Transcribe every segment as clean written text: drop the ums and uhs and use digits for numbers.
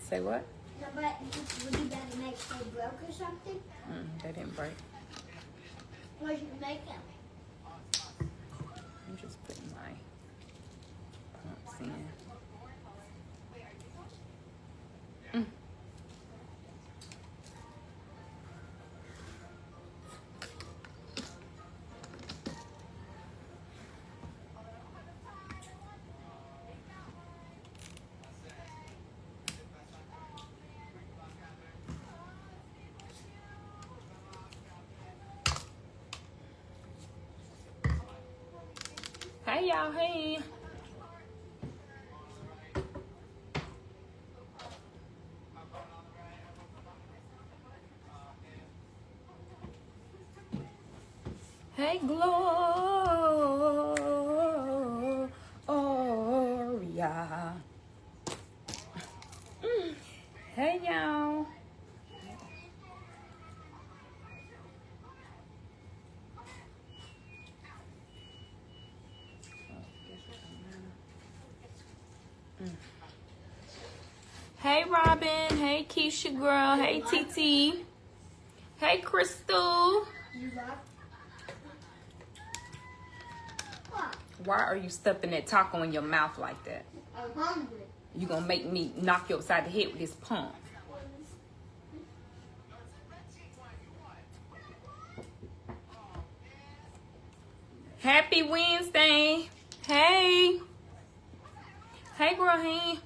Say what? No, but would you better make they broke or something? They didn't break. What did you make them? I'm just putting my pumps in. Hey y'all, hey. Hey Gloria. Hey y'all. Hey Robin, hey Keisha girl, hey TT, hey Crystal. You what? Why are you stuffing that taco in your mouth like that? I'm hungry. You gonna make me knock you upside the head with this pump. Happy Wednesday. Hey. Hey girl, hey.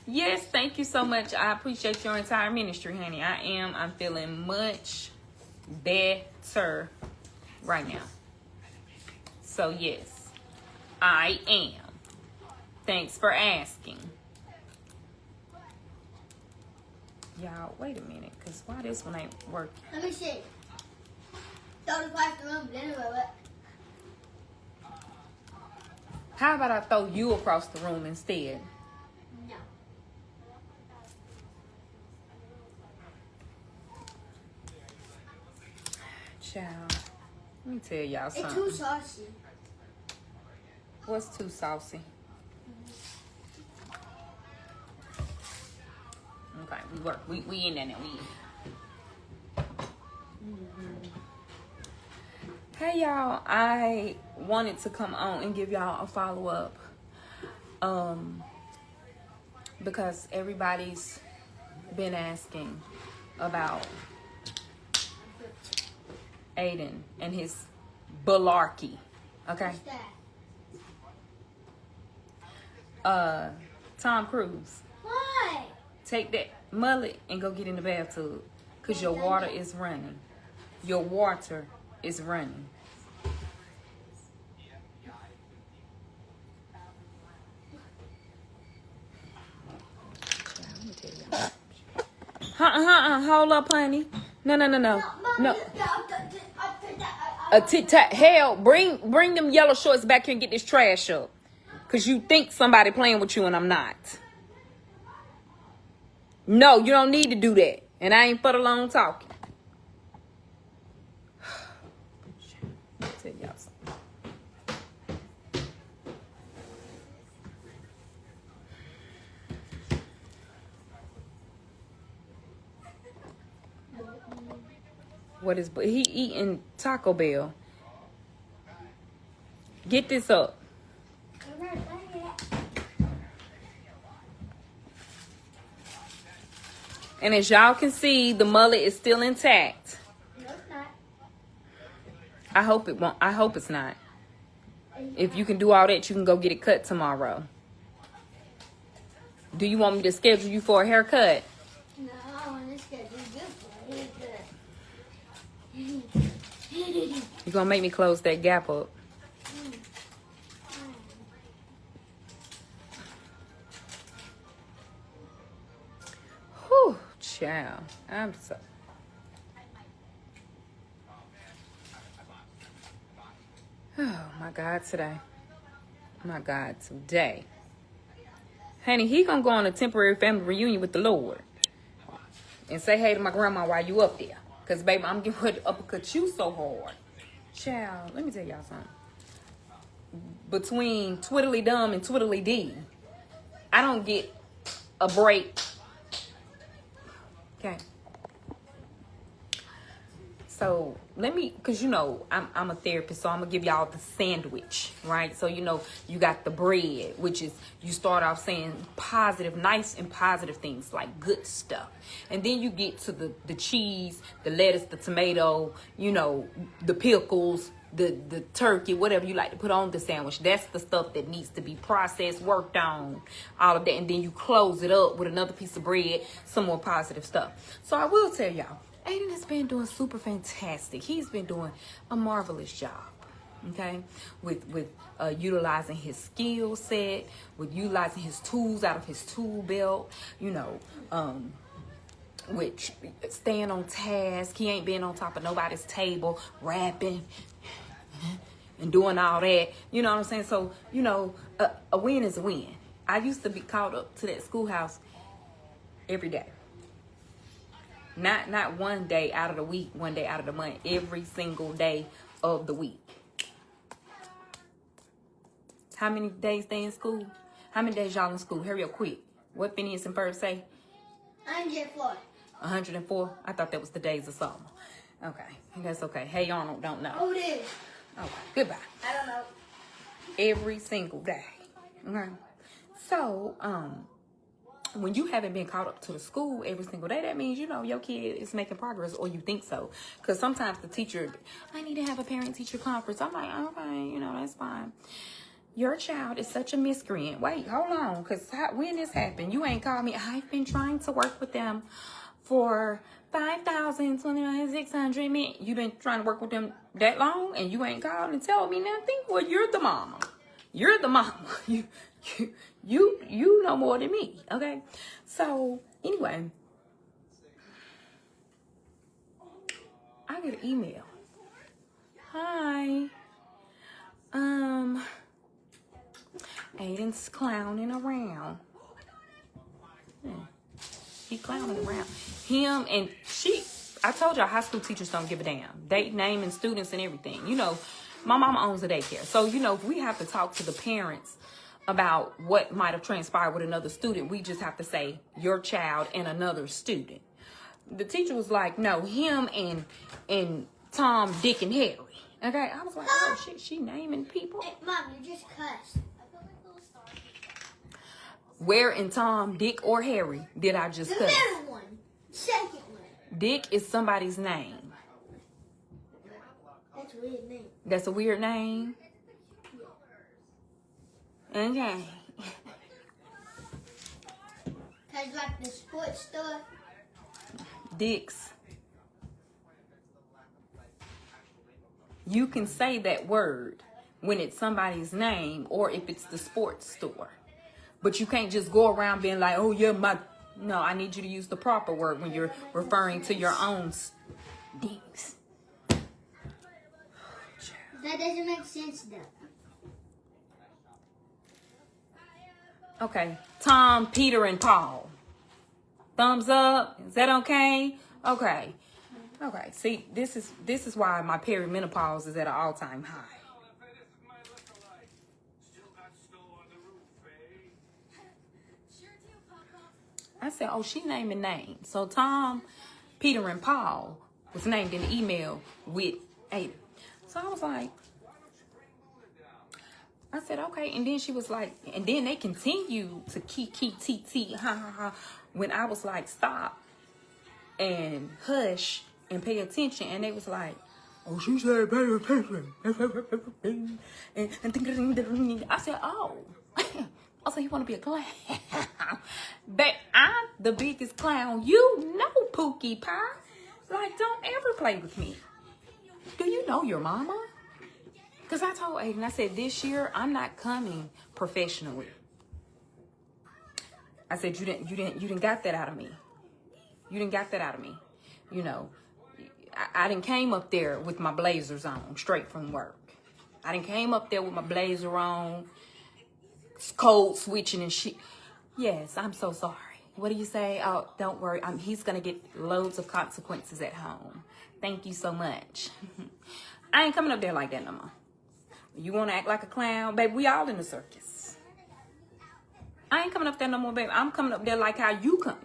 Yes, thank you so much. I appreciate your entire ministry, honey. I'm feeling much better right now. So yes, I am. Thanks for asking. Y'all, wait a minute, because why this one ain't working? Let me see. Throw the across the room, then what? How about I throw you across the room instead? No. Child, let me tell y'all something. It's too saucy. What's too saucy? Okay, we work. We in there now. Hey y'all, I wanted to come on and give y'all a follow-up. Because everybody's been asking about Ayden and his malarkey. Okay? What's that? Tom Cruise. Why? Take that mullet and go get in the bathtub. Because your water is running. Your water is running. Let me tell you. Hold up, honey. No. A tic-tac. Hell, bring them yellow shorts back here and get this trash up. Because you think somebody playing with you and I'm not. No, you don't need to do that. And I ain't for the long talking. Let me tell y'all something. What is he eating Taco Bell? Get this up. And as y'all can see, the mullet is still intact. No, it's not. I hope it won't. I hope it's not. If you can do all that, you can go get it cut tomorrow. Do you want me to schedule you for a haircut? No, I want to schedule you for it. You're going to make me close that gap up. Whew, child. I'm so... Oh, my God, today. My God, today. Honey, he gonna go on a temporary family reunion with the Lord. And say hey to my grandma while you up there. Because, baby, I'm getting ready to uppercut you so hard. Child, let me tell y'all something. Between Twiddly Dum and Twiddly D, I don't get a break. Okay. So let me, because you know, I'm a therapist, so I'm going to give y'all the sandwich, right? So, you know, you got the bread, which is, you start off saying positive, nice and positive things, like good stuff. And then you get to the cheese, the lettuce, the tomato, you know, the pickles, the turkey, whatever you like to put on the sandwich. That's the stuff that needs to be processed, worked on, all of that. And then you close it up with another piece of bread, some more positive stuff. So I will tell y'all, Ayden has been doing super fantastic. He's been doing a marvelous job, okay, with utilizing his skill set, with utilizing his tools out of his tool belt, you know, which staying on task. He ain't been on top of nobody's table, rapping and doing all that. You know what I'm saying? So, you know, a win is a win. I used to be called up to that schoolhouse every day. Not one day out of the week, one day out of the month, every single day of the week. How many days they in school? How many days y'all in school? Hurry up quick. What Phineas and Ferb say? 104. 104? I thought that was the days of summer. Okay, that's okay. Hey, y'all don't know. Oh, it is. Okay, goodbye. I don't know. Every single day. Okay. So, when you haven't been caught up to the school every single day, that means, you know, your kid is making progress, or you think so. Because sometimes the teacher, I need to have a parent-teacher conference. I'm like, okay, you know, that's fine. Your child is such a miscreant. Wait, hold on. Because when this happened, you ain't called me. I've been trying to work with them for 5,600 minutes. You've been trying to work with them that long, and you ain't called and told me nothing? Well, you're the mama. You're the mama. You know more than me, okay? So, anyway, I get an email. Hi. Ayden's clowning around. He clowning around. Him and she, I told y'all high school teachers don't give a damn. They naming students and everything. You know, my mama owns a daycare. So, you know, if we have to talk to the parents about what might have transpired with another student, we just have to say your child and another student. The teacher was like, no, him and Tom, Dick, and Harry. Okay, I was like, oh shit, she naming people. Hey, Mom, you just cussed. Where in Tom, Dick, or Harry did I just The cuss? middle one. Second one. Dick is somebody's name. That's a weird name. That's a weird name. Okay. Cause like the sports store. Dick's. You can say that word when it's somebody's name or if it's the sports store. But you can't just go around being like, oh yeah, no, I need you to use the proper word when you're referring to your own Dick's. That doesn't make sense though. Okay, Tom, Peter, and Paul. Thumbs up. Is that okay? Okay. Okay. See, this is why my perimenopause is at an all-time high. I said, oh, she naming names. So Tom, Peter, and Paul was named in the email with Ayden. So I was like, I said, okay. And then she was like, and then they continue to TT, ha, ha, ha. When I was like, stop and hush and pay attention. And they was like, oh, she said pay attention. And I said, oh. I said, you want to be a clown? But I'm the biggest clown. You know, Pookie Pie. Like, don't ever play with me. Do you know your mama? Because I told Ayden, I said, this year, I'm not coming professionally. I said, you didn't got that out of me. You didn't got that out of me. You know, I didn't came up there with my blazers on, straight from work. I didn't came up there with my blazer on, code switching and shit. Yes, I'm so sorry. What do you say? Oh, don't worry. He's going to get loads of consequences at home. Thank you so much. I ain't coming up there like that no more. You want to act like a clown? Baby, we all in the circus. I ain't coming up there no more, baby. I'm coming up there like how you come.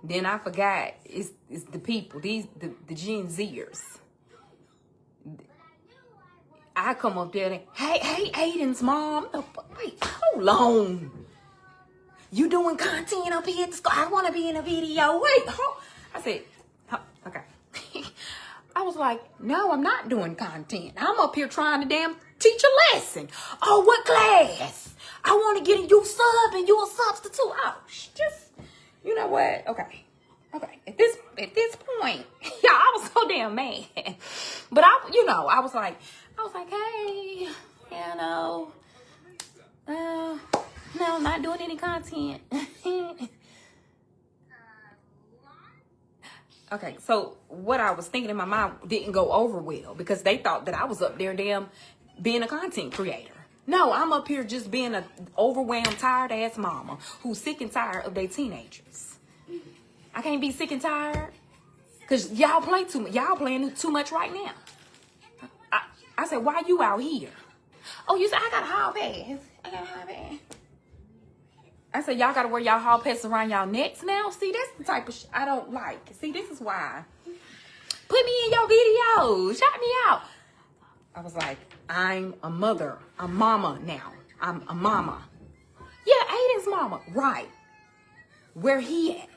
Then I forgot, it's the people, the Gen Zers. I come up there and, hey, Ayden's mom. Wait, hold on. You doing content up here at the school? I want to be in a video. Wait, I said, okay. I was like, no, I'm not doing content. I'm up here trying to damn teach a lesson. Oh, what class? I want to get a you sub and you a substitute. Oh, just, you know what? Okay. At this point, yeah, I was so damn mad. But I was like, hey, no, I'm not doing any content. Okay, so what I was thinking in my mind didn't go over well because they thought that I was up there damn being a content creator. No, I'm up here just being an overwhelmed, tired ass mama who's sick and tired of their teenagers. I can't be sick and tired because y'all play too much. Y'all playing too much right now. I said, why you out here? Oh, you said I got a hall pass. I said, y'all got to wear y'all hall pass around y'all necks now? See, that's the type of I don't like. See, this is why. Put me in your videos. Shout me out. I was like, I'm a mother. I'm mama now. I'm a mama. Yeah, Ayden's mama. Right. Where he at?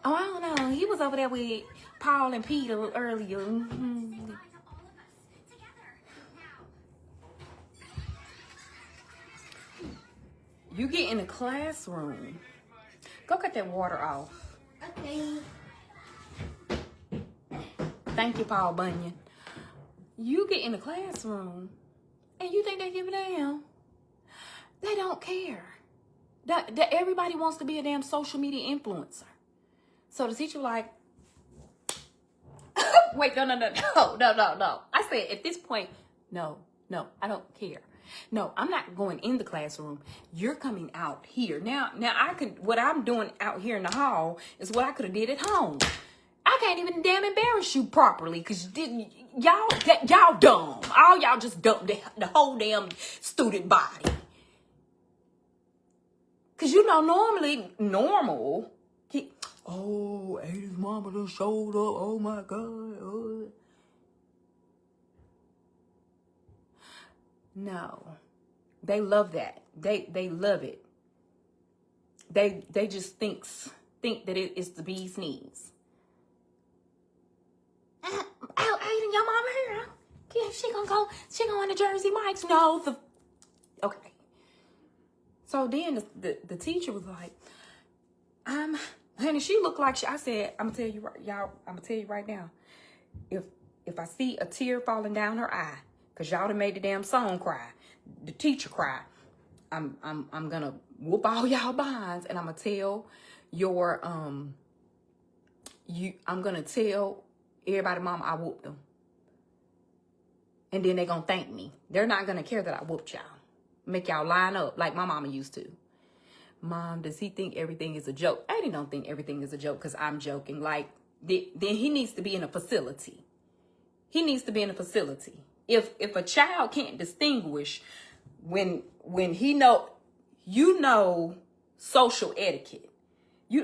Oh, I don't know. He was over there with Paul and Peter earlier. Mm-hmm. You get in the classroom. Go cut that water off. Okay. Thank you, Paul Bunyan. You get in the classroom and you think they give a damn. They don't care. That everybody wants to be a damn social media influencer. So the teacher like, wait, no. I said at this point, no, I don't care. No, I'm not going in the classroom. You're coming out here. Now what I'm doing out here in the hall is what I could have did at home. I can't even damn embarrass you properly because y'all dumb. All y'all just dumb, the whole damn student body. Because normally, oh, Ayden's mama just showed up. Oh my God. Oh. No, they love that. They love it. They just think that it is the bee's knees. Oh, Ayden, your mama here. Yeah, she going to Jersey Mike's. No, okay. So then the teacher was like, honey, she looked like I said, I'm gonna tell you right now. If I see a tear falling down her eye, cause y'all done made the damn song cry, the teacher cry, I'm gonna whoop all y'all behinds and I'm gonna tell I'm gonna tell everybody, mama, I whooped them. And then they gonna thank me. They're not gonna care that I whooped y'all. Make y'all line up like my mama used to. Mom, does he think everything is a joke? Ayden don't think everything is a joke because I'm joking. Like, then he needs to be in a facility. He needs to be in a facility. If a child can't distinguish when he social etiquette.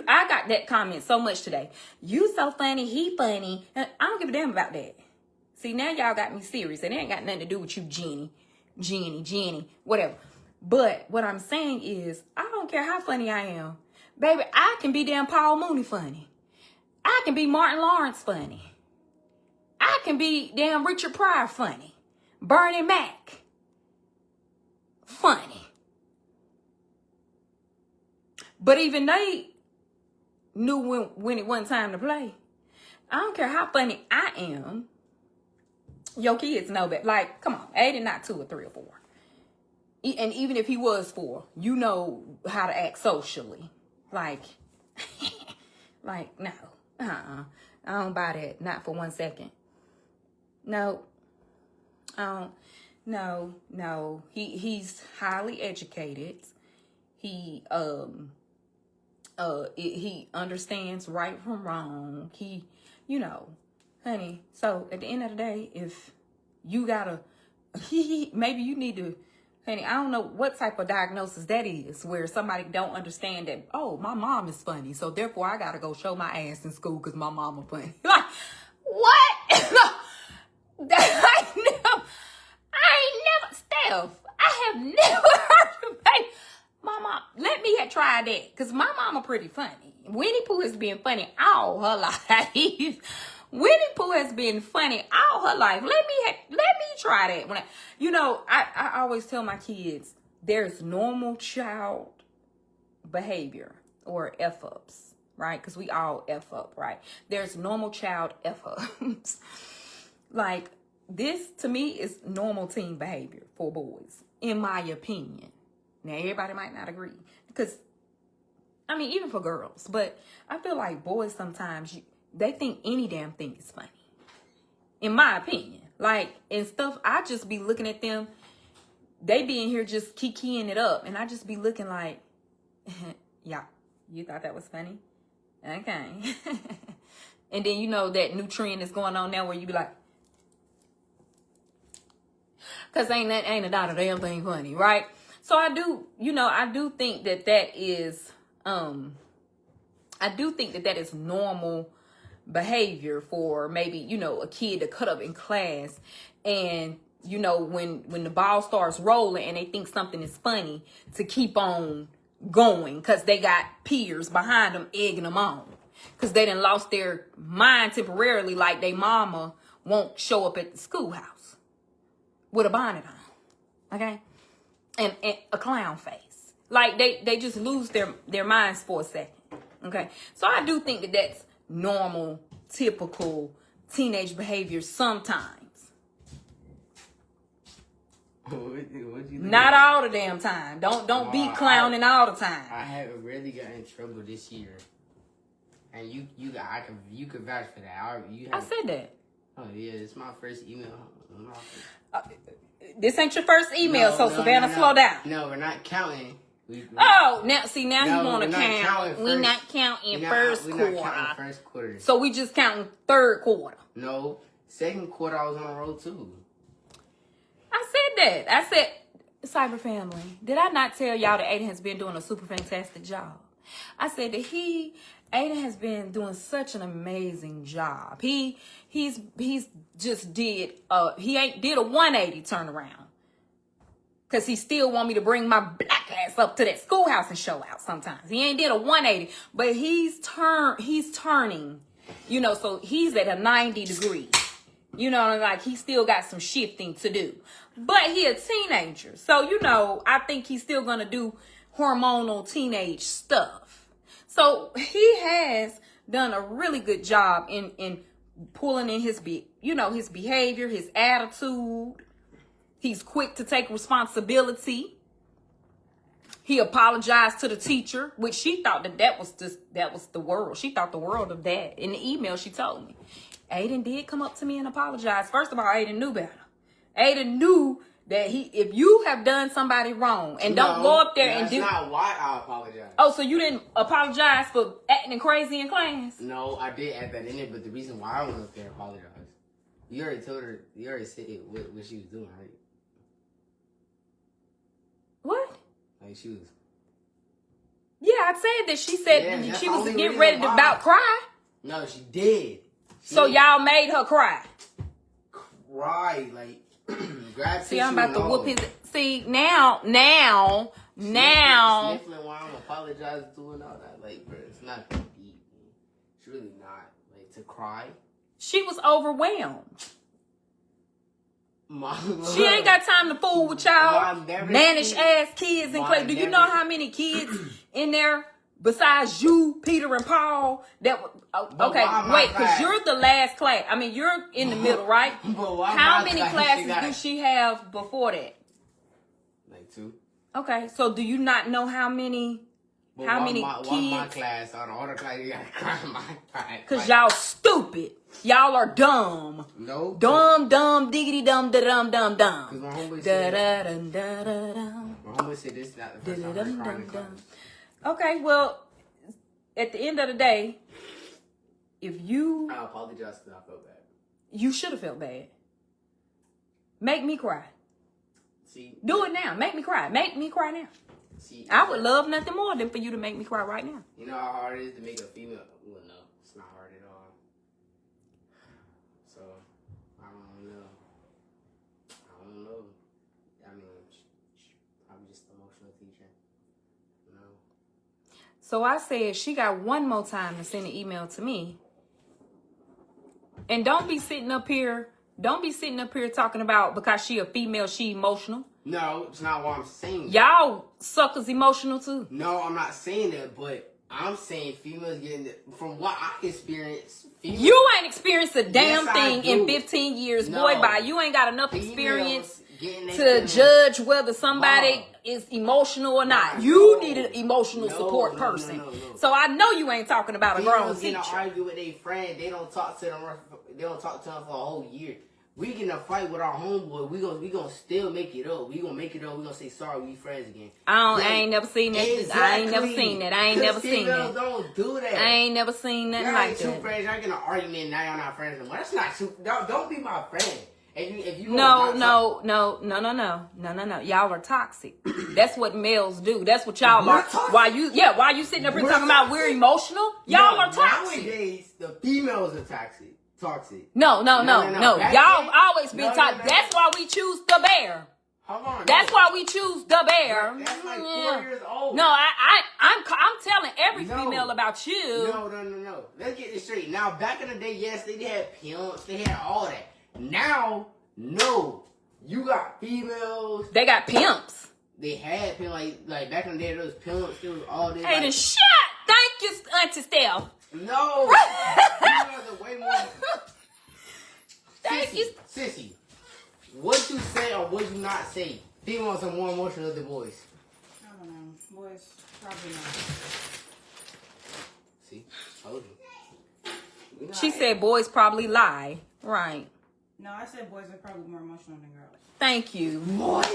I got that comment so much today. You so funny, he funny. And I don't give a damn about that. See, now y'all got me serious. And it ain't got nothing to do with you, Jenny, whatever. But what I'm saying is, I don't care how funny I am. Baby, I can be damn Paul Mooney funny. I can be Martin Lawrence funny. I can be damn Richard Pryor funny. Bernie Mac funny. But even they knew when it wasn't time to play. I don't care how funny I am. Your kids know that. Like, come on, Ayden not 2 or 3 or 4. And even if he was 4, you know how to act socially. Like, no. I don't buy that. Not for 1 second. No. No. He's highly educated. He understands right from wrong. He, honey. So at the end of the day, if you gotta, maybe you need to Honey, I don't know what type of diagnosis that is where somebody don't understand that, oh, my mom is funny, so therefore I gotta go show my ass in school because my mama funny. Like, what? I ain't never, Steph, I have never heard you say, my mom, let me have tried that because my mama pretty funny. Winnie Pooh has been funny all her life. Winnie Pooh has been funny all her life. Let me try that. When I always tell my kids there's normal child behavior or F-ups, right? Because we all F up, right? There's normal child F-ups. Like, this to me is normal teen behavior for boys, in my opinion. Now, everybody might not agree because, I mean, even for girls, but I feel like boys sometimes, they think any damn thing is funny, in my opinion. Like, and stuff, I just be looking at them, they be in here just kikiing it up, and I just be looking like, yeah, you thought that was funny? Okay. And then, you know, that new trend is going on now where you be like, because ain't a damn thing funny, right? So I do think that is, I do think that is normal behavior for maybe, you know, a kid to cut up in class and, you know, when the ball starts rolling and they think something is funny, to keep on going because they got peers behind them egging them on because they done lost their mind temporarily, like they mama won't show up at the schoolhouse with a bonnet on, okay, and a clown face. Like they just lose their minds for a second, okay. So I do think that that's normal, typical teenage behavior sometimes. Not all the damn time. Don't be clowning all the time. I haven't really gotten in trouble this year, and you could vouch for that. I said that. Oh yeah, it's my first email. This ain't your first email, so Savannah, slow down. No, we're not counting. Now you want to count. We're not counting first quarter. So we just counting third quarter. No, second quarter I was on the road too. I said that. I said, Cyber Family, did I not tell y'all that Ayden has been doing a super fantastic job? I said that Ayden has been doing such an amazing job. He's just did did a 180 turnaround. Because he still want me to bring my black ass up to that schoolhouse and show out sometimes. He ain't did a 180, but he's turning, you know, so he's at a 90 degree. You know, like he still got some shifting to do. But he a teenager. So, you know, I think he's still going to do hormonal teenage stuff. So he has done a really good job in pulling in his behavior, his attitude. He's quick to take responsibility. He apologized to the teacher, which she thought that was the world. She thought the world of that. In the email, she told me. Ayden did come up to me and apologize. First of all, Ayden knew better. Ayden knew that if you have done somebody wrong and don't go up there and do. That's not why I apologize. Oh, so you didn't apologize for acting crazy in class? No, I did add that in it, but the reason why I went up there and apologized, you already told her, you already said what she was doing, right? What? Like she was. Yeah, I said that she said she was getting ready to about cry. No, she did. So y'all made her cry. Cry, like grab. See, I'm about to whoop his. See now. Sniffling while I'm apologizing, doing all that, like, bro, it's not that deep. It's really not. Like to cry. She was overwhelmed. She ain't got time to fool with y'all mannish ass kids in class. Do you know how many kids in there besides you, Peter and Paul? Okay, wait, because you're the last class. I mean, you're in the middle, right? How many classes do she have before that? Like 2. Okay, so do you not know how many? How many kids? My class, on all the classes, you gotta cry in my class. Because y'all stupid. Y'all are dumb. No. Dumb, diggity, dumb. Because my homeboy said this is not the first time I cried in class. Okay, well, at the end of the day, if you... I apologize because I felt bad. You should have felt bad. Make me cry. See, See, Do it now. Make me cry. Make me cry now. see, I would love nothing more than for you to make me cry right now. You know how hard it is to make a female? Well, no, it's not hard at all. So, I don't know. I mean, I'm just an emotional teacher. You know? So I said she got one more time to send an email to me. And don't be sitting up here talking about because she a female, she emotional. No, it's not what I'm saying. Y'all suckers emotional too. No, I'm not saying that, but I'm saying females getting from what I experienced. You ain't experienced a damn Yes, thing I do. in 15 years, No. boy. Bye. You ain't got enough Females experience getting their to feelings. judge whether somebody Mom. is emotional or not. Nah, You no. need an emotional No, support no, person. no. So I know you ain't talking about a grown Females getting teacher. to argue with their friend. They don't talk to them. They don't talk to them for a whole year. We get in a fight with our homeboy. We gonna still make it up. We gonna make it up. We gonna say sorry. We friends again. I ain't never seen that. Exactly. I ain't never seen that. I ain't never seen Females that. don't do that. I ain't never seen nothing Y'all like ain't two that. friends. Y'all get in an argument. Now y'all not friends anymore. That's not true. Don't be my friend. If you No. not Y'all are toxic. That's what males do. That's what y'all We're are. toxic? Why you sitting up here We're talking about toxic? we're emotional? Y'all No, are toxic. Nowadays, the females are toxic. No. No. Y'all Back then- always been No, toxic. no. That's why we choose the bear. Hold on. That's no. why we choose the bear. That's like 4 Yeah. years old. No, I'm telling every No. female about you. No. Let's get this straight. Now, back in the day, yes, they had pimps. They had all that. Now, no. You got females. They got pimps. They had pimps. Like back in the day, there was pimps. There was all this. Hey, then shut. Thank you, Auntie Steph. No. Females are way more. Thank you. Sissy, what you say or what you not say? Females are more emotional than boys. I don't know. Boys, probably not. See, told you. We not- She said boys probably lie. Right. No, I said boys are probably more emotional than girls. Thank you. What?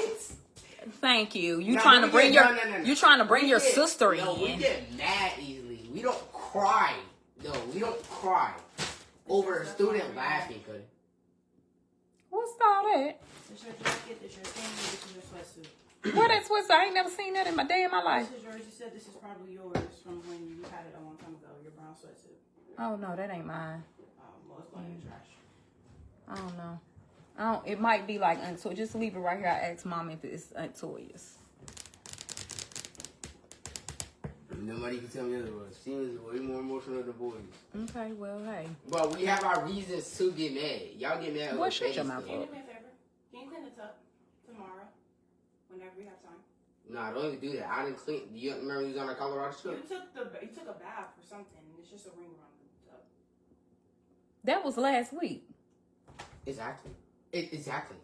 Thank you. You No, trying to we bring get- your no. you trying to bring We your get- sister no, we in. get mad easily. We don't cry. No, we don't cry over a student laughing. Cause What's all that? This your jacket, this your thing, this is your sweatsuit. What is Swiss? I ain't never seen that in my day in my life. This is yours. You said this is probably yours from when you had it a long time ago, your brown sweatsuit. Oh no, that ain't mine. Well, it's going in the trash. I don't know. It might be like Aunt Toya. Just leave it right here. I asked Mom if it's Aunt Toya's. nobody can tell me otherwise. Females are way more emotional than boys. Okay, well, hey. But we have our reasons to get mad. Y'all get mad. Boy, over shut your things, mouth though. Can you do me a favor? Can you clean this up tomorrow? Whenever you have time. Nah, don't even do that. I didn't clean. Do you remember you was on a Colorado trip? You took a bath or something. It's just a ring around the tub. That was last week. Exactly. Exactly.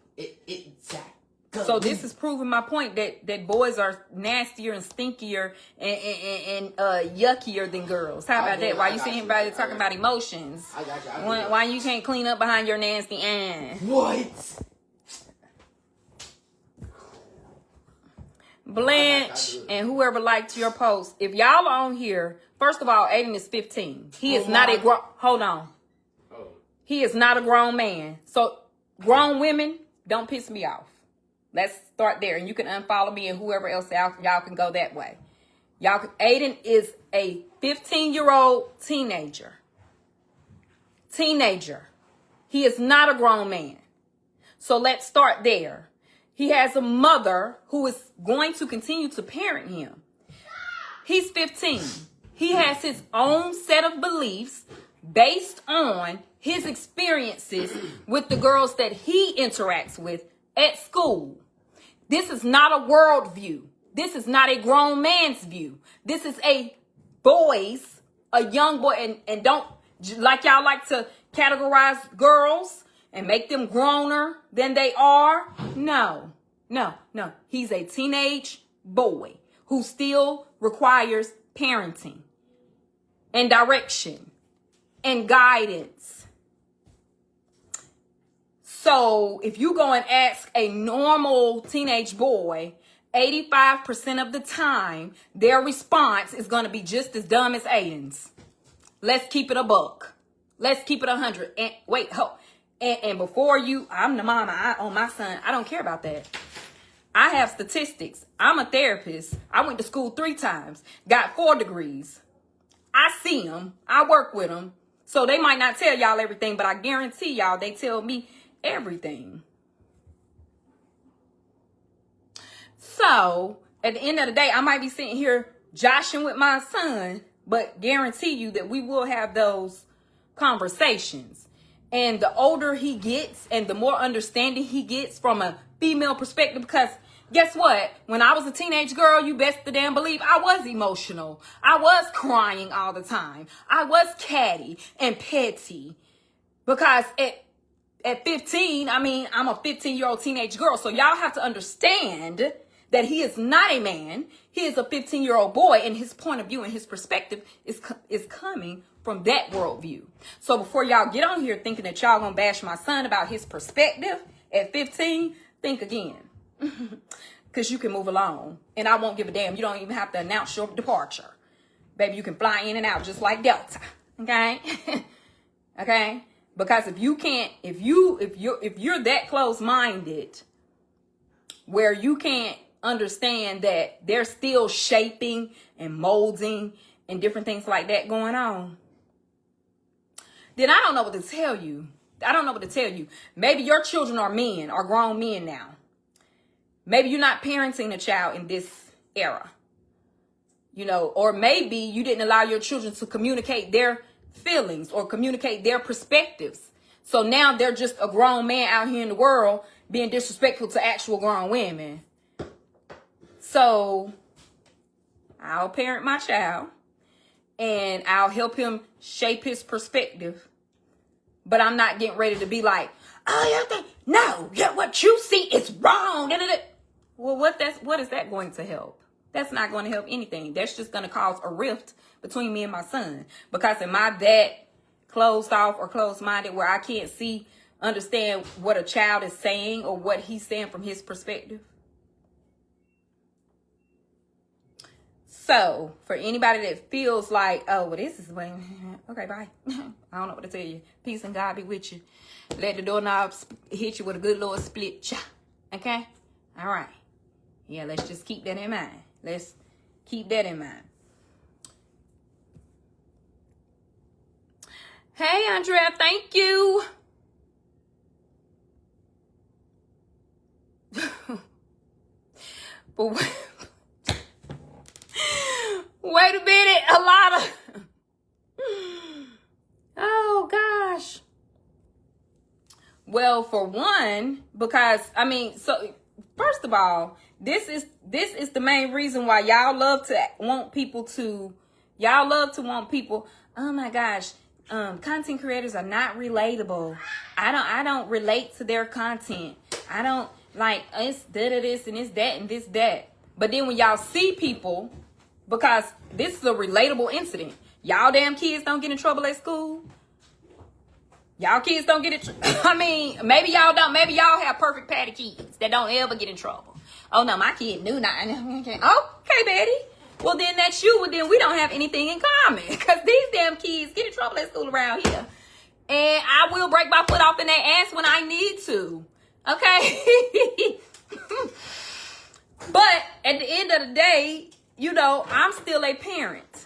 So this is proving my point that boys are nastier and stinkier and yuckier than girls. How about that? Why you see everybody talking about emotions? I got you. Why you can't clean up behind your nasty ass? What? Blanche and whoever liked your post, if y'all are on here, first of all, Ayden is 15. He is not a hold on. Oh. He is not a grown man. So grown women, don't piss me off. Let's start there, and you can unfollow me and whoever else y'all can go that way. Ayden is a 15-year-old teenager. He is not a grown man. So let's start there. He has a mother who is going to continue to parent him. He's 15. He has his own set of beliefs based on his experiences with the girls that he interacts with at school. This is not a world view. This is not a grown man's view. This is a young boy, and don't, like y'all like to categorize girls and make them growner than they are. No. He's a teenage boy who still requires parenting and direction and guidance. So if you go and ask a normal teenage boy, 85% of the time, their response is going to be just as dumb as Ayden's. Let's keep it a buck. Let's keep it 100. And wait, and before I'm the mama on my son. I don't care about that. I have statistics. I'm a therapist. I went to school 3 times, got 4 degrees. I see them. I work with them. So they might not tell y'all everything, but I guarantee y'all they tell me everything. So at the end of the day, I might be sitting here joshing with my son, but guarantee you that we will have those conversations. And the older he gets and the more understanding he gets from a female perspective, because guess what? When I was a teenage girl, you best to damn believe I was emotional. I was crying all the time. I was catty and petty because at 15, I mean, I'm a 15-year-old teenage girl. So y'all have to understand that he is not a man. He is a 15-year-old boy, and his point of view and his perspective is coming from that worldview. So before y'all get on here thinking that y'all gonna bash my son about his perspective at 15, think again. Because you can move along, and I won't give a damn. You don't even have to announce your departure. Baby, you can fly in and out just like Delta. Okay? Okay? Because if you can't, if you're that close-minded where you can't understand that they're still shaping and molding and different things like that going on, then I don't know what to tell you. I don't know what to tell you. Maybe your children are men, are grown men now. Maybe you're not parenting a child in this era, you know, or maybe you didn't allow your children to communicate their feelings or communicate their perspectives. So now they're just a grown man out here in the world being disrespectful to actual grown women. So I'll parent my child and I'll help him shape his perspective. But I'm not getting ready to be like, oh, yeah, no, yeah, what you see is wrong. Well, what is that going to help? That's not going to help anything. That's just going to cause a rift between me and my son. Because am I that closed off or closed-minded where I can't understand what a child is saying or what he's saying from his perspective? So, for anybody that feels like, oh, well, this is when, okay, bye. I don't know what to tell you. Peace and God be with you. Let the doorknob hit you with a good little split. Okay? All right. Yeah, let's just keep that in mind. Let's keep that in mind. Hey, Andrea, thank you. But wait a minute, a lot of, oh gosh. Well, for one, because I mean, so first of all, this is the main reason why y'all love to want people. Oh my gosh, content creators are not relatable. I don't relate to their content. I don't like it's this and it's that and this that. But then when y'all see people, because this is a relatable incident. Y'all damn kids don't get in trouble at school. Y'all kids don't get it. I mean, maybe y'all don't. Maybe y'all have perfect patty kids that don't ever get in trouble. Oh no, my kid knew not. Okay, Betty. Well then that's you. Well then we don't have anything in common because these damn kids get in trouble at school around here, and I will break my foot off in their ass when I need to. Okay. But at the end of the day, you know, I'm still a parent.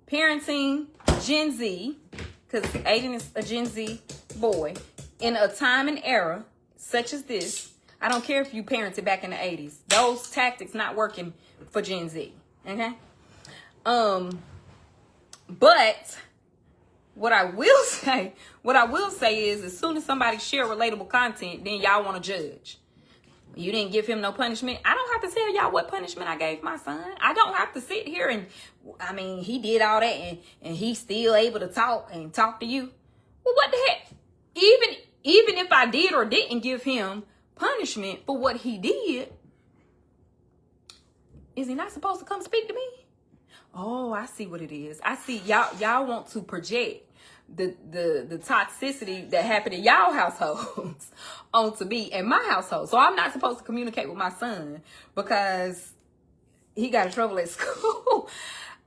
Parenting Gen Z, because Ayden is a Gen Z boy, in a time and era such as this. I don't care if you parented back in the 80s. Those tactics not working for Gen Z. Okay? But what I will say is as soon as somebody share relatable content, then y'all want to judge. You didn't give him no punishment. I don't have to tell y'all what punishment I gave my son. I don't have to sit here and, I mean, he did all that and he's still able to talk to you. Well, what the heck? Even if I did or didn't give him punishment for what he did, is he not supposed to come speak to me? Oh, I see what it is. I see y'all want to project the toxicity that happened in y'all households onto me and my household. So I'm not supposed to communicate with my son because he got in trouble at school.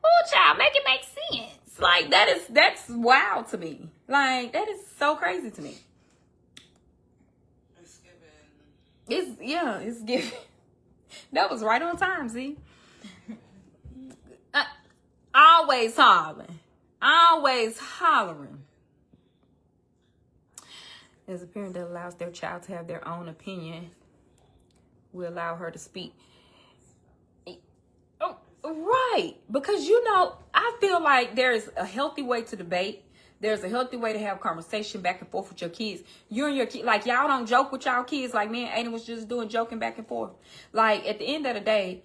Oh, child, make it make sense. Like that's wild to me. Like that is so crazy to me. It's given It's giving. That was right on time, see? Always hollering. Always hollering. As a parent that allows their child to have their own opinion, we allow her to speak. Oh, right. Because, I feel like there's a healthy way to debate. There's a healthy way to have conversation back and forth with your kids. You and your kids, like, y'all don't joke with y'all kids like me and Ayden was just doing, joking back and forth. Like, at the end of the day,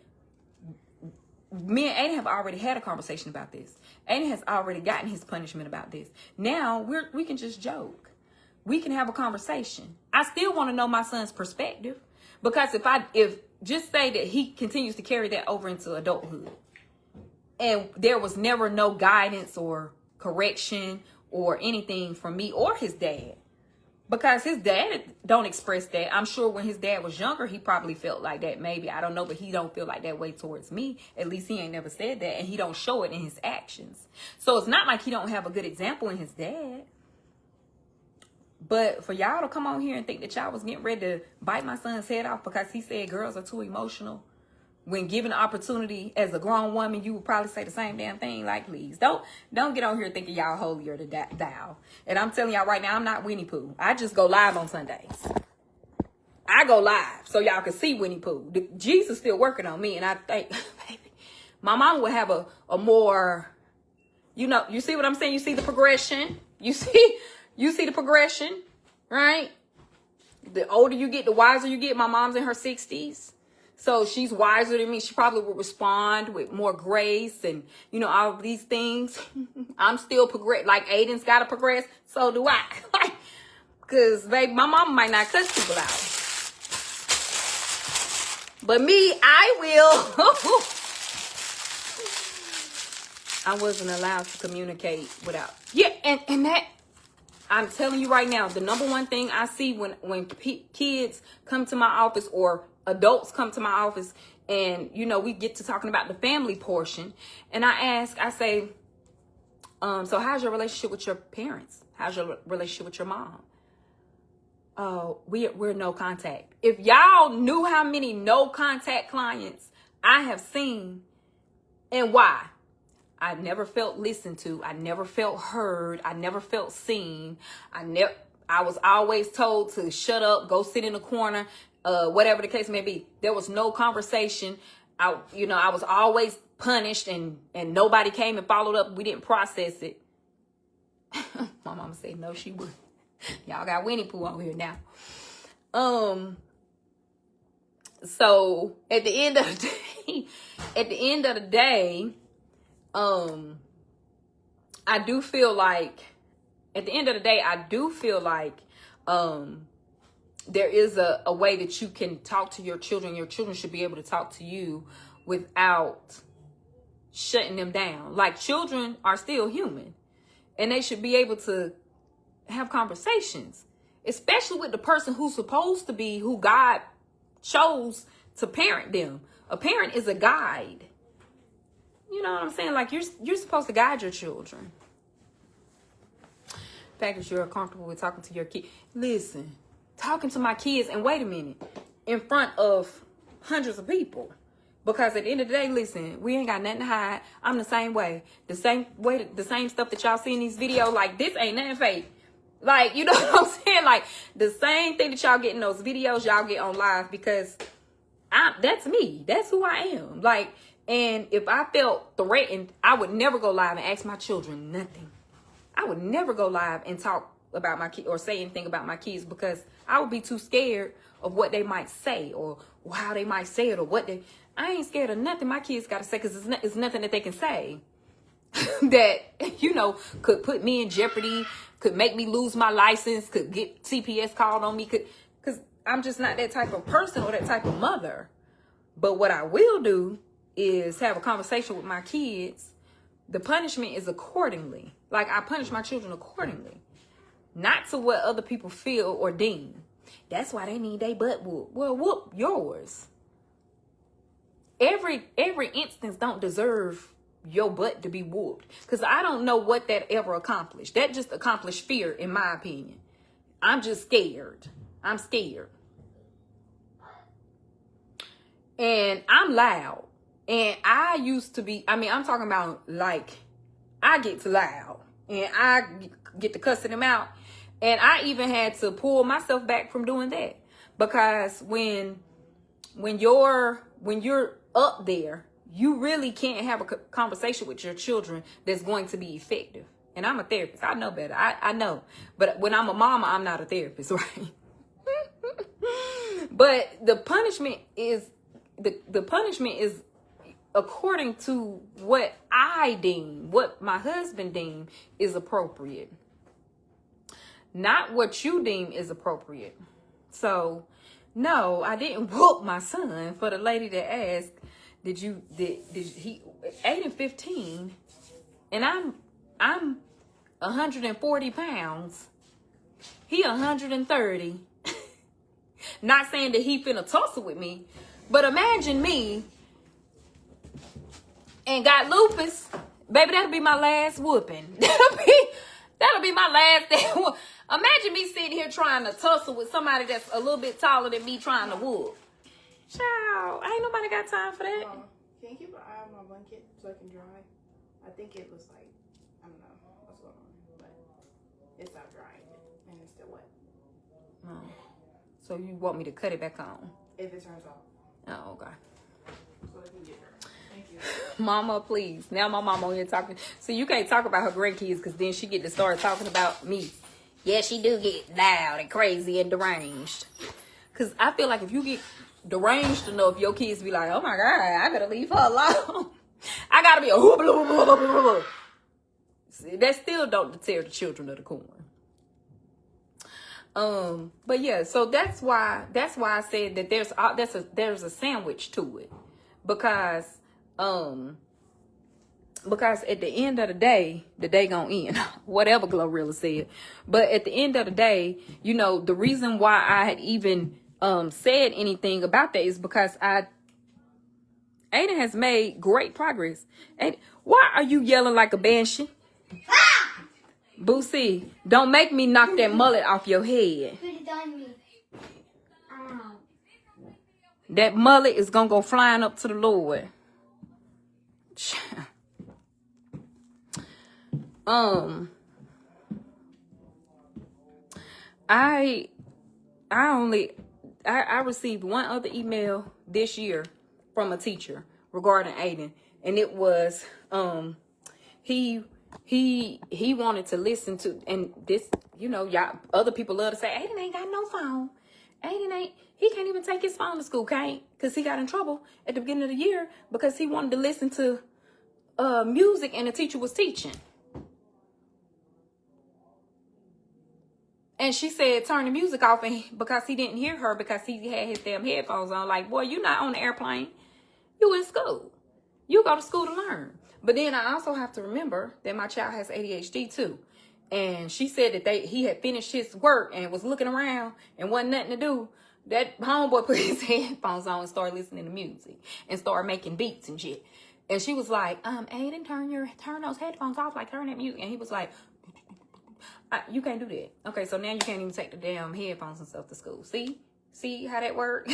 me and Ayden have already had a conversation about this. Ayden has already gotten his punishment about this. Now, we can just joke. We can have a conversation. I still want to know my son's perspective. Because if just say that he continues to carry that over into adulthood, and there was never no guidance or correction or anything from me or his dad, because his dad don't express that. I'm sure when his dad was younger, he probably felt like that. Maybe, I don't know, but he don't feel like that way towards me. At least he ain't never said that, and he don't show it in his actions. So it's not like he don't have a good example in his dad. But for y'all to come on here and think that y'all was getting ready to bite my son's head off because he said girls are too emotional, when given the opportunity as a grown woman, you would probably say the same damn thing. Like, please, don't get on here thinking y'all holier than thou. And I'm telling y'all right now, I'm not Winnie Pooh. I just go live on Sundays. I go live so y'all can see Winnie Pooh. Jesus still working on me, and I think, baby, my mom would have a more, you see what I'm saying? You see the progression. You see the progression, right? The older you get, the wiser you get. My mom's in her 60s. So she's wiser than me. She probably would respond with more grace and, all of these things. I'm still like Ayden's got to progress. So do I. Because, baby, my mama might not cuss people out. But me, I will. I wasn't allowed to communicate without. Yeah, and that, I'm telling you right now, the number one thing I see when kids come to my office or adults come to my office and, we get to talking about the family portion. And I say, so how's your relationship with your parents? How's your relationship with your mom? Oh, we're no contact. If y'all knew how many no contact clients I have seen and why. I never felt listened to. I never felt heard. I never felt seen. I was always told to shut up, go sit in the corner, whatever the case may be. There was no conversation. I was always punished and nobody came and followed up. We didn't process it. My mama said no, she would. Y'all got Winnie Pooh on here now. So at the end of the day, I do feel like there is a way that you can talk to your children. Your children should be able to talk to you without shutting them down. Like, children are still human and they should be able to have conversations, especially with the person who's supposed to be who God chose to parent them. A parent is a guide. You know what I'm saying? Like, you're supposed to guide your children. The fact that you're comfortable with talking to your kid. Listen, talking to my kids, and wait a minute, in front of hundreds of people. Because at the end of the day, listen, we ain't got nothing to hide. I'm the same way. The same stuff that y'all see in these videos, like, this ain't nothing fake. Like, you know what I'm saying? Like, the same thing that y'all get in those videos, y'all get on live, because that's me. That's who I am. Like, and if I felt threatened, I would never go live and ask my children nothing. I would never go live and talk about my kid or say anything about my kids, because I would be too scared of what they might say or how they might say it or I ain't scared of nothing my kids got to say, because it's nothing that they can say that, could put me in jeopardy, could make me lose my license, could get CPS called on me, because I'm just not that type of person or that type of mother. But what I will do is have a conversation with my kids. The punishment is accordingly. Like, I punish my children accordingly, not to what other people feel or deem. That's why they need their butt whoop. Well, whoop yours. Every instance don't deserve your butt to be whooped, because I don't know what that ever accomplished. That just accomplished fear, in my opinion. I'm just scared. I'm scared. And I'm loud. And I used to be, I mean, I'm talking about like, I get too loud. And I get to cussing them out. And I even had to pull myself back from doing that. Because when you're up there, you really can't have a conversation with your children that's going to be effective. And I'm a therapist. I know better. I know. But when I'm a mama, I'm not a therapist, right? But the punishment is according to what I deem, what my husband deem is appropriate. Not what you deem is appropriate. So, no, I didn't whoop my son. For the lady that asked, did he Ayden 15 and I'm 140 pounds. He 130. Not saying that he finna tussle with me, but imagine me and got lupus. Baby, that'll be my last whooping. That'll be my last day. Imagine me sitting here trying to tussle with somebody that's a little bit taller than me trying to whoop. Child, ain't nobody got time for that. Can you keep an eye on my blanket so I can dry? I think it was like, I don't know what's going on, but it's not drying and it's still wet. Oh. So you want me to cut it back on? If it turns off. Oh, okay. So I can get dry. Thank you. Mama, please. Now my mama on here talking. So you can't talk about her grandkids because then she get to start talking about me. Yeah, she do get loud and crazy and deranged. Because I feel like if you get deranged enough, your kids be like, oh my God, I better leave her alone. I gotta be a whoop, whoop, whoop, whoop, whoop, whoop. See, that still don't deter the children of the corn. But yeah, so that's why I said that there's a sandwich to it. Because at the end of the day gonna end. Whatever Glorilla said. But at the end of the day, you know, the reason why I had even said anything about that is because Ayden has made great progress. And why are you yelling like a banshee? Boosie, don't make me knock that mullet off your head. Put it on me. That mullet is gonna go flying up to the Lord. I received one other email this year from a teacher regarding Ayden, and it was he wanted to listen to, and this, you know, y'all other people love to say Ayden ain't got no phone. He can't even take his phone to school, because he got in trouble at the beginning of the year because he wanted to listen to music and the teacher was teaching. And she said, turn the music off, and because he didn't hear her because he had his damn headphones on. Like, boy, you not on the airplane. You in school. You go to school to learn. But then I also have to remember that my child has ADHD too. And she said that he had finished his work and was looking around and wasn't nothing to do. That homeboy put his headphones on and started listening to music and started making beats and shit. And she was like, Ayden, turn those headphones off, like turn that music. And he was like, you can't do that. Okay, so now you can't even take the damn headphones and stuff to school. See how that worked?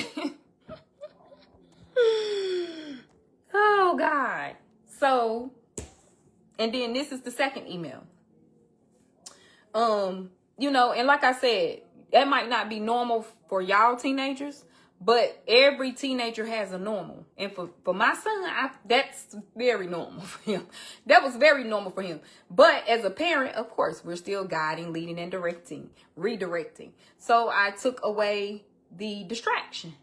Oh God. So, and then this is the second email. You know, and like I said, that might not be normal for y'all teenagers, but every teenager has a normal. And for my son, that's very normal for him. That was very normal for him. But as a parent, of course, we're still guiding, leading, and redirecting. So I took away the distraction.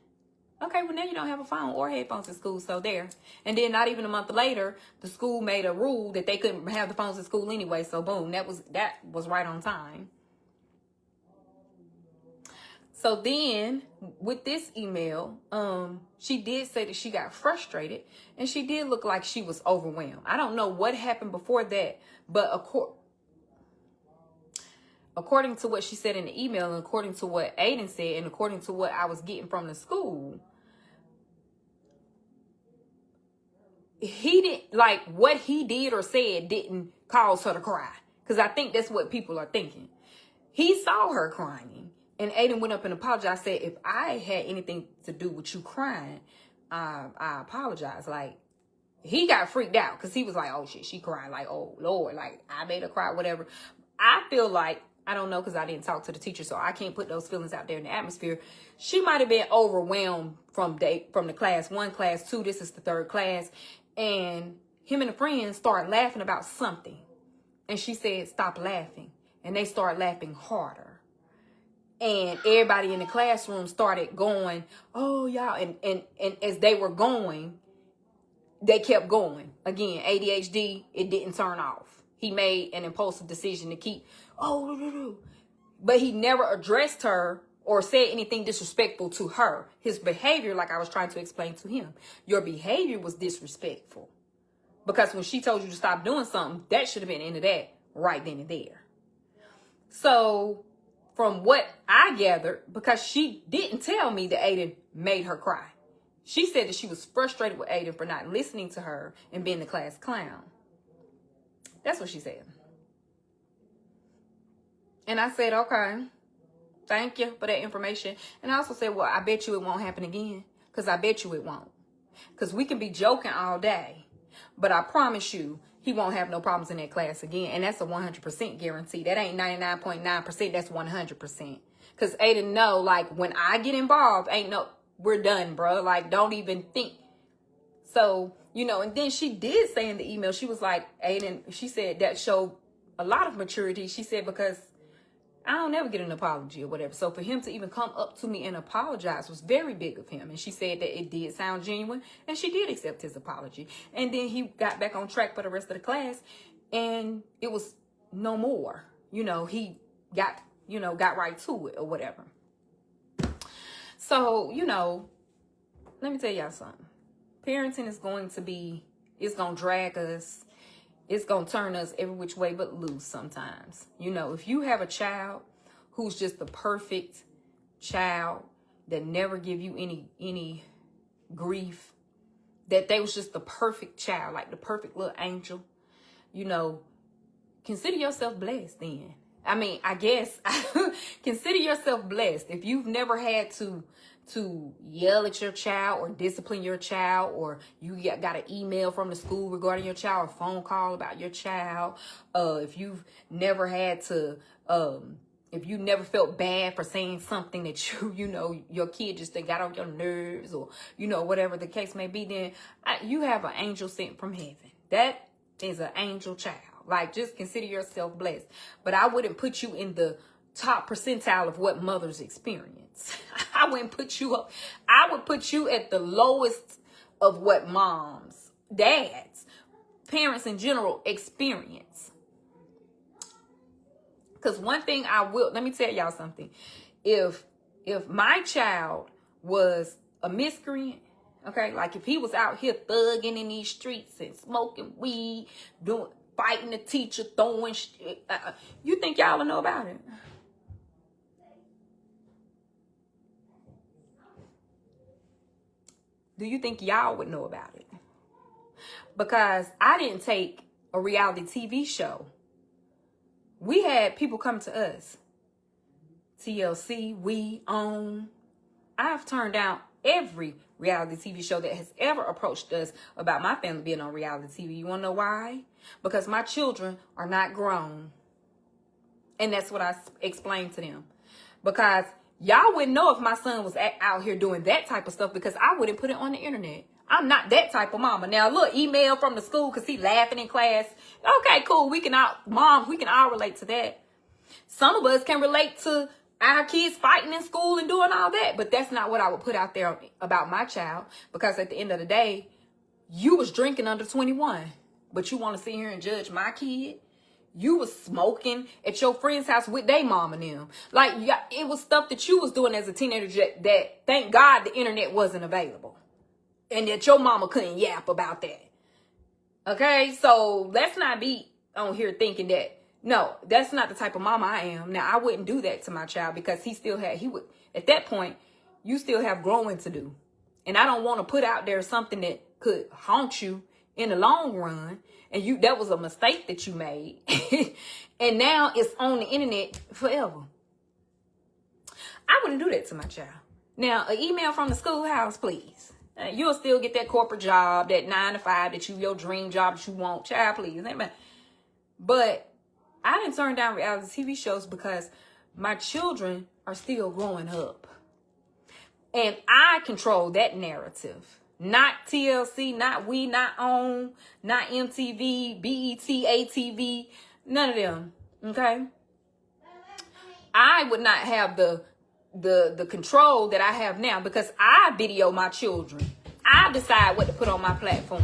Okay, well, now you don't have a phone or headphones in school, so there. And then not even a month later, the school made a rule that they couldn't have the phones in school anyway. So boom, that was right on time. So then with this email, she did say that she got frustrated and she did look like she was overwhelmed. I don't know what happened before that, but according to what she said in the email and according to what Ayden said and according to what I was getting from the school, he didn't, like, what he did or said didn't cause her to cry. Because I think that's what people are thinking. He saw her crying. And Ayden went up and apologized, said, if I had anything to do with you crying, I apologize. Like, he got freaked out because he was like, oh shit, she cried. Like, oh Lord, like I made her cry, whatever. I feel like, I don't know, because I didn't talk to the teacher, so I can't put those feelings out there in the atmosphere. She might have been overwhelmed from the class 1, class 2. This is the 3rd class. And him and the friends started laughing about something. And she said, stop laughing. And they started laughing harder. And everybody in the classroom started going, oh, y'all. And as they were going, they kept going. Again, ADHD, it didn't turn off. He made an impulsive decision to keep, but he never addressed her or said anything disrespectful to her. His behavior, like I was trying to explain to him, your behavior was disrespectful. Because when she told you to stop doing something, that should have been the end of that right then and there. So from what I gathered, because she didn't tell me that Ayden made her cry. She said that she was frustrated with Ayden for not listening to her and being the class clown. That's what she said. And I said, okay, thank you for that information. And I also said, well, I bet you it won't happen again. Because I bet you it won't. Because we can be joking all day. But I promise you, he won't have no problems in that class again. And that's a 100% guarantee. That ain't 99.9%. That's 100%. Because Ayden know, like, when I get involved, we're done, bro. Like, don't even think. So, and then she did say in the email, she was like, Ayden, she said that showed a lot of maturity. She said, because I don't ever get an apology or whatever. So for him to even come up to me and apologize was very big of him. And she said that it did sound genuine. And she did accept his apology. And then he got back on track for the rest of the class. And it was no more. He got right to it or whatever. So, let me tell y'all something. Parenting is it's going to drag us. It's going to turn us every which way but loose sometimes. If you have a child who's just the perfect child that never give you any grief, that they was just the perfect child, like the perfect little angel, consider yourself blessed then. I mean, I guess consider yourself blessed. If you've never had to yell at your child or discipline your child, or you got an email from the school regarding your child, or phone call about your child, if you've never had to, if you never felt bad for saying something that your kid just got on your nerves, or, whatever the case may be, then you have an angel sent from heaven. That is an angel child. Like, just consider yourself blessed. But I wouldn't put you in the top percentile of what mothers experience. I wouldn't put you up. I would put you at the lowest of what moms, dads, parents in general experience. Because one thing let me tell y'all something. If my child was a miscreant, okay, like if he was out here thugging in these streets and smoking weed, fighting the teacher, throwing shit, you think y'all will know about it? Do you think y'all would know about it? Because I didn't take a reality TV show. We had people come to us. TLC, We, OWN. I've turned down every reality TV show that has ever approached us about my family being on reality TV. You want to know why? Because my children are not grown. And that's what I explained to them. Because y'all wouldn't know if my son was out here doing that type of stuff, because I wouldn't put it on the internet. I'm not that type of mama. Now, look, email from the school because he laughing in class. Okay, cool. We can all relate to that. Some of us can relate to our kids fighting in school and doing all that. But that's not what I would put out there about my child. Because at the end of the day, you was drinking under 21. But you want to sit here and judge my kid? You was smoking at your friend's house with their mom and them. Like, it was stuff that you was doing as a teenager that thank God the internet wasn't available. And that your mama couldn't yap about that. Okay? So let's not be on here thinking that, no, that's not the type of mama I am. Now, I wouldn't do that to my child because at that point, you still have growing to do. And I don't want to put out there something that could haunt you in the long run. And that was a mistake that you made. And now it's on the internet forever. I wouldn't do that to my child. Now, an email from the schoolhouse, please. You'll still get that corporate job, that 9 to 5, your dream job that you want. Child, please. Amen. But I didn't turn down reality TV shows because my children are still growing up. And I control that narrative. Not TLC, not We, not OWN, not MTV, BET, ATV, none of them. Okay? I would not have the control that I have now because I video my children. I decide what to put on my platform.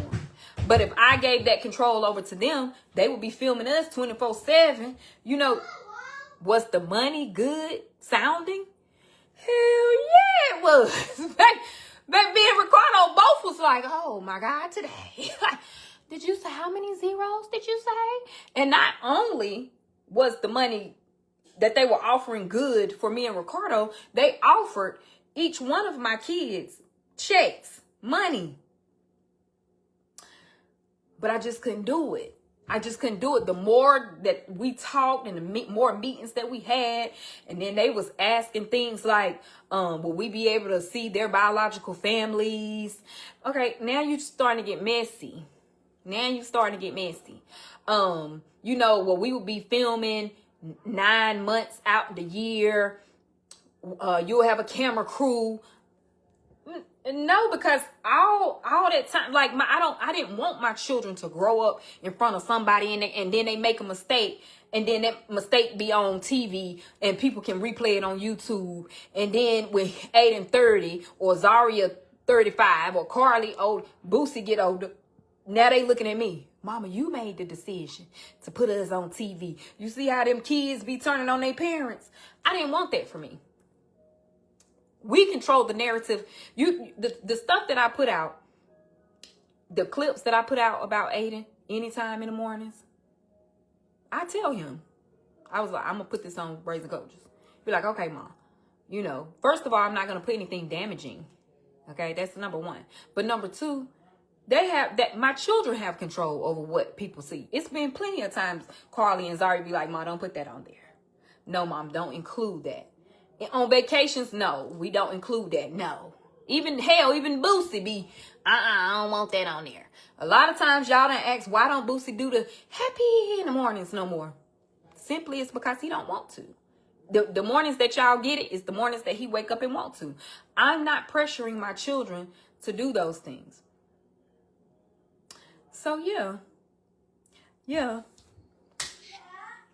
But if I gave that control over to them, they would be filming us 24/7. You know, was the money good sounding? Hell yeah, it was. Back being Ricardo, both was like, oh my God, today. Did you say how many zeros did you say? And not only was the money that they were offering good for me and Ricardo, they offered each one of my kids checks, money. But I just couldn't do it. I just couldn't do it. The more that we talked and the more meetings that we had, and then they was asking things like, will we be able to see their biological families? Okay, now you're starting to get messy. You know, well, we would be filming 9 months out the year. You'll have a camera crew. No, because all that time, like I didn't want my children to grow up in front of somebody and then they make a mistake and then that mistake be on TV and people can replay it on YouTube. And then when Ayden 30 or Zaria 35 or Carly old, Boosie get older, now they looking at me. Mama, you made the decision to put us on TV. You see how them kids be turning on their parents? I didn't want that for me. We control the narrative. The stuff that I put out, the clips that I put out about Ayden anytime in the mornings, I tell him. I was like, I'm going to put this on Raising Coaches. Be like, okay, Mom. You know, first of all, I'm not going to put anything damaging. Okay, that's number one. But number two, my children have control over what people see. It's been plenty of times Carly and Zari be like, Mom, don't put that on there. No, Mom, don't include that. And on vacations, no, we don't include that. No. Even Boosie be, I don't want that on there. A lot of times y'all done ask, why don't Boosie do the happy in the mornings no more? Simply it's because he don't want to. The mornings that y'all get it is the mornings that he wake up and want to. I'm not pressuring my children to do those things. So yeah.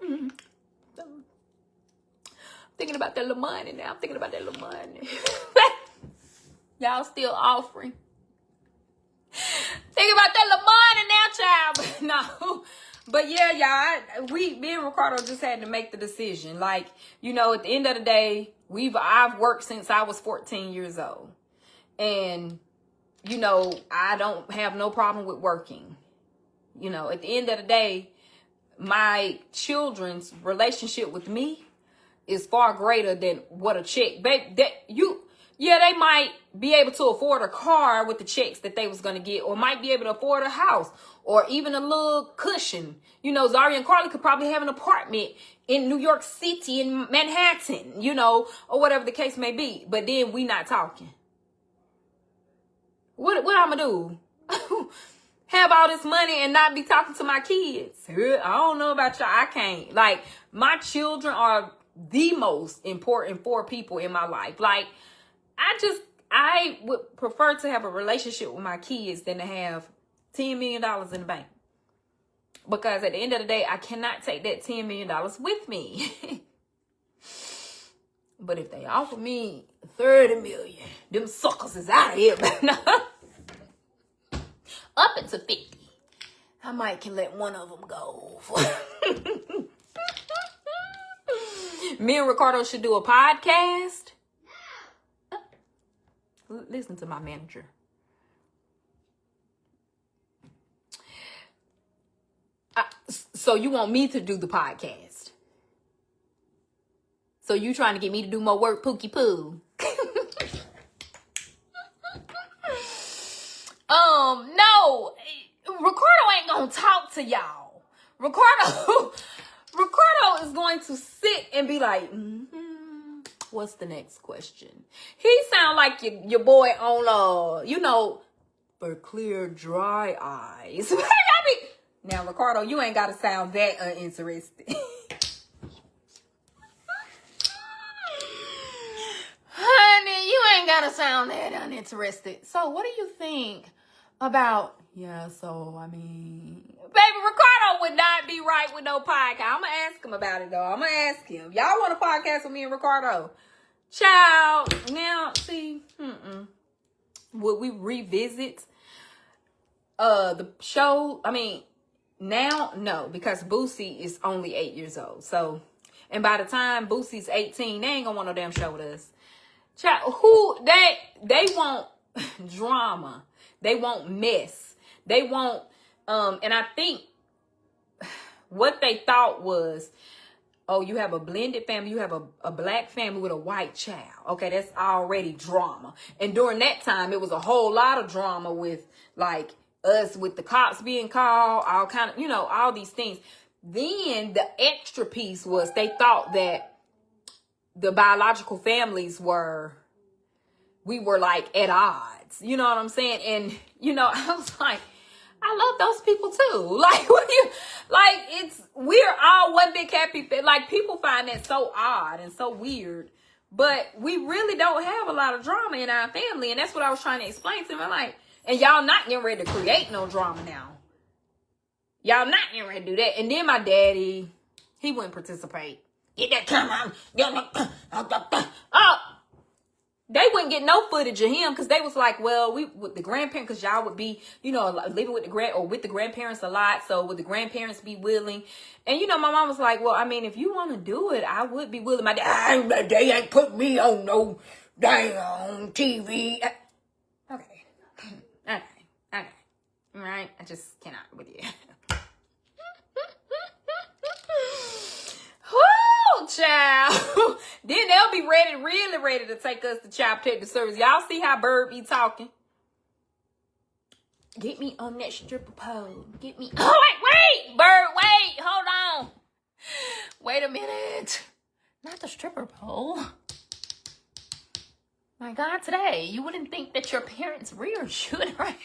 Mm-hmm. Thinking about that little money now. I'm thinking about that little money. Y'all still offering. Thinking about that little money now, child. No. But yeah, y'all, me and Ricardo just had to make the decision. Like, you know, at the end of the day, I've worked since I was 14 years old. And, you know, I don't have no problem with working. You know, at the end of the day, my children's relationship with me is far greater than what a check. They might be able to afford a car with the checks that they was going to get, or might be able to afford a house, or even a little cushion. You know, Zaria and Carly could probably have an apartment in New York City, in Manhattan, you know, or whatever the case may be. But then we not talking. What I'm going to do? Have all this money and not be talking to my kids? I don't know about y'all. I can't. Like, my children are the most important 4 people in my life. Like, I would prefer to have a relationship with my kids than to have $10 million in the bank. Because at the end of the day, I cannot take that $10 million with me. But if they offer me $30 million, them suckers is out of here. Up into 50. I might can let one of them go. Me and Ricardo should do a podcast. Listen to my manager. So you want me to do the podcast? So you trying to get me to do more work, Pookie Poo? No. Ricardo ain't gonna talk to y'all. Ricardo is going to sit and be like, What's the next question? He sound like your boy on for clear dry eyes. Now, Ricardo, you ain't gotta sound that uninterested. Honey, you ain't gotta sound that uninterested. So what do you think about baby, Ricardo would not be right with no podcast. I'm gonna ask him about it though. I'm gonna ask him. Y'all want a podcast with me and Ricardo? Child, now see, would we revisit the show? Now, no, because Boosie is only 8 years old. So, and by the time Boosie's 18, they ain't gonna want no damn show with us. Child, they want drama. They want mess. They want, and I think what they thought was, oh, you have a blended family. You have a black family with a white child. Okay, that's already drama. And during that time, it was a whole lot of drama with like us with the cops being called, all kind of, all these things. Then the extra piece was they thought that the biological families we were like at odds. You know what I'm saying? And, I was like, I love those people too. Like, we're all one big happy. Like, people find that so odd and so weird. But we really don't have a lot of drama in our family. And that's what I was trying to explain to him. I'm like, and y'all not getting ready to create no drama now. Y'all not getting ready to do that. And then my daddy, he wouldn't participate. Get that camera. Oh, they wouldn't get no footage of him because they was like, well, we with the grandparents, because y'all would be, living with the grandparents a lot. So would the grandparents be willing? And my mom was like, well, if you want to do it, I would be willing. My dad, they ain't put me on no damn TV. Okay. All right. I just cannot with you. Whoo, child. Then they'll be really ready to take us to Child Protective Service. Y'all see how Bird be talking? Get me on that stripper pole. Get me. Oh, wait, Bird, wait, hold on. Wait a minute. Not the stripper pole. My God, today, you wouldn't think that your parents' rear should, right?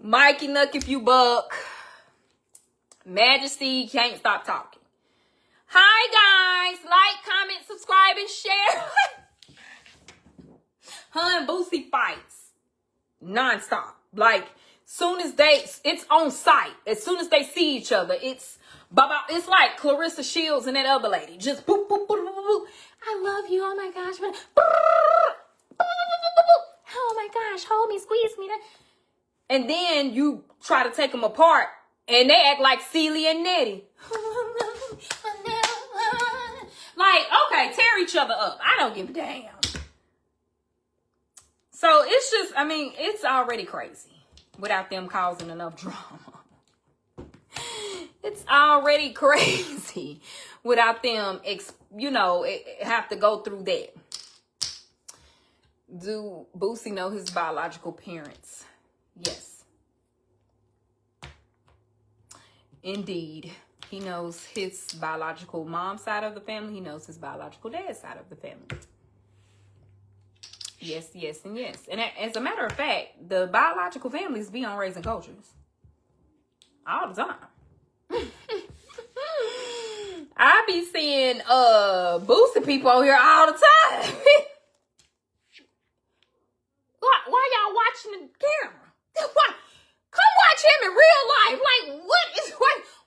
Mikey Nuck, if you buck. Majesty can't stop talking. Hi, guys. Like, comment, subscribe, and share. Her and Boosie fights nonstop. Like, soon as it's on sight. As soon as they see each other, it's like Clarissa Shields and that other lady. Just boop, boop, boop, boop, boop. I love you. Oh, my gosh. Oh, my gosh. Hold me, squeeze me. And then you try to take them apart, and they act like Celie and Nettie. Like, okay, tear each other up. I don't give a damn. So it's just, it's already crazy without them causing enough drama. It's already crazy without them, have to go through that. Do Boosie know his biological parents? Yes. Indeed. He knows his biological mom's side of the family. He knows his biological dad's side of the family. Yes, yes, and yes. And as a matter of fact, the biological families be on Raising Cultures all the time. I be seeing Boosie people on here all the time. Why y'all watching the camera? Come watch him in real life. Like,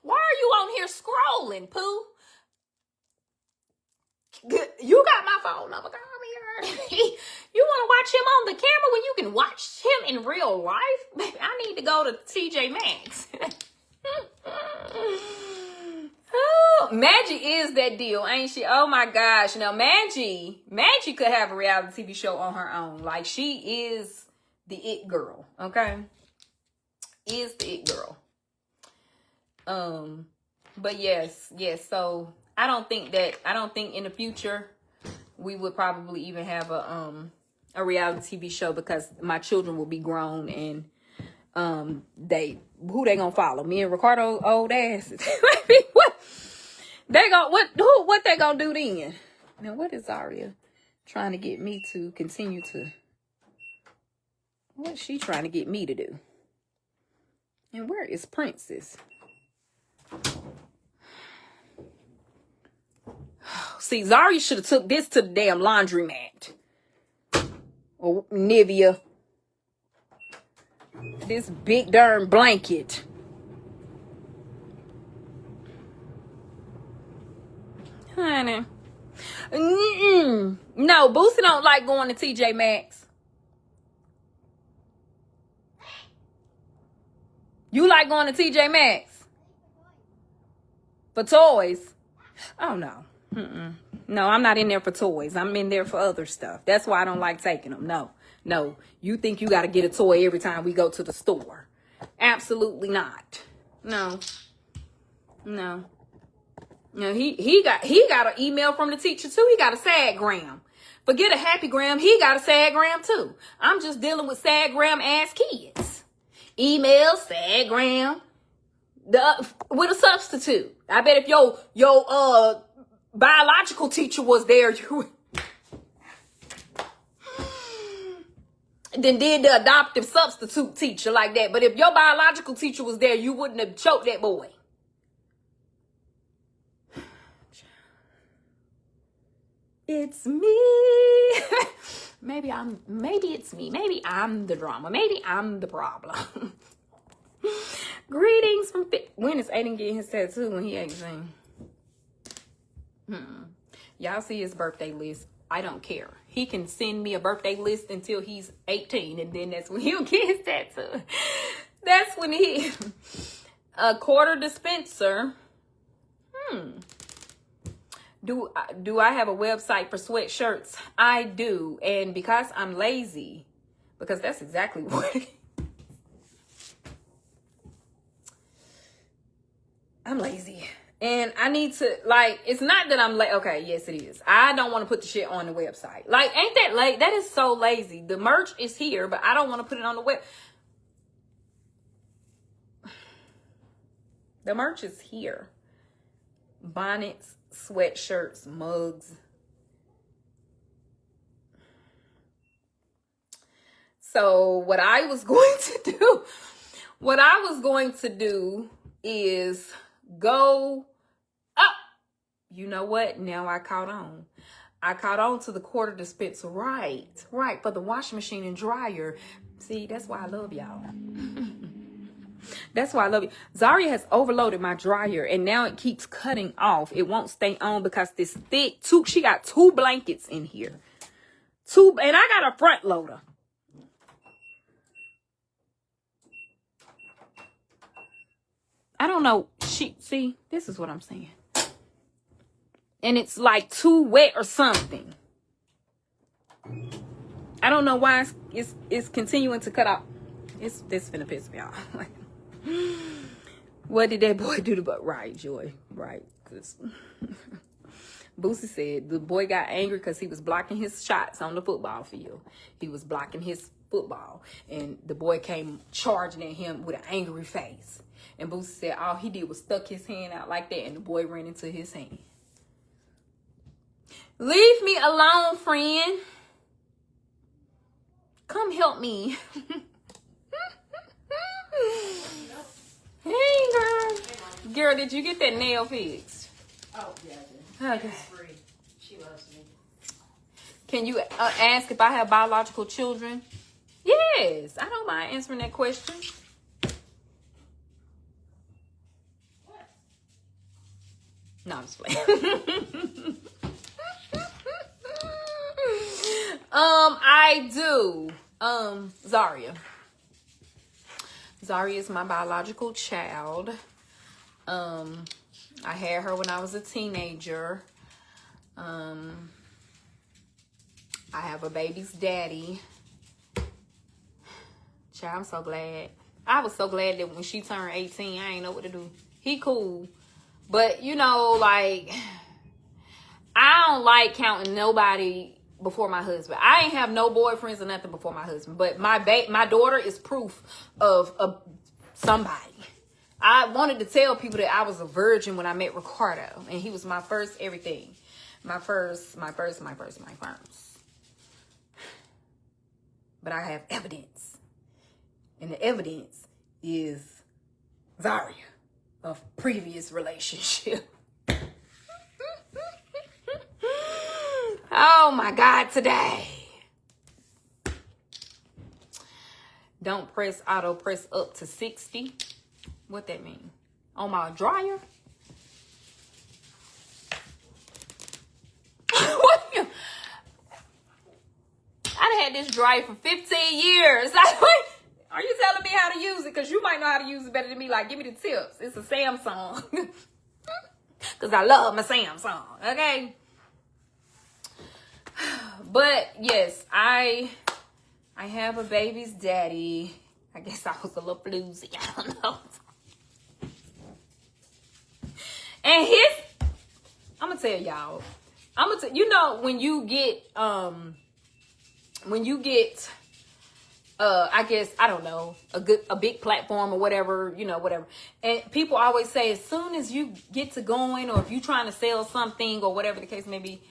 why are you on here scrolling, Pooh? You got my phone number. Come here. You want to watch him on the camera when you can watch him in real life? Baby, I need to go to TJ Maxx. Oh, Maggie is that deal, ain't she? Oh my gosh. Now, Maggie could have a reality TV show on her own. Like, she is the it girl, okay? Is the it girl. But yes. So I don't think in the future we would probably even have a reality TV show, because my children will be grown, and who they gonna follow? Me and Ricardo old asses. What? They go what they gonna do then? Now what is Zaria trying to get me to continue to? What's she trying to get me to do? And where is Princess? See, Zaria should have took this to the damn laundromat. Or Nivea. This big darn blanket. Honey. No, Boosie don't like going to TJ Maxx. You like going to TJ Maxx? For toys? Oh, no. No, I'm not in there for toys. I'm in there for other stuff. That's why I don't like taking them. No. You think you got to get a toy every time we go to the store. Absolutely not. No, he got an email from the teacher too. He got a SAGgram. Forget a happygram. He got a SAGgram too. I'm just dealing with SAGgram ass kids. Email, SAGgram, with a substitute. I bet if your biological teacher was there, you then did the adoptive substitute teacher like that. But if your biological teacher was there, you wouldn't have choked that boy. It's me. Maybe it's me. Maybe I'm the drama. Maybe I'm the problem. Greetings from when is Ayden getting his tattoo when he 18? Y'all see his birthday list. I don't care. He can send me a birthday list until he's 18, and then that's when he'll get his tattoo. That's when a quarter dispenser. Do I have a website for sweatshirts? I do, and because I'm lazy, because that's exactly what I'm lazy. And I need to, like, it's not that I'm like, okay, yes, it is. I don't want to put the shit on the website. Like, ain't that late? That is so lazy. The merch is here, but I don't want to put it on the web. The merch is here. Bonnets, sweatshirts, mugs. So what I was going to do is go up. You know what? Now I caught on. I caught on to the quarter dispenser. Right. For the washing machine and dryer. See, that's why I love y'all. That's why I love you. Zaria has overloaded my dryer and now it keeps cutting off. It won't stay on because this thick, she got 2 blankets in here. And I got a front loader. I don't know. See, this is what I'm saying. And it's like too wet or something. I don't know why it's continuing to cut out. This finna piss me off. What did that boy do to right, Joy? Right. Cause Boosie said the boy got angry because he was blocking his shots on the football field. He was blocking his football. And the boy came charging at him with an angry face. And Boosie said all he did was stuck his hand out like that, and the boy ran into his hand. Leave me alone, friend. Come help me. Hey, girl. Girl, did you get that nail fixed? Oh, yeah, I did. Okay. It's free. She loves me. Can you ask if I have biological children? Yes. I don't mind answering that question. No, I'm just playing. I do. Zaria. Zaria is my biological child. I had her when I was a teenager. I have a baby's daddy. Child, I'm so glad. I was so glad that when she turned 18, I ain't know what to do. He cool. But, you know, like, I don't like counting nobody before my husband. I ain't have no boyfriends or nothing before my husband. But my daughter is proof of somebody. I wanted to tell people that I was a virgin when I met Ricardo, and he was my first everything. My first. But I have evidence. And the evidence is Zaria of previous relationship. Oh my God, today. Don't press auto, press up to 60. What that mean? On my dryer? What you? I had this dryer for 15 years. Are you telling me how to use it? Because you might know how to use it better than me. Like, give me the tips. It's a Samsung. Because I love my Samsung. Okay? But, yes, I have a baby's daddy. I guess I was a little floozy. I don't know. And I'm going to tell y'all. You know, when you get, I guess, I don't know, a big platform or whatever, you know, whatever. And people always say, as soon as you get to going, or if you're trying to sell something or whatever the case may be,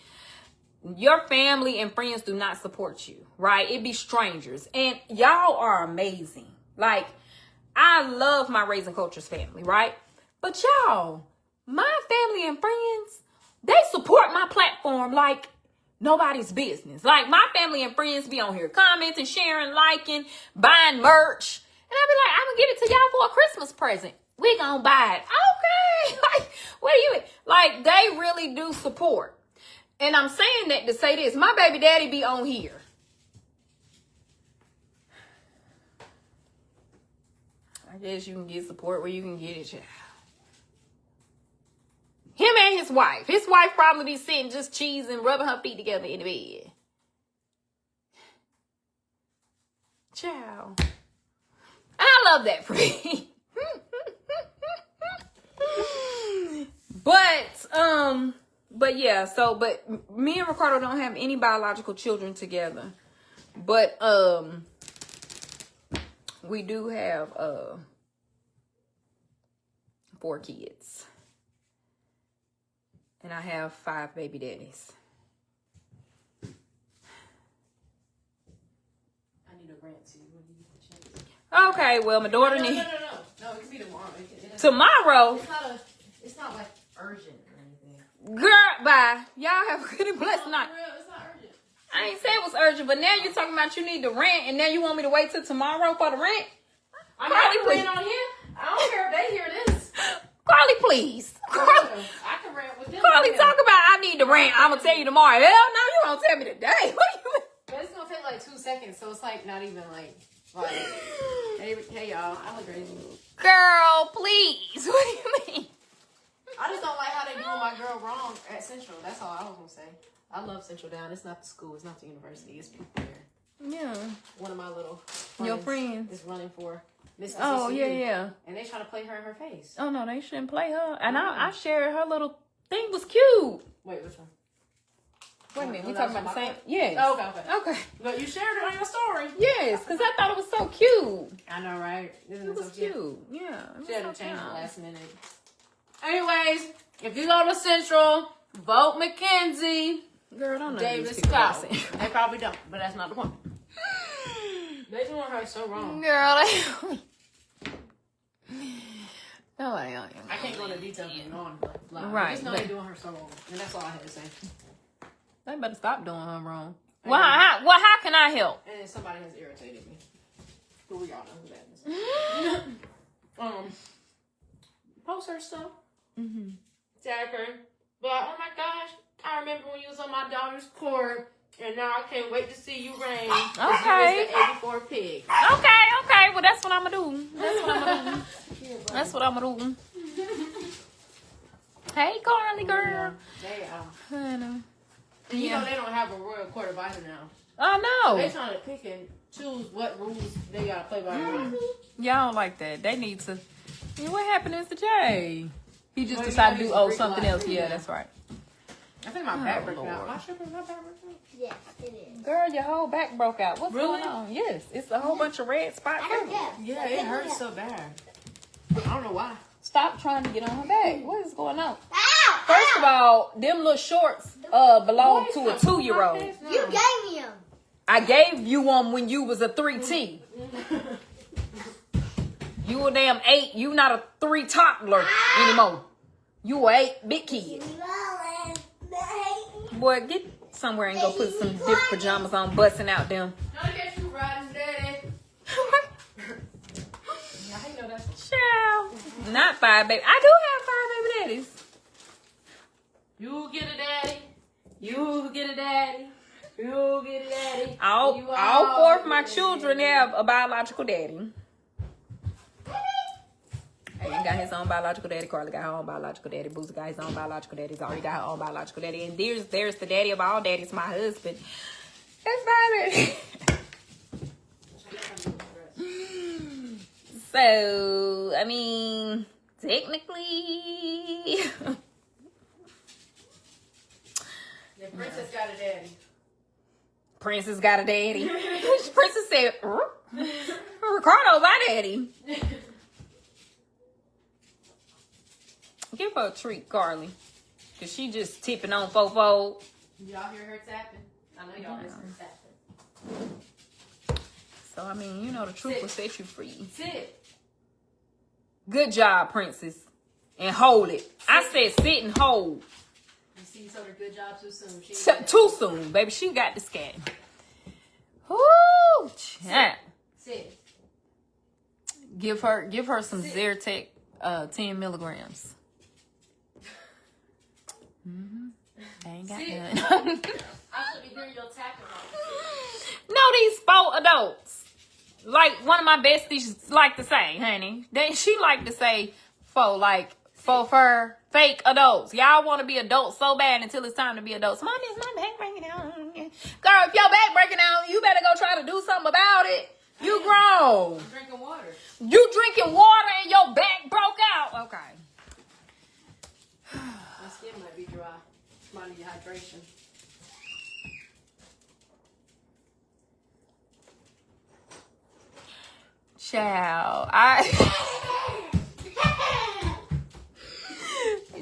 your family and friends do not support you, right? It be strangers. And y'all are amazing. Like, I love my Raising Cultures family, right? But y'all, my family and friends, they support my platform like nobody's business. Like, my family and friends be on here commenting, sharing, liking, buying merch. And I be like, I'm gonna give it to y'all for a Christmas present. We gonna buy it. Okay. Like, what do you, like, they really do support. And I'm saying that to say this. My baby daddy be on here. I guess you can get support where you can get it, child. Him and his wife. His wife probably be sitting just cheesing, rubbing her feet together in the bed. Child. I love that for me. But yeah, but me and Ricardo don't have any biological children together. But we do have 4 kids. And I have 5 baby daddies. I need a rant too. What do you think? Okay, well, my daughter needs... No, it can be tomorrow. Tomorrow? It's not like urgent or anything. Girl, bye. Y'all have a good and blessed night. It's not urgent. I ain't say it was urgent, but now you're talking about you need the rent, and now you want me to wait till tomorrow for the rent? I got the rent on here. I don't care if they hear this. Carly, please. Carly, I can rant with them. Carly, talk about I need the rant. I'm going to tell you tomorrow. Hell no, you won't tell me today. What do you mean? But it's going to take like 2 seconds, so it's like not even like hey y'all, I look crazy. Girl, please. What do you mean? I just don't like how they doing my girl wrong at Central. That's all I was going to say. I love Central Down. It's not the school. It's not the university. It's people there. Yeah. One of my little Your friends is running for Miss Oh, yeah. And they trying to play her in her face. Oh, no, they shouldn't play her. And I shared her little thing was cute. Wait, which one? Wait a minute, we talking about the same? Yes. Oh, okay. But you shared it on your story. Yes, because I thought it was so cute. I know, right? It was cute. Yeah. She had to change it last minute. Anyways, if you go to Central, vote Mackenzie. Girl, don't know Davis Scott. They probably don't, but that's not the point. They doing her so wrong. Girl, no, I can't go into details and on. Right. Just know they're doing her so wrong. And that's all I had to say. They better stop doing her wrong. Well, how can I help? And then somebody has irritated me. Who we all know who that is. Post her stuff. Mm-hmm. Tag her. But oh my gosh, I remember when you was on my daughter's court, and now I can't wait to see you reign. Okay. You was the 84 pig. Okay. Well, that's what I'm gonna do. That's what I'm gonna do. Hey, Carly girl. They are. I know. You know they don't have a royal court advisor now. Oh no. So they trying to pick and choose what rules they gotta play by. Y'all don't like that. They need to. Yeah, what happened to Mr. J? He just decided to do something else. Yeah, that's right. I think my back broke out. My back broke out? Yes, it is. Girl, your whole back broke out. What's Really? going on? Yes, it's a whole bunch of red spots. I don't care. Yeah, it hurts so bad. I don't know why. Stop trying to get on her back. What is going on? Ow! First of all, them little shorts belong to a 2-year-old. You gave me them. I gave you them when you was a 3T. You a damn 8. You not a 3 toddler anymore. You a 8 big kid. Boy, get somewhere and go put some different pajamas on, busting out them. Don't get you riding, daddy. Yeah, I know that's. Child. Not 5 baby. I do have 5 baby daddies. You get a daddy. You get a daddy. You get a daddy. All 4 of my children have a biological daddy. Ayden got his own biological daddy. Carly got her own biological daddy. Boosie got his own biological daddy. Zari got her own biological daddy. And there's the daddy of all daddies, my husband. That's fine. So, I mean, technically... The princess got a daddy. Princess got a daddy. Princess said, Ricardo, my daddy. Give her a treat, Carly. Because she just tipping on fofo. Y'all hear her tapping? I know y'all hear her tapping. So, I mean, you know the truth will set you free. Sit. Good job, princess. And hold it. I said sit and hold. You see, you told her good job too soon. She Too soon, baby. She got the scat. Woo! Chat. Sit. Give her some Zyrtec 10 milligrams. I ain't got none. I should be hearing your tapping. No, these 4 adults. Like one of my besties like to say, honey. She like to say for fake adults. Y'all want to be adults so bad until it's time to be adults. Mommy, is my back breaking out? Girl, if your back breaking out, you better go try to do something about it. You grown. I'm drinking water. You drinking water and your back broke out. Okay. My skin might be dry. It's my dehydration. Child,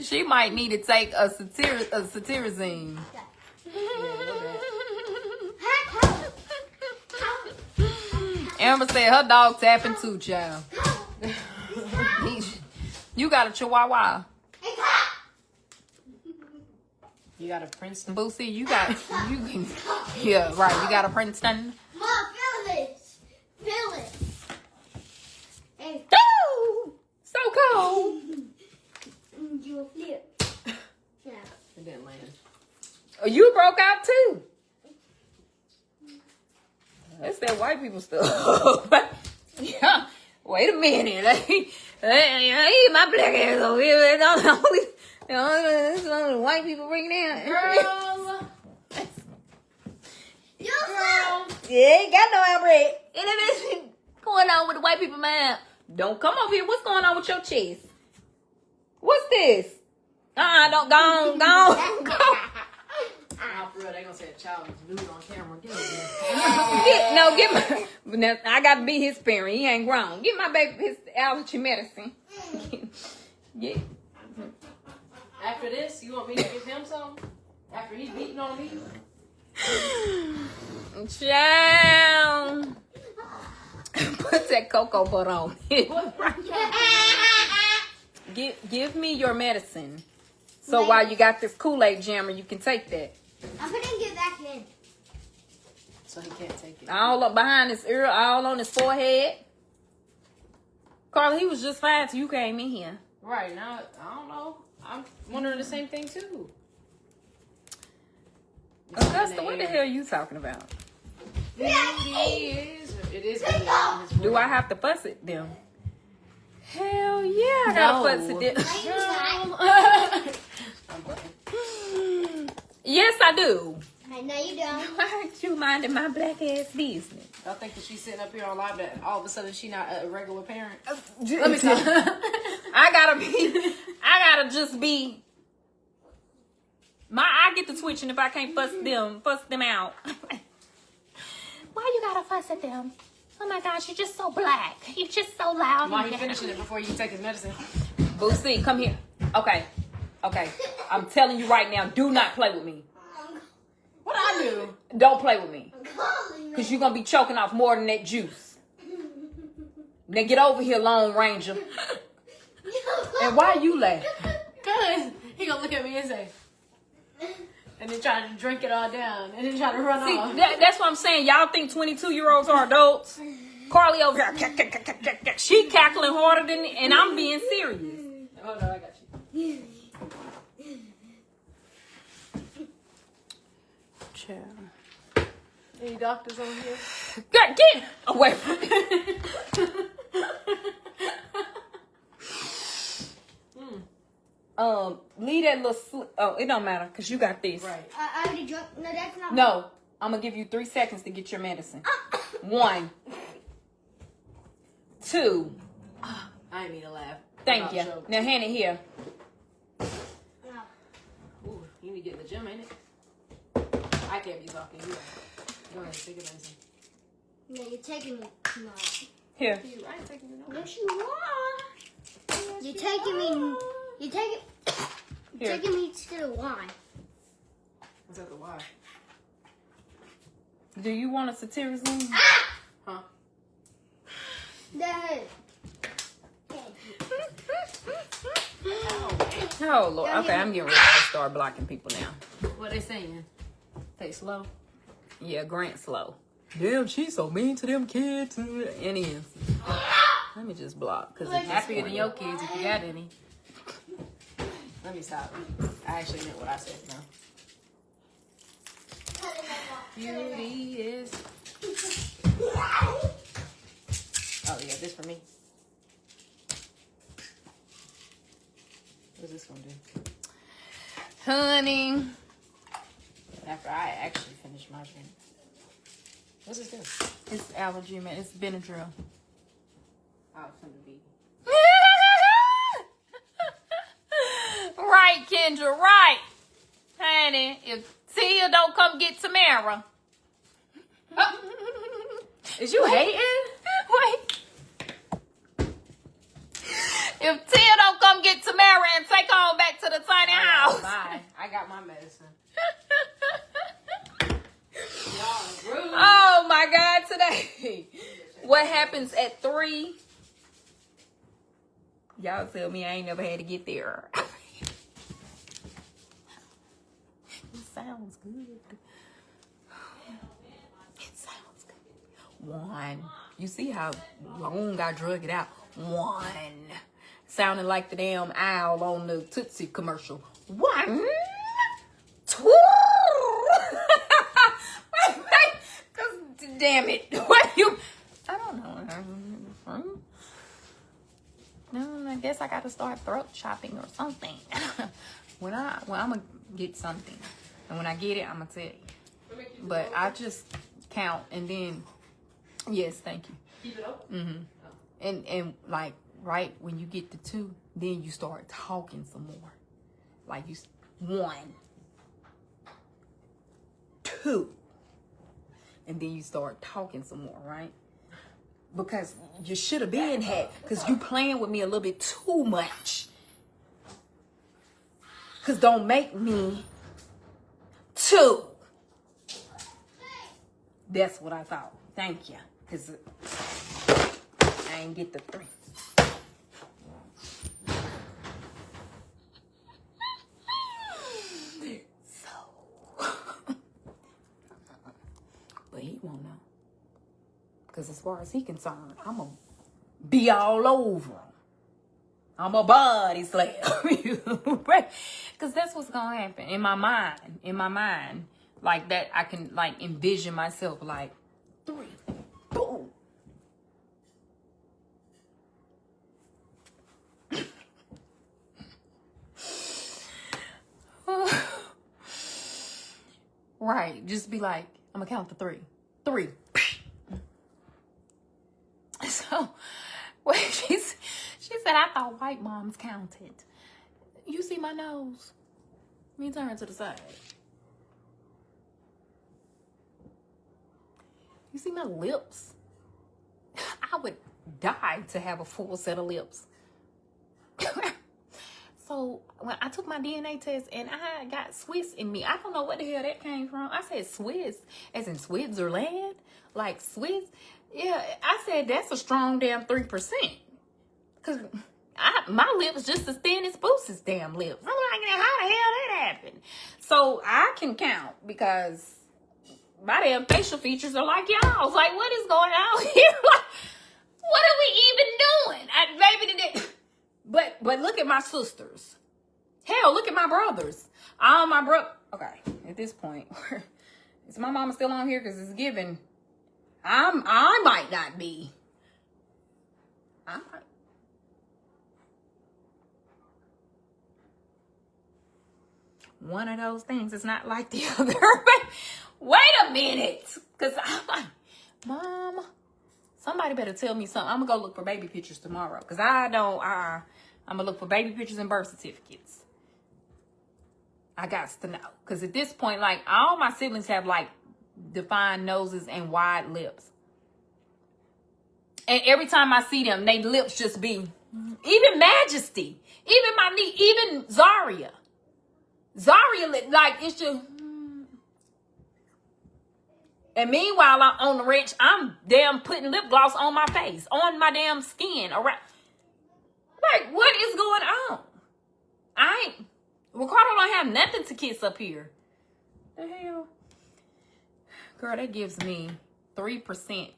she might need to take a cetirizine. Amber said her dog tapping too, child. You got a chihuahua. You got a Princeton. Boosie, you yeah, right. You got a Princeton. Mom, feel this. Feel it. Hey. Ooh, so cold. You will flip. Yeah. It didn't land. Oh, you broke out too. That's that white people stuff. Yeah. Wait a minute. My black ass over here. It's only white people bringing out. Girl. You girl. Yeah, ain't got no outbreak. Anything going on with the white people, man? Don't come over here. What's going on with your chest? What's this? Don't go on. Nah, for real, they gonna say a child is nude on camera. Get over there. Now, I got to be his parent. He ain't grown. Get my baby his allergy medicine. Yeah. After this, you want me to give him some? After he's beating on me? Child. Put that cocoa butter on it. Give me your medicine. So while you got this Kool-Aid jammer, you can take that. I'm putting it back in. So he can't take it. All up behind his ear, all on his forehead. Carla, he was just fine till you came in here. Right, now, I don't know. I'm wondering the same thing, too. Augusta, what the hell are you talking about? It is. Do I have to fuss at them? Hell yeah, I gotta fuss at them. Yes, I do. I know you don't. Why aren't you minding my black ass business? I think that she's sitting up here on live that all of a sudden she not a regular parent. Let me tell you. I gotta just be. I get to twitching if I can't fuss them out. Why you gotta fuss at them? Oh my gosh, you're just so black. You're just so loud. Why he finishing it before you take his medicine? Boosie, come here. Okay. I'm telling you right now, do not play with me. What I do? Don't play with me. Because you're going to be choking off more than that juice. Now get over here, Lone Ranger. And why you laughing? Cause he gonna look at me and say, and then try to drink it all down, and then try to run See, off. that's what I'm saying. Y'all think 22-year-olds are adults? Carly over here, she cackling harder than me, and I'm being serious. Hold on, I got you. Child. Any doctors on here? God, get away from me. Leave that little it don't matter because you got this. Right. I already drunk. No, that's not. No, I'm gonna give you 3 seconds to get your medicine. 1, 2. I didn't mean to laugh. Thank About you. choke. Now hand it here. No. Ooh, you need to get in the gym, ain't it? I can't be talking. You go ahead, take it easy. No, you're taking me. No. Here. I ain't taking you nowhere. Yes, you are. You're taking me. You're taking. Here. Taking me to the wine. What's that the why? Do you want a satirizine? Huh? Dad. Oh Lord. Okay, I'm getting ready to start blocking people now. What they saying? They slow. Yeah, Grant slow. Damn, she's so mean to them kids. And is. Let me just block because it's Happier than your kids if you got any. Let me stop. I actually meant what I said now. Beauty is. Oh yeah, this for me. What's this gonna do? honey. After I actually finish my drink. What's this do? It's allergy, man. It's Benadryl. Oh, it's gonna be. Right, Kendra, right. Honey, if Tia don't come get Tamara. Is you hating? Wait. If Tia don't come get Tamara and take her on back to the tiny house. Bye. I got my medicine. Oh my God, today. What happens at 3? Y'all tell me I ain't never had to get there. It sounds good. It sounds good. 1. You see how long I drug it out? 1. Sounding like the damn owl on the Tootsie commercial. 1, 2. Damn it. What you... I don't know. No, I guess I got to start throat shopping or something. when I'm going to get something. And when I get it, I'm going to tell you. But I just count and then... Yes, thank you. Keep it up? Mm-hmm. And like, right, when you get to 2, then you start talking some more. Like, 1, 2. And then you start talking some more, right? Because you should have been had. Because you playing with me a little bit too much. Because don't make me 2. That's what I thought. Thank you. Because I ain't get the 3. But he won't know. Because as far as he concerned, I'm going to be all over him. I'm a body slam. Because that's what's going to happen. In my mind, like that, I can like envision myself like 3, boom. Right. Just be like, I'm going to count to 3. 3. So, wait, she said, I thought white moms counted. You see my nose? Let me turn to the side. You see my lips? I would die to have a full set of lips. So when I took my DNA test and I got Swiss in me, I don't know what the hell that came from. I said Swiss, as in Switzerland, like Swiss. Yeah, I said that's a strong damn 3%. Cause my lips just as thin as Boosie's damn lips. I'm like, how the hell that happened? So I can count because my damn facial features are like y'all's. Like, what is going on here? Like, what are we even doing? But look at my sisters. Hell, look at my brothers. All my okay, at this point, is my mama still on here? Because it's given. I might not be. I might. One of those things is not like the other. Wait a minute. Because I'm like, Mom, somebody better tell me something. I'm going to go look for baby pictures tomorrow. Because I'm going to look for baby pictures and birth certificates. I got to know. Because at this point, like, all my siblings have, like, defined noses and wide lips. And every time I see them, they lips just be, even Majesty, even my niece, even Zaria, like, it's just, and meanwhile, I'm on the ranch, I'm damn putting lip gloss on my face, on my damn skin, around. Like, what is going on? Ricardo don't have nothing to kiss up here. The hell? Girl, that gives me 3%.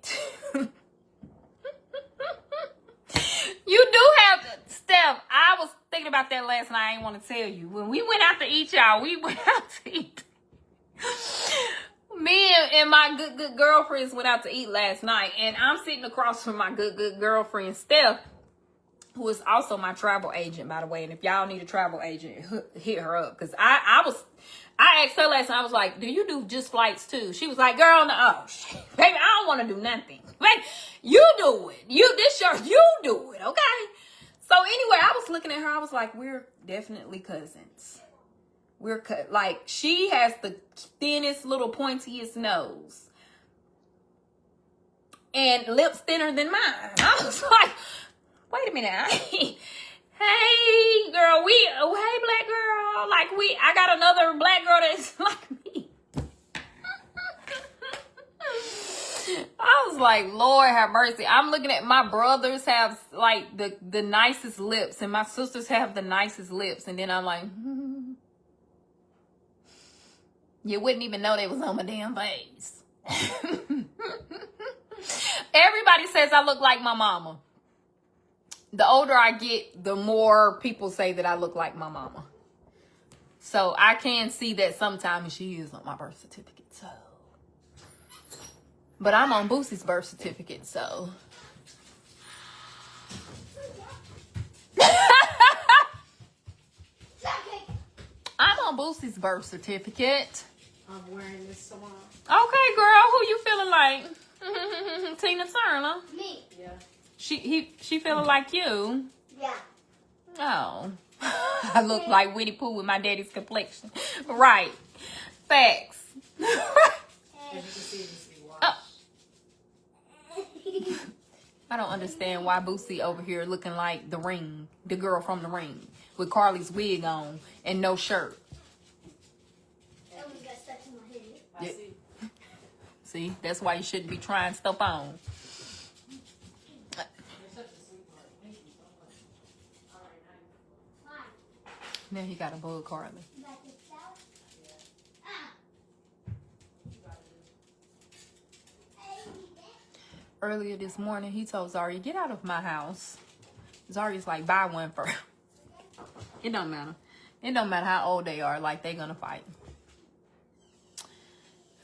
You do have, Steph, I was thinking about that last night. I ain't want to tell you. When we went out to eat, y'all, we went out to eat. Me and my good girlfriends went out to eat last night. And I'm sitting across from my good girlfriend, Steph, who is also my travel agent, by the way. And if y'all need a travel agent, hit her up. Because I asked her last night, I was like, do you do just flights too? She was like, girl, no, baby, I don't want to do nothing. Baby, you do it. You do it, okay? So anyway, I was looking at her. I was like, we're definitely cousins. Like, she has the thinnest, little pointiest nose. And lips thinner than mine. I was like, wait a minute. Hey, girl, hey, black girl. Like, I got another black girl that's like me. I was like, Lord have mercy. I'm looking at my brothers have, like, the nicest lips, and my sisters have the nicest lips. And then I'm like, you wouldn't even know they was on my damn face. Everybody says I look like my mama. The older I get, the more people say that I look like my mama. So I can see that sometimes she is on my birth certificate. So, but I'm on Boosie's birth certificate. So, I'm on Boosie's birth certificate. I'm wearing this tomorrow. Okay, girl, who you feeling like? Tina Turner. Me. Yeah. She feeling like you. Yeah. Oh. I look like Winnie Pooh with my daddy's complexion. Right. Facts. As you can see, this is washed. I don't understand why Boosie over here looking like The Ring, the girl from The Ring, with Carly's wig on and no shirt. Somebody got stuck in my head. I Yeah. see. See, that's why you shouldn't be trying stuff on. Now he got a bug, Carly. You got this out? Earlier this morning, he told Zaria, get out of my house. Zaria's like, buy one for her. It don't matter. It don't matter how old they are. Like, they gonna fight.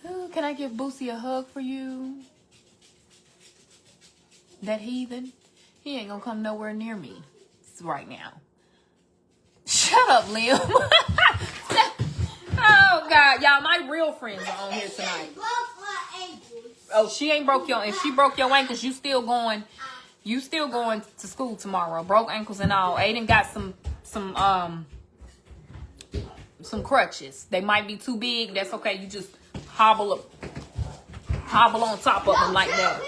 Oh, can I give Boosie a hug for you? That heathen? He ain't gonna come nowhere near me right now. Shut up, Liam. Oh, God. Y'all, my real friends are on here tonight. Broke my ankles. Oh, she ain't broke your... If she broke your ankles, you still going to school tomorrow. Broke ankles and all. Ayden got some crutches. They might be too big. That's okay. You just hobble on top of them like that.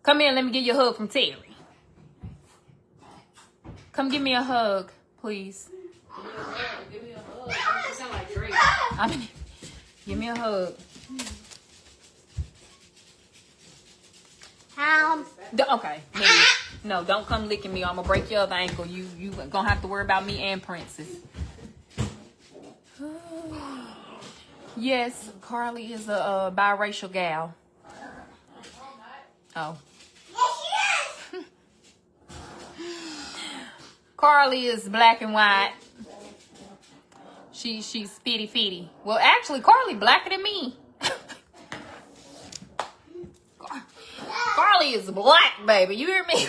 Come here, let me give you a hug from Terry. Come give me a hug, please. Give me a hug. You sound like Drake. Give me a hug. Okay, no, don't come licking me. I'm gonna break your other ankle. You gonna have to worry about me and Princess. Yes, Carly is a biracial gal. Oh. Carly is black and white. She's spitty fitty. Well, actually, Carly blacker than me. Carly is black, baby. You hear me?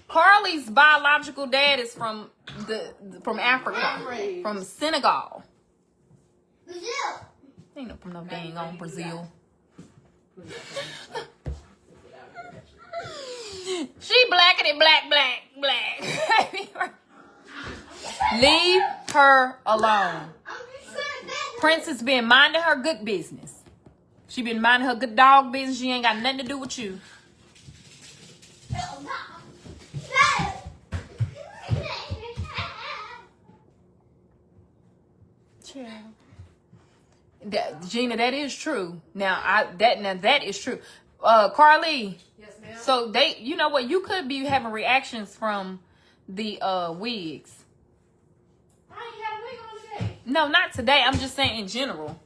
Carly's biological dad is from Africa, from Senegal. Brazil. Ain't no from no dang on Brazil. She blacker than black. Leave her alone. Princess been minding her good business. She been minding her good dog business. She ain't got nothing to do with you. Gina, that is true. That is true. Carly. Yes, ma'am. So you know what? You could be having reactions from the wigs. I ain't had a wig on today. No, not today. I'm just saying in general.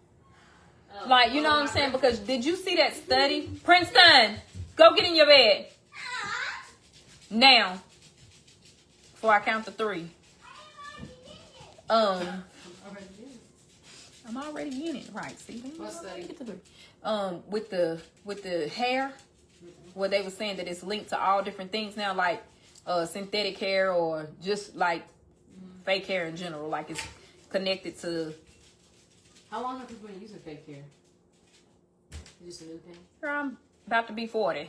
Like, you know what I'm saying? Because did you see that study? Princeton, go get in your bed. Now. Before I count to 3. I'm already in it. Right. See? What study? Get to 3. With the hair, where they were saying that it's linked to all different things now, like synthetic hair or just like fake hair in general. Like it's connected to. How long have people been using fake hair? Is this a new thing? Girl, I'm about to be 45.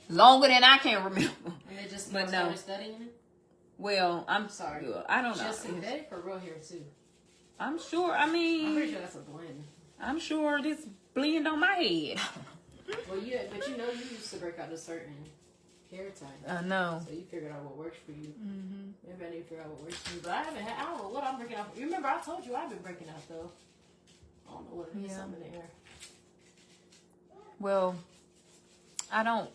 Longer than I can remember. And they just But started no. studying it? Well, I'm sorry. I don't know. Just synthetic or real hair too? I'm sure. I mean, I'm pretty sure that's a blend. I'm sure this blend on my head. Well, you used to break out a certain hair type. I know. So you figured out what works for you. Mm-hmm. Maybe I need to figure out what works for you. But I don't know what I'm breaking out. You remember I told you I've been breaking out though. I don't know what it is. Yeah. Something in the air. Well, I don't.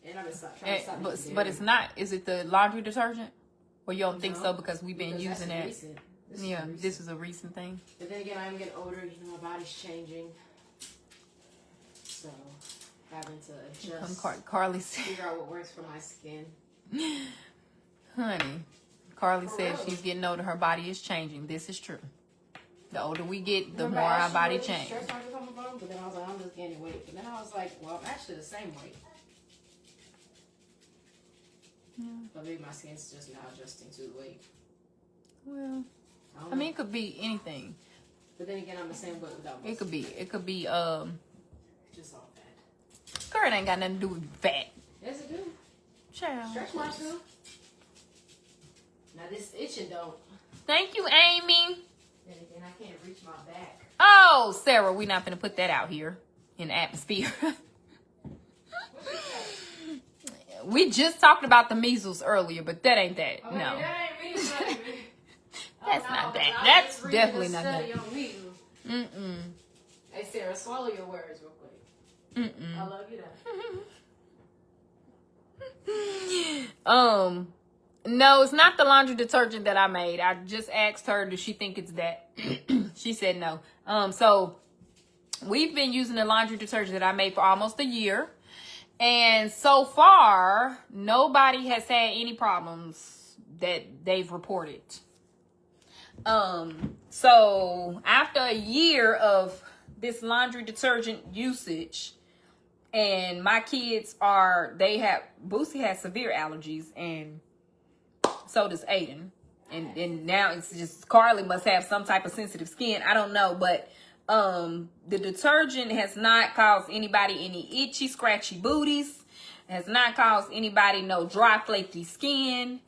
And I've been trying to stop using But dairy. it's not. Is it the laundry detergent? Or you don't think No, so because we've been because using that's it? recent. This is Yeah, recent. this is a recent thing. But then again, I'm getting older. You know, my body's changing. So having to adjust. Carly said, Figure out what works for my skin. honey, Carly For said real. she's getting older. Her body is changing. This is true. The older we get, the Remember, more I our body really changes. stressed marks on my bone, but then I was like, I'm just gaining weight. But then I was like, well, I'm actually the same weight. Yeah. But maybe my skin's just now adjusting to the weight. Well, I don't I mean, know. it could be anything. But then again, I'm the same weight without muscle. It could be. Just all fat. Girl, it ain't got nothing to do with fat. Yes, it do. Child. Stretch marks do. Now this itching don't. Thank you, Amy. Then again, I can't reach my back. Oh, Sarah, we're not gonna put that out here in the atmosphere. We just talked about the measles earlier, but that ain't that. Oh, No, that ain't me. that's not that. That's definitely not that. On measles. Mm-mm. Hey Sarah, swallow your words real quick. I Mm-mm. love you though. No, it's not the laundry detergent that I made. I just asked her, does she think it's that? She said no. So we've been using the laundry detergent that I made for almost a year. And so far, nobody has had any problems that they've reported. So after a year of this laundry detergent usage, and my kids Boosie has severe allergies, and so does Ayden. And now it's just Carly must have some type of sensitive skin. I don't know, but the detergent has not caused anybody any itchy, scratchy booties. Has not caused anybody no dry, flaky skin.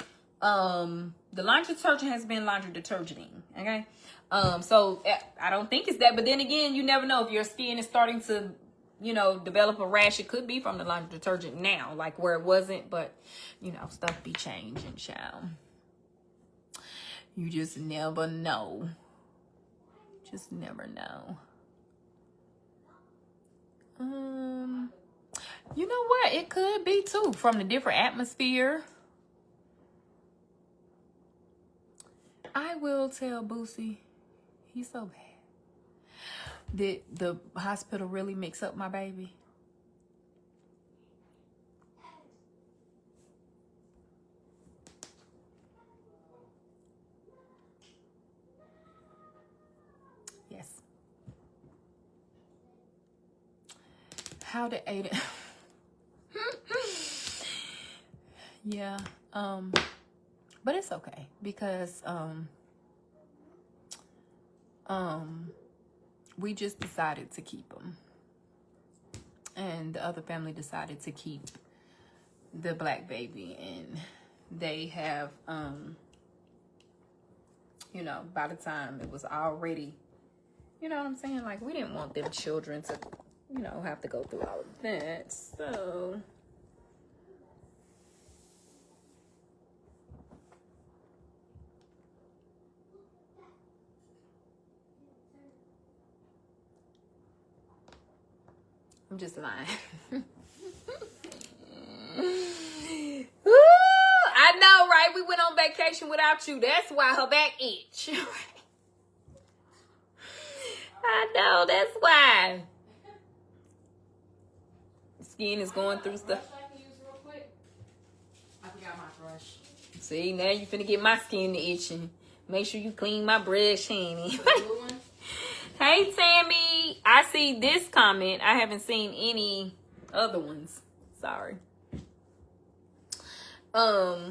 The laundry detergent has been laundry detergenting. Okay. So I don't think it's that. But then again, you never know if your skin is starting to you know, develop a rash, it could be from the laundry detergent now, like where it wasn't, but, you know, stuff be changing, child. You just never know. Just never know. You know what? It could be too, from the different atmosphere. I will tell Boosie, he's so bad. Did the hospital really mix up my baby? Yes. How did Ayden? Yeah. But it's okay because we just decided to keep him, and the other family decided to keep the black baby, and they have you know, by the time it was already, you know what I'm saying, like, we didn't want them children to, you know, have to go through all of that. So I'm just lying. Ooh, I know, right? We went on vacation without you. That's why her back itch. I know, that's why. Skin is going through stuff. I forgot my brush. See, now you finna get my skin itching. Make sure you clean my brush, honey. Blue one? Hey, Tammy. I see this comment. I haven't seen any other ones. Sorry. But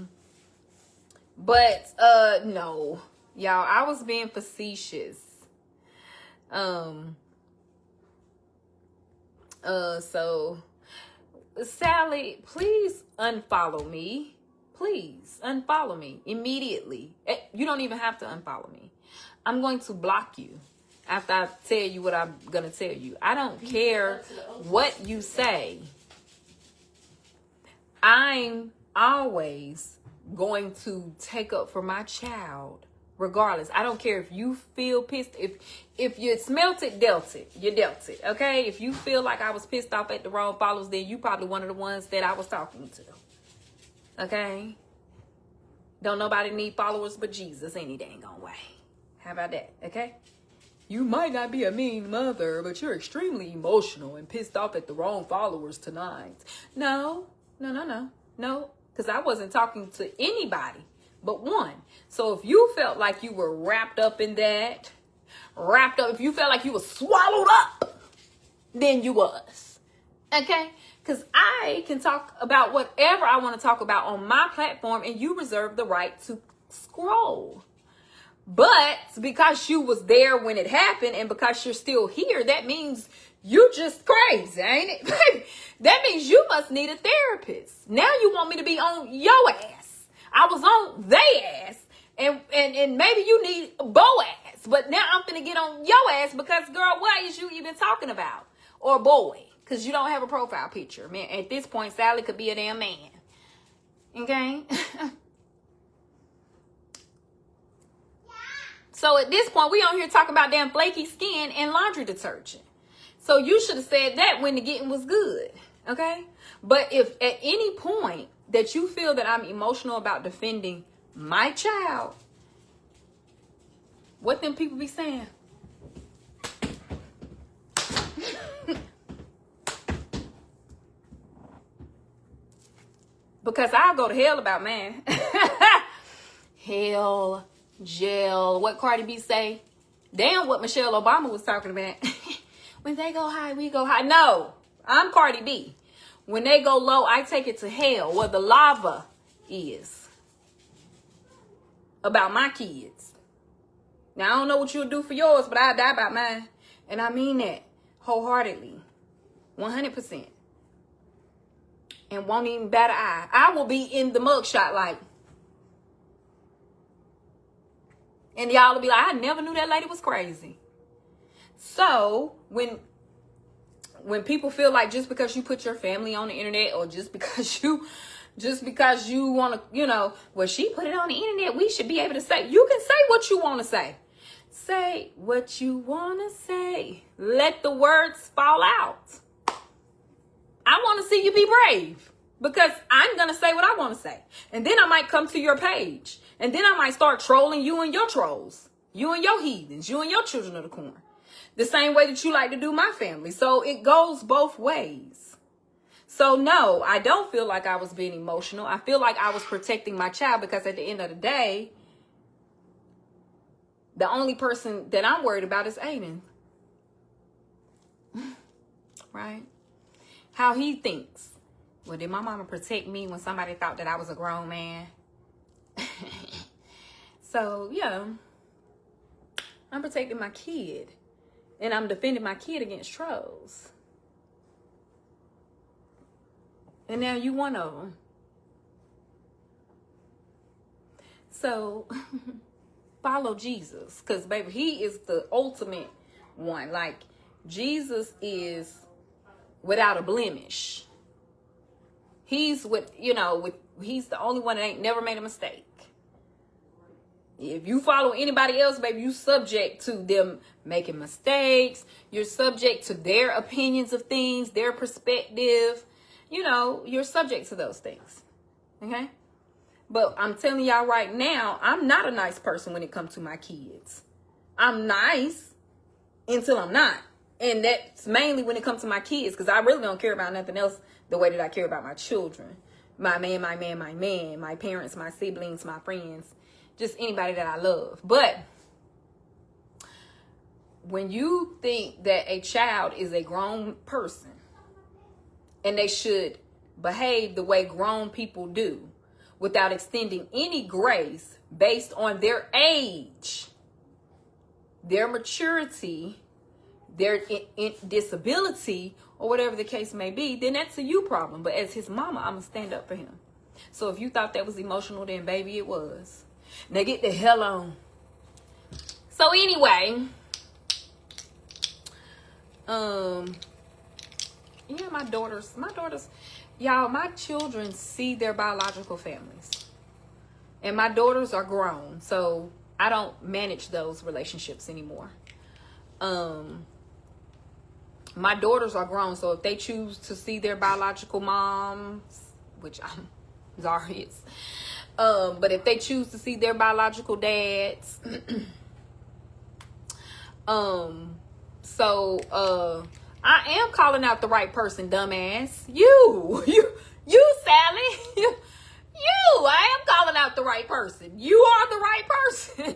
no. Y'all, I was being facetious. So Sally, please unfollow me. Please unfollow me immediately. You don't even have to unfollow me. I'm going to block you after I tell you what I'm going to tell you. I don't care what you say. I'm always going to take up for my child regardless. I don't care if you feel pissed. If you smelt it, dealt it. You dealt it, okay? If you feel like I was pissed off at the wrong followers, then you probably one of the ones that I was talking to, okay? Don't nobody need followers but Jesus any dang on way. How about that, okay? You might not be a mean mother, but you're extremely emotional and pissed off at the wrong followers tonight. No, because I wasn't talking to anybody but one. So if you felt like you were wrapped up in that, if you felt like you were swallowed up, then you was, okay? Because I can talk about whatever I want to talk about on my platform, and you reserve the right to scroll. But because you was there when it happened, and because you're still here, that means you just crazy, ain't it? Baby, that means you must need a therapist. Now you want me to be on your ass. I was on they ass. And maybe you need a bow ass. But now I'm finna get on your ass because, girl, what is you even talking about? Or boy, because you don't have a profile picture. Man, at this point, Sally could be a damn man. Okay? So at this point, we on here talking about damn flaky skin and laundry detergent. So you should have said that when the getting was good, okay? But if at any point that you feel that I'm emotional about defending my child, what them people be saying? Because I'll go to hell about man. Hell, jail. What Cardi B say? Damn, what Michelle Obama was talking about. When they go high, we go high. No, I'm Cardi B. When they go low, I take it to hell, where the lava is. About my kids. Now, I don't know what you'll do for yours, but I'll die about mine. And I mean that wholeheartedly. 100%. And won't even bat an eye. I will be in the mugshot like. And y'all will be like, I never knew that lady was crazy. So, when when people feel like just because you put your family on the internet, or just because you want to, well, she put it on the internet, we should be able to say, you can say what you want to say. Say what you want to say. Let the words fall out. I want to see you be brave, because I'm going to say what I want to say. And then I might come to your page. And then I might start trolling you and your trolls. You and your heathens. You and your children of the corn. The same way that you like to do my family. So it goes both ways. So no, I don't feel like I was being emotional. I feel like I was protecting my child, because at the end of the day, the only person that I'm worried about is Ayden. Right? How he thinks. Well, did my mama protect me when somebody thought that I was a grown man? So, yeah. I'm protecting my kid. And I'm defending my kid against trolls. And now you one of them. So, follow Jesus. Because, baby, he is the ultimate one. Like, Jesus is without a blemish. He's he's the only one that ain't never made a mistake. If you follow anybody else, baby, you subject to them making mistakes. You're subject to their opinions of things, their perspective. You're subject to those things. Okay? But I'm telling y'all right now, I'm not a nice person when it comes to my kids. I'm nice until I'm not. And that's mainly when it comes to my kids, because I really don't care about nothing else the way that I care about my children. My man, my parents, my siblings, my friends, just anybody that I love. But when you think that a child is a grown person and they should behave the way grown people do without extending any grace based on their age, their maturity, their disability, or whatever the case may be, then that's a you problem. But as his mama, I'm going to stand up for him. So if you thought that was emotional, then baby, it was. Now get the hell on. So anyway, yeah, my daughters, y'all, my children see their biological families. And my daughters are grown, so I don't manage those relationships anymore. My daughters are grown, so if they choose to see their biological moms, which Zara is, but if they choose to see their biological dads, I am calling out the right person, dumbass. You, Sally, I am calling out the right person. You are the right person.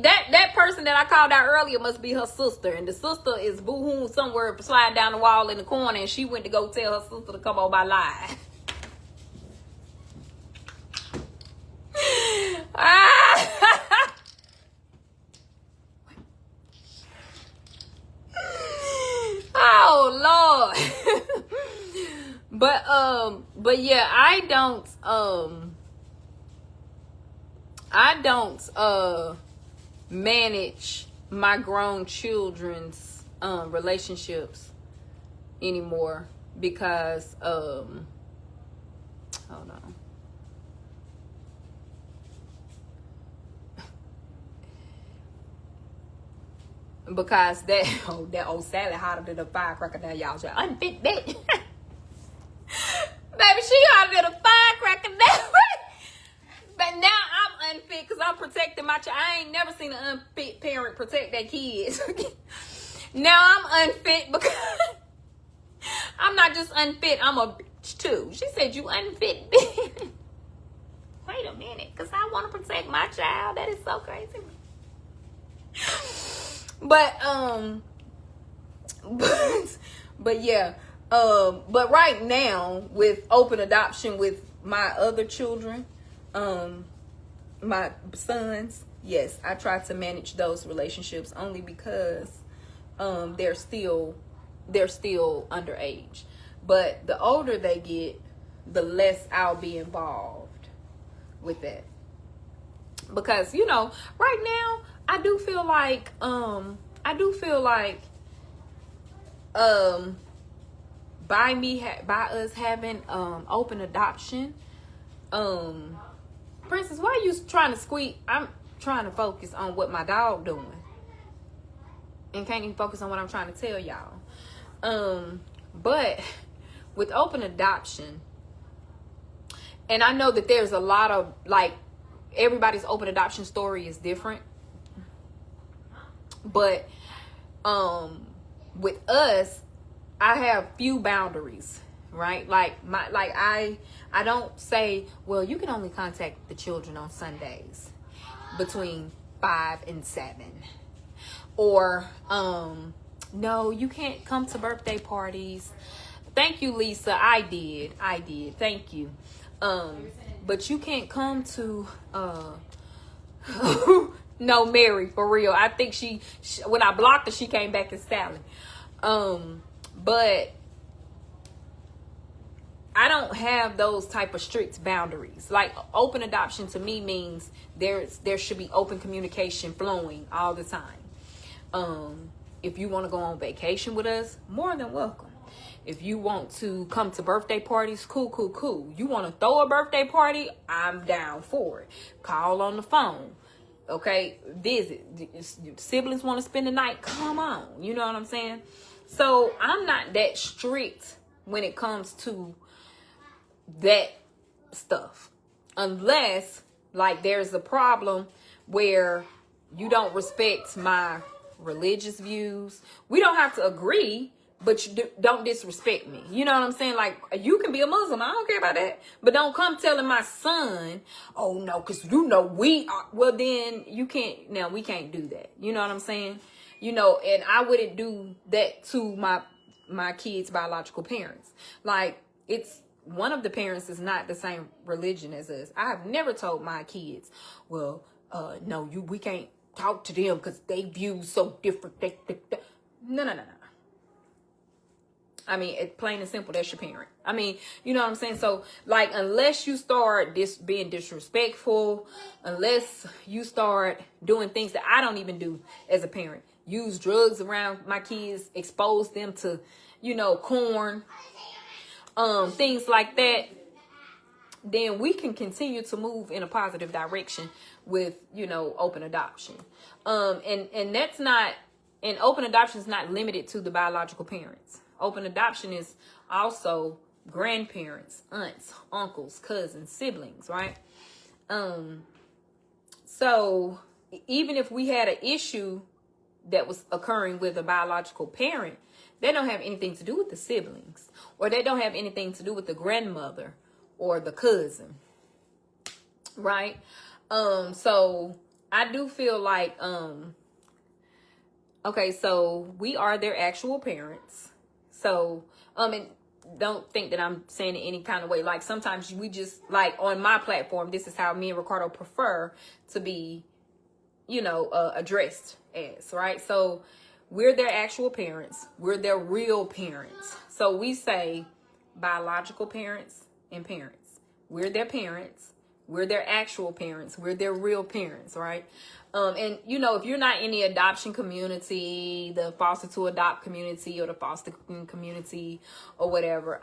That person that I called out earlier must be her sister, and the sister is boo-hooing somewhere, sliding down the wall in the corner, and she went to go tell her sister to come on by live. Oh Lord. But yeah, I don't manage my grown children's relationships anymore, because hold on. Because that old Sally hotter than a firecracker. Now y'all say unfit bitch. Baby, she hotter than a firecracker now. But now I'm unfit because I'm protecting my child. I ain't never seen an unfit parent protect their kids. Now I'm unfit because I'm not just unfit, I'm a bitch too. She said, you unfit bitch. Wait a minute, because I want to protect my child. That is so crazy. But yeah, but right now with open adoption with my other children, my sons, yes, I try to manage those relationships only because they're still underage. But the older they get, the less I'll be involved with that. Because, right now, I do feel like by us having open adoption, Princess, why are you trying to squeak? I'm trying to focus on what my dog doing, and can't even focus on what I'm trying to tell y'all. But with open adoption, and I know that there's a lot of, like, everybody's open adoption story is different, but with us, I have few boundaries, right? Like I don't say, well, you can only contact the children on Sundays between 5 and 7, or no, you can't come to birthday parties. Thank you, Lisa. I did. Thank you. But you can't come to no, Mary, for real. I think she when I blocked her, she came back as Sally. But I don't have those type of strict boundaries. Like, open adoption to me means there should be open communication flowing all the time. If you want to go on vacation with us, more than welcome. If you want to come to birthday parties, cool. You want to throw a birthday party, I'm down for it. Call on the phone. Okay, visit. Siblings want to spend the night, come on. You know what I'm saying? So I'm not that strict when it comes to that stuff. Unless, like, there's a problem where you don't respect my religious views. We don't have to agree, but you don't disrespect me. You know what I'm saying? Like, you can be a Muslim, I don't care about that, but don't come telling my son, oh no, because you know we are. Well, then you can't. Now we can't do that. You know what I'm saying? You know, and I wouldn't do that to my kids' biological parents. Like, it's one of the parents is not the same religion as us. I have never told my kids, well, no, we can't talk to them because they view so different. No. I mean, it's plain and simple. That's your parent. I mean, you know what I'm saying? So, like, unless you start being disrespectful, unless you start doing things that I don't even do as a parent, use drugs around my kids, expose them to, you know, corn, things like that, then we can continue to move in a positive direction with, you know, open adoption. And that's not, and open adoption is not limited to the biological parents. Open adoption is also grandparents, aunts, uncles, cousins, siblings, right? So even if we had an issue that was occurring with a biological parent, they don't have anything to do with the siblings, or they don't have anything to do with the grandmother or the cousin, right? So I do feel like, okay, so we are their actual parents. So, and don't think that I'm saying it any kind of way. Like, sometimes we just, like, on my platform, this is how me and Ricardo prefer to be, you know, addressed as, right? So we're their actual parents. We're their real parents. So we say biological parents and parents. We're their parents. We're their actual parents. We're their real parents, right? And, you know, if you're not in the adoption community, the foster to adopt community, or the foster community, or whatever,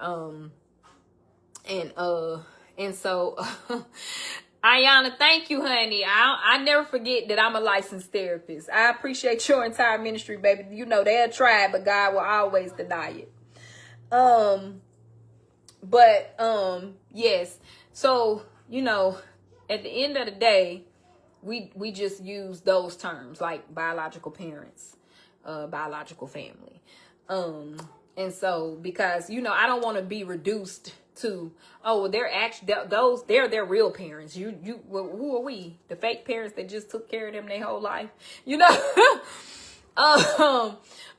and so, Ayana, thank you, honey. I never forget that I'm a licensed therapist. I appreciate your entire ministry, baby. You know, they'll try, but God will always deny it. Yes. So, you know, at the end of the day, we just use those terms, like biological parents, biological family. And so, because, you know, I don't want to be reduced to, oh, they're actually, they're their real parents. Well, who are we? The fake parents that just took care of them their whole life, you know?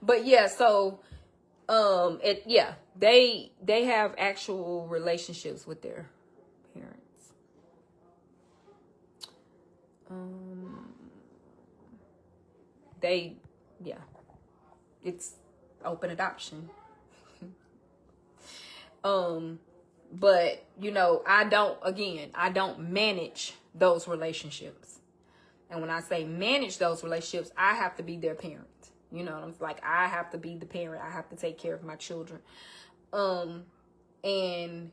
But yeah, so, they have actual relationships with their parents. It's open adoption. But, you know, I don't manage those relationships. And when I say manage those relationships, I have to be their parent. You know, it's like, I have to be the parent. I have to take care of my children. And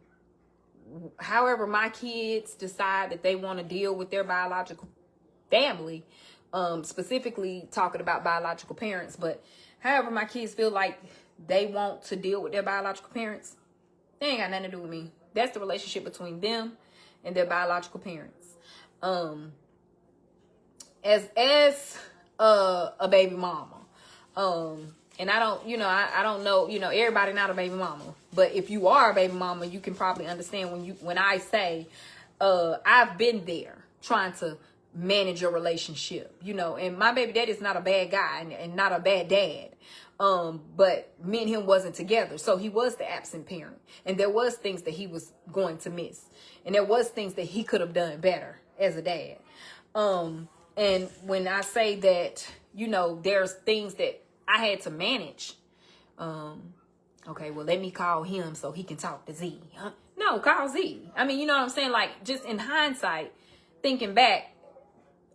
however my kids decide that they want to deal with their biological family, specifically talking about biological parents, but however my kids feel like they want to deal with their biological parents, they ain't got nothing to do with me. That's the relationship between them and their biological parents. As a baby mama, and I don't, you know, I don't know, you know, everybody not a baby mama, but if you are a baby mama, you can probably understand when I say, I've been there trying to manage your relationship, you know, and my baby daddy is not a bad guy and not a bad dad. But me and him wasn't together. So he was the absent parent, and there was things that he was going to miss, and there was things that he could have done better as a dad. And when I say that, you know, there's things that I had to manage. Okay, well, let me call him so he can talk to Z. Huh? No, call Z. I mean, you know what I'm saying? Like, just in hindsight, thinking back,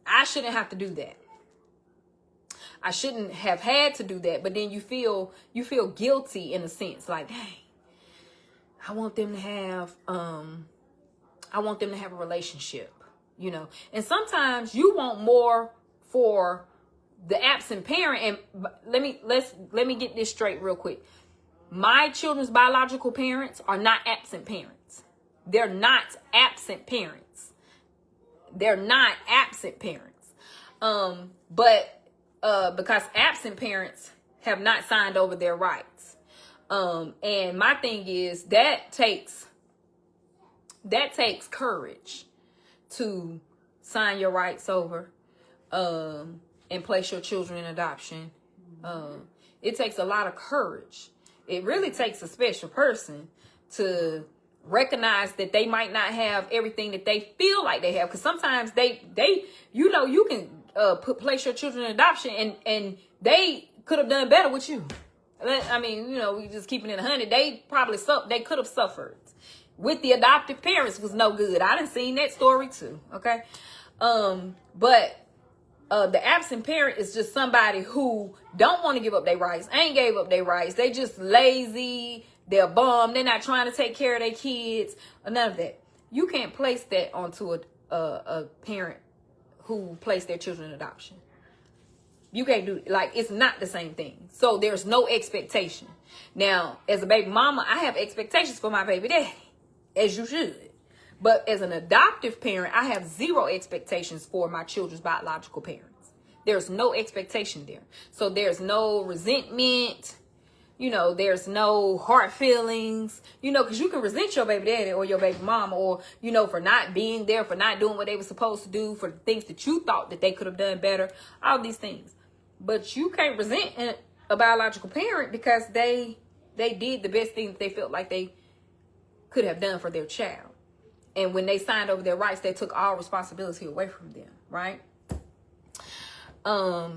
I shouldn't have to do that. I shouldn't have had to do that. But then you feel guilty in a sense, like, dang, I want them to have a relationship, you know. And sometimes you want more for the absent parent. And let me get this straight real quick. My children's biological parents are not absent parents. They're not absent parents. They're not absent parents. But because absent parents have not signed over their rights. And my thing is that takes courage to sign your rights over, and place your children in adoption. It takes a lot of courage. It really takes a special person to recognize that they might not have everything that they feel like they have. Because sometimes they, you know, you can place your children in adoption and they could have done better with you. I mean, you know, we just keeping it 100. They could have suffered with the adoptive parents was no good. I done seen that story too. Okay. But the absent parent is just somebody who don't want to give up their rights, ain't gave up their rights. They just lazy. They're bummed. They're not trying to take care of their kids. Or none of that. You can't place that onto a parent who placed their children in adoption. You can't do it. Like, it's not the same thing. So there's no expectation. Now, as a baby mama, I have expectations for my baby daddy, as you should. But as an adoptive parent, I have zero expectations for my children's biological parents. There's no expectation there. So there's no resentment. You know, there's no hard feelings, you know, because you can resent your baby daddy or your baby mama, or, you know, for not being there, for not doing what they were supposed to do, for the things that you thought that they could have done better, all these things. But you can't resent a biological parent because they did the best thing that they felt like they could have done for their child. And when they signed over their rights, they took all responsibility away from them, right?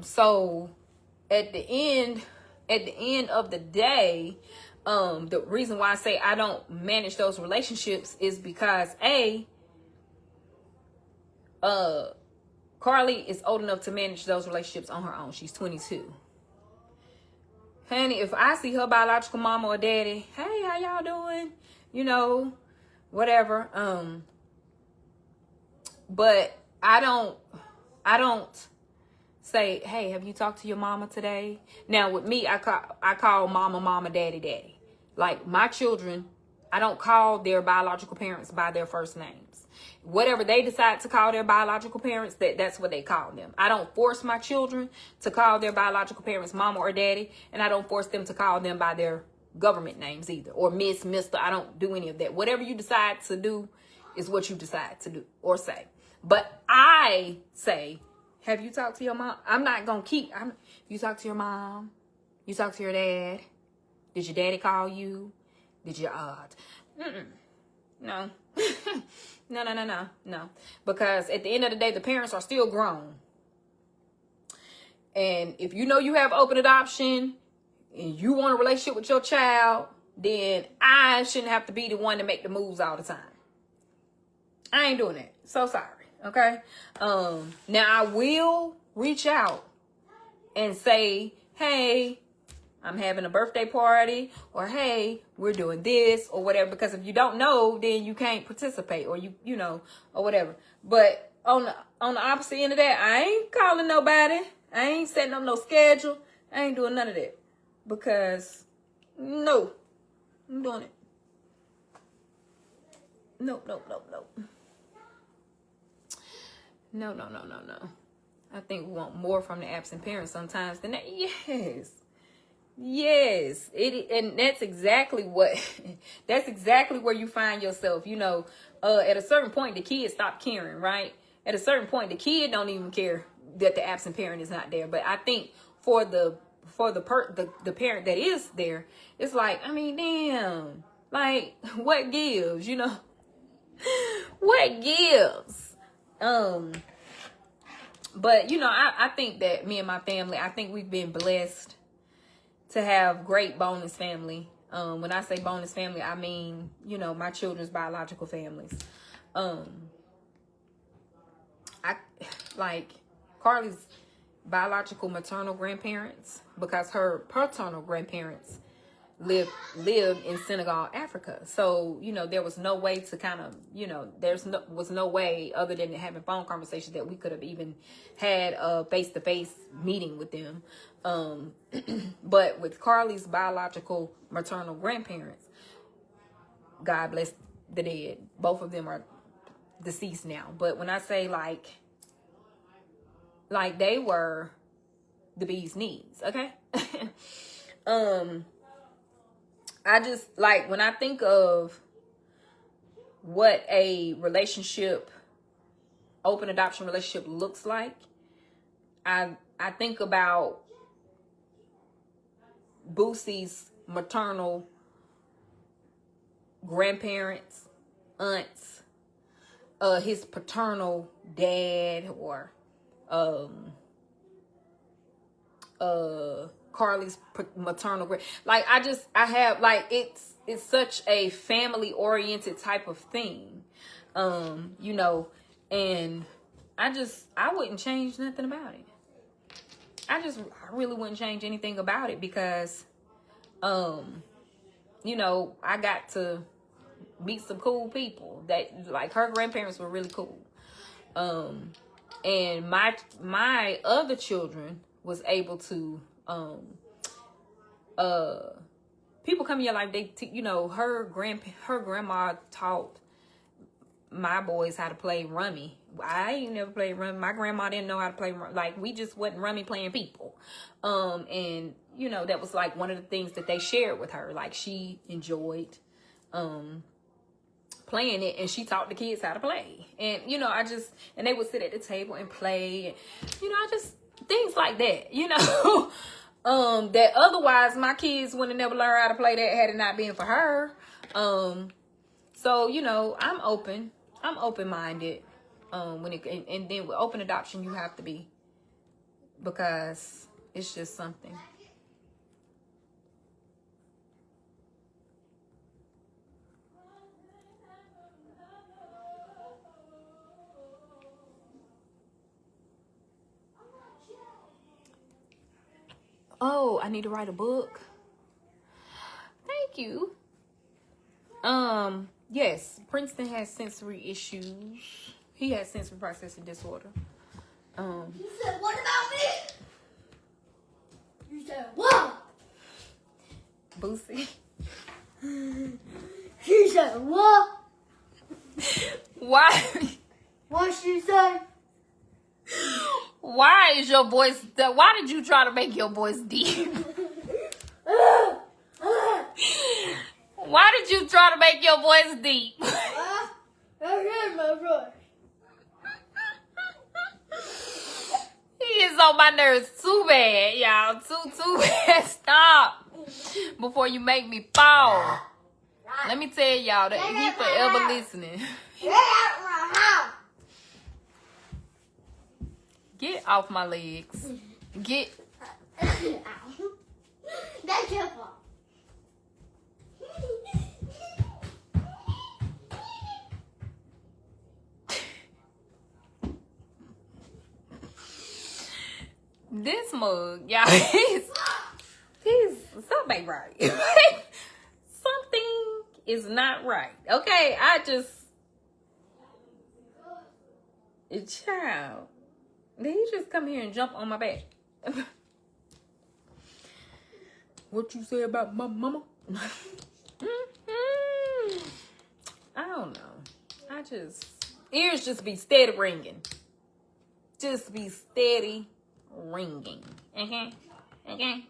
So at the end of the day, the reason why I say I don't manage those relationships is because Carly is old enough to manage those relationships on her own. She's 22. Honey, if I see her biological mama or daddy, hey, how y'all doing? You know, whatever. But I don't say, hey, have you talked to your mama today? Now with me, I call mama, daddy, daddy. Like my children, I don't call their biological parents by their first names. Whatever they decide to call their biological parents, that's what they call them. I don't force my children to call their biological parents mama or daddy, and I don't force them to call them by their government names either, or miss, mister. I don't do any of that. Whatever you decide to do is what you decide to do or say. But I say, have you talked to your mom? I'm not going to keep. You talk to your mom? You talk to your dad? Did your daddy call you? Did your No. No. Because at the end of the day, the parents are still grown. And if you know you have open adoption and you want a relationship with your child, then I shouldn't have to be the one to make the moves all the time. I ain't doing that. So sorry. Okay. Now I will reach out and say, hey, I'm having a birthday party, or hey, we're doing this or whatever. Because if you don't know, then you can't participate, or you know, or whatever. But on the opposite end of that, I ain't calling nobody. I ain't setting up no schedule. I ain't doing none of that. Because no, I'm doing it. No. No. I think we want more from the absent parents sometimes than that. Yes. And that's exactly what, that's exactly where you find yourself. You know, at a certain point, the kid stopped caring, right? At a certain point, the kid don't even care that the absent parent is not there. But I think for the parent that is there, it's like, I mean, damn, like, what gives, you know? What gives? But, you know, I think that me and my family, I think we've been blessed to have great bonus family. When I say bonus family, I mean, you know, my children's biological families. I like Carly's biological maternal grandparents, because her paternal grandparents lived in Senegal, Africa. So, you know, there was no way to kind of, you know, was no way other than having phone conversations that we could have even had a face-to-face meeting with them. But with Carly's biological maternal grandparents, God bless the dead. Both of them are deceased now. But when I say like they were the bee's knees, okay? I just, like, when I think of what a relationship, open adoption relationship looks like, I think about Boosie's maternal grandparents, aunts, his paternal dad, or Carly's maternal like I have, like, it's such a family oriented type of thing, you know, and I wouldn't change nothing about it. I really wouldn't change anything about it, because you know, I got to meet some cool people that, like, her grandparents were really cool, and my other children was able to people come in your life, you know, her grandma taught my boys how to play rummy. I ain't never played rummy. My grandma didn't know how to play rummy. Like, we just wasn't rummy playing people. And, you know, that was like one of the things that they shared with her. Like, she enjoyed playing it, and she taught the kids how to play. And, you know, and they would sit at the table and play, and, you know, things like that, you know. That otherwise my kids wouldn't have never learned how to play that had it not been for her. So, you know, I'm open-minded. And then with open adoption, you have to be, because it's just something. Oh, I need to write a book. Thank you. Yes, Princeton has sensory issues. He has sensory processing disorder. You said what about me? You said what? Boosie. She said what? Why? What she said? Why is your voice? Why did you try to make your voice deep? Why did you try to make your voice deep? I heard my voice. He is on my nerves too bad, y'all. Too bad. Stop before you make me fall. Let me tell y'all that he forever listening. Get out my house. Get off my legs. Get. That's your fault. This mug, y'all, ain't right. Something is not right. Okay, child, did he just come here and jump on my back? What you say about my mama? I don't know. Ears just be steady ringing. Just be steady ringing. Okay? Okay?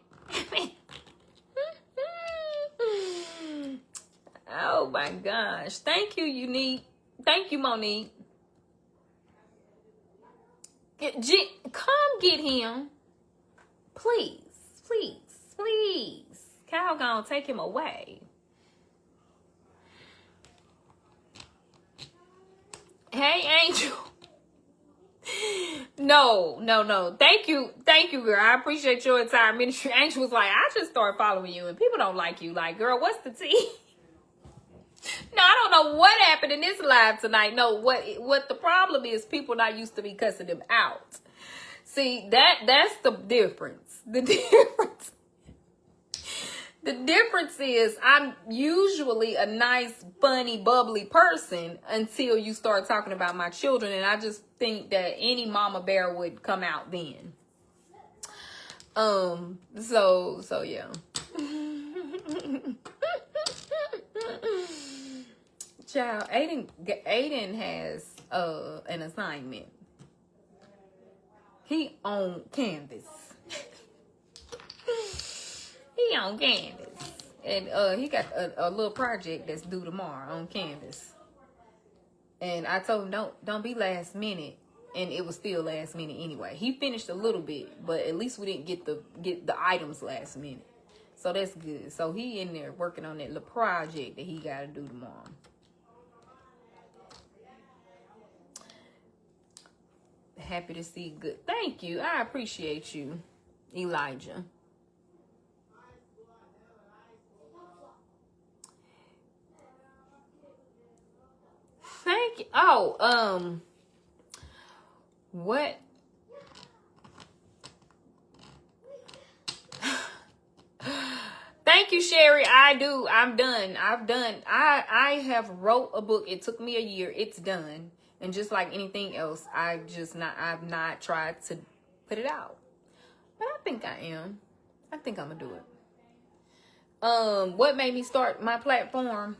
Oh my gosh. Thank you, Unique. Thank you, Monique. Come get him. Please. Please. Please. Cal gonna take him away. Hey, Angel. No. Thank you, girl. I appreciate your entire ministry. Angel was like, I just started following you and people don't like you. Like, girl, what's the tea? No, I don't know what happened in this live tonight. No, what the problem is, people not used to be cussing them out. See, that's the difference. The difference is I'm usually a nice, funny, bubbly person until you start talking about my children. And I just think that any mama bear would come out then. So yeah. Child, Ayden has an assignment. He on canvas. He on canvas. And he got a little project that's due tomorrow on canvas. And I told him don't be last minute. And it was still last minute anyway. He finished a little bit, but at least we didn't get the items last minute. So that's good. So he in there working on that little project that he gotta do tomorrow. Happy to see good. Thank you. I appreciate you, Elijah. Thank you. Oh, what? Thank you, Sherry. I do. I'm done. I have wrote a book. It took me a year. It's done. And just like anything else, I've not tried to put it out. But I think I am. I think I'm gonna do it. What made me start my platform?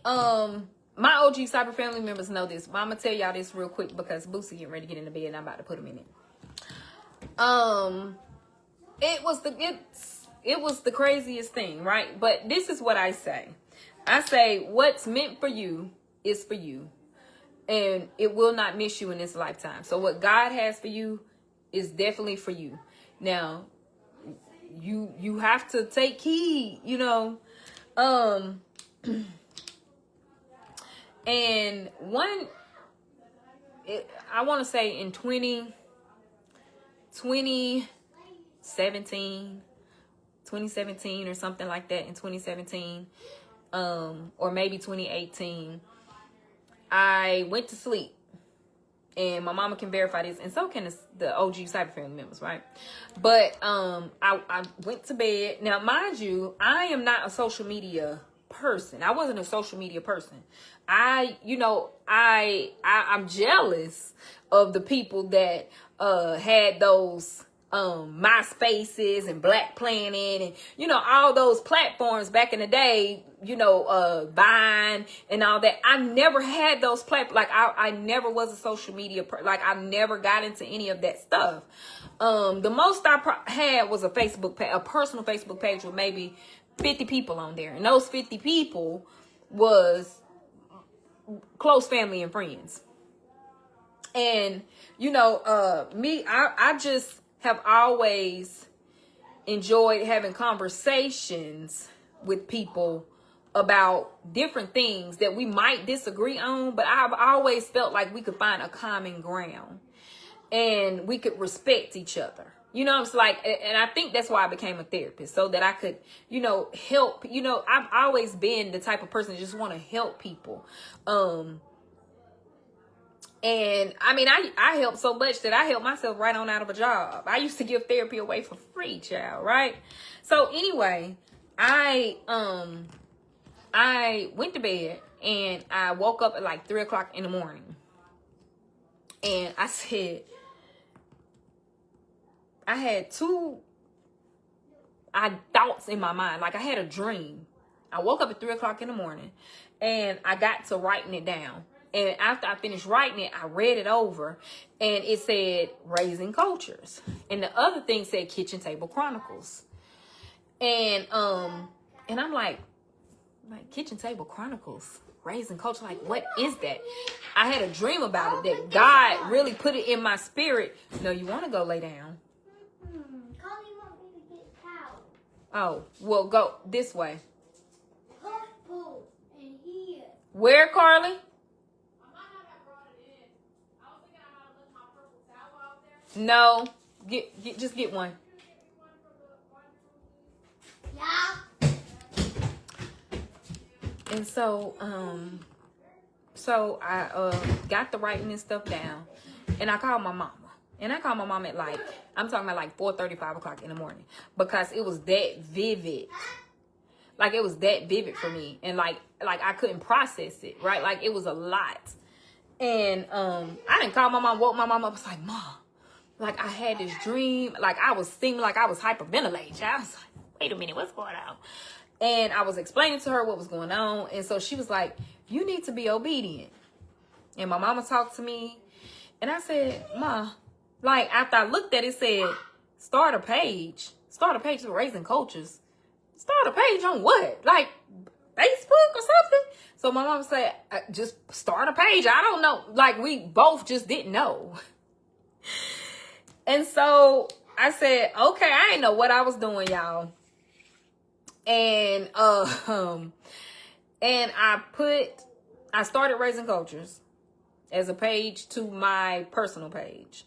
My OG Cyber family members know this, but I'm gonna tell y'all this real quick because Boosie getting ready to get in the bed and I'm about to put him in it. It was the craziest thing, right? But this is what I say. I say what's meant for you is for you, and it will not miss you in this lifetime. So what God has for you is definitely for you. Now, you have to take heed, you know. And I want to say in 2017 or something like that, in 2017, or maybe 2018, I went to sleep. And my mama can verify this, and so can the OG Cyber family members, right? But I went to bed. Now, mind you, I am not a social media person. I wasn't a social media person. I'm jealous of the people that had those MySpaces and Black Planet and all those platforms back in the day, Vine and all that. I never had those platforms. Like I never was a social media like I never got into any of that stuff. The most I had was a personal Facebook page with maybe 50 people on there, and those 50 people was close family and friends. And I just have always enjoyed having conversations with people about different things that we might disagree on, but I've always felt like we could find a common ground and we could respect each other. It's like, and I think that's why I became a therapist, so that I could, help. I've always been the type of person that just want to help people. And I mean, I helped so much that I helped myself right on out of a job. I used to give therapy away for free, child, right? So anyway, I went to bed and I woke up at like 3 o'clock in the morning. And I said, I had thoughts in my mind. Like I had a dream. I woke up at 3 o'clock in the morning and I got to writing it down. And after I finished writing it, I read it over and it said Raising Cultures. And the other thing said Kitchen Table Chronicles. And I'm like Kitchen Table Chronicles, Raising Culture, like what is that? I had a dream about it that God really put it in my spirit. No, you want to go lay down? Carly want me to get towels. Oh, well, go this way. Purple in here. Where, Carly? No, just get one. Yeah. And so I got the writing and stuff down, and I called my mama. And I called my mom at like, I'm talking about like 4:30, 5 o'clock in the morning, because it was that vivid. Like it was that vivid for me, and like I couldn't process it, right? Like it was a lot. And I didn't call my mom, woke my mom up. I was like, Mom, like I had this dream, like I was seeming like I was hyperventilating. I was like, wait a minute, what's going on? And I was explaining to her what was going on. And so she was like, you need to be obedient. And my mama talked to me. And I said, Ma, like after I looked at it, it said, start a page for Raising Cultures. Start a page on what? Like Facebook or something? So my mama said, just start a page. I don't know. Like we both just didn't know. And so I said, okay, I didn't know what I was doing, y'all. And I started Raising Cultures as a page to my personal page.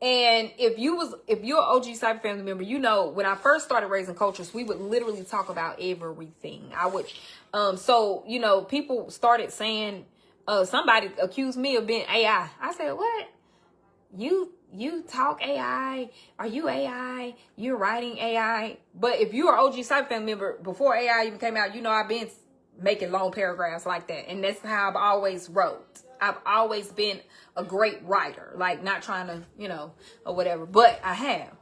And if you're an OG Cyber family member, you know when I first started Raising Cultures, we would literally talk about everything. I would so you know, people started saying somebody accused me of being AI. I said, what? You talk AI? Are you AI? You're writing AI? But if you're an OG Cyber family member, before AI even came out, you know I've been making long paragraphs like that. And that's how I've always wrote. I've always been a great writer. Like not trying to, you know, or whatever. But I have.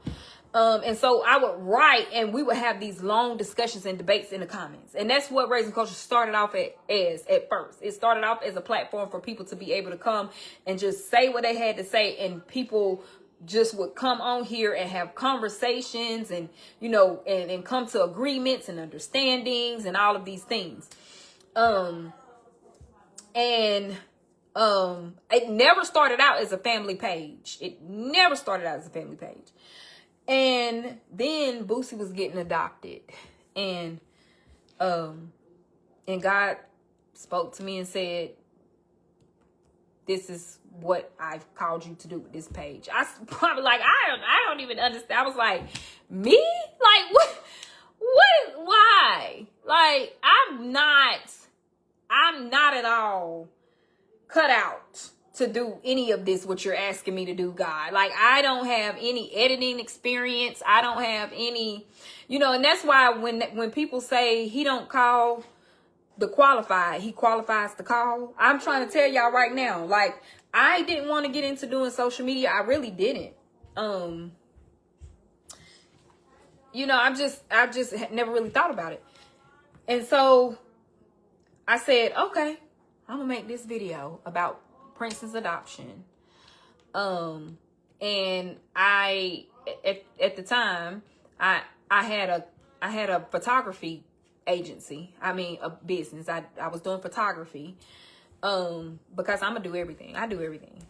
And so I would write and we would have these long discussions and debates in the comments. And that's what Raising Culture started off as at first. It started off as a platform for people to be able to come and just say what they had to say. And people just would come on here and have conversations and, you know, and come to agreements and understandings and all of these things. It never started out as a family page. It never started out as a family page. And then Boosie was getting adopted, and God spoke to me and said, this is what I've called you to do with this page. I probably like, I don't even understand. I was like, me? Like, what, why? Like, I'm not at all cut out to do any of this, what you're asking me to do, God. Like, I don't have any editing experience. I don't have any, you know, and that's why when people say he don't call the qualified, he qualifies the call. I'm trying to tell y'all right now, like, I didn't want to get into doing social media. I really didn't. You know, I just never really thought about it. And so I said, okay, I'm gonna make this video about Prince's adoption. And I at the time I had a photography agency. I mean a business. I was doing photography. Because I'm gonna do everything. I do everything.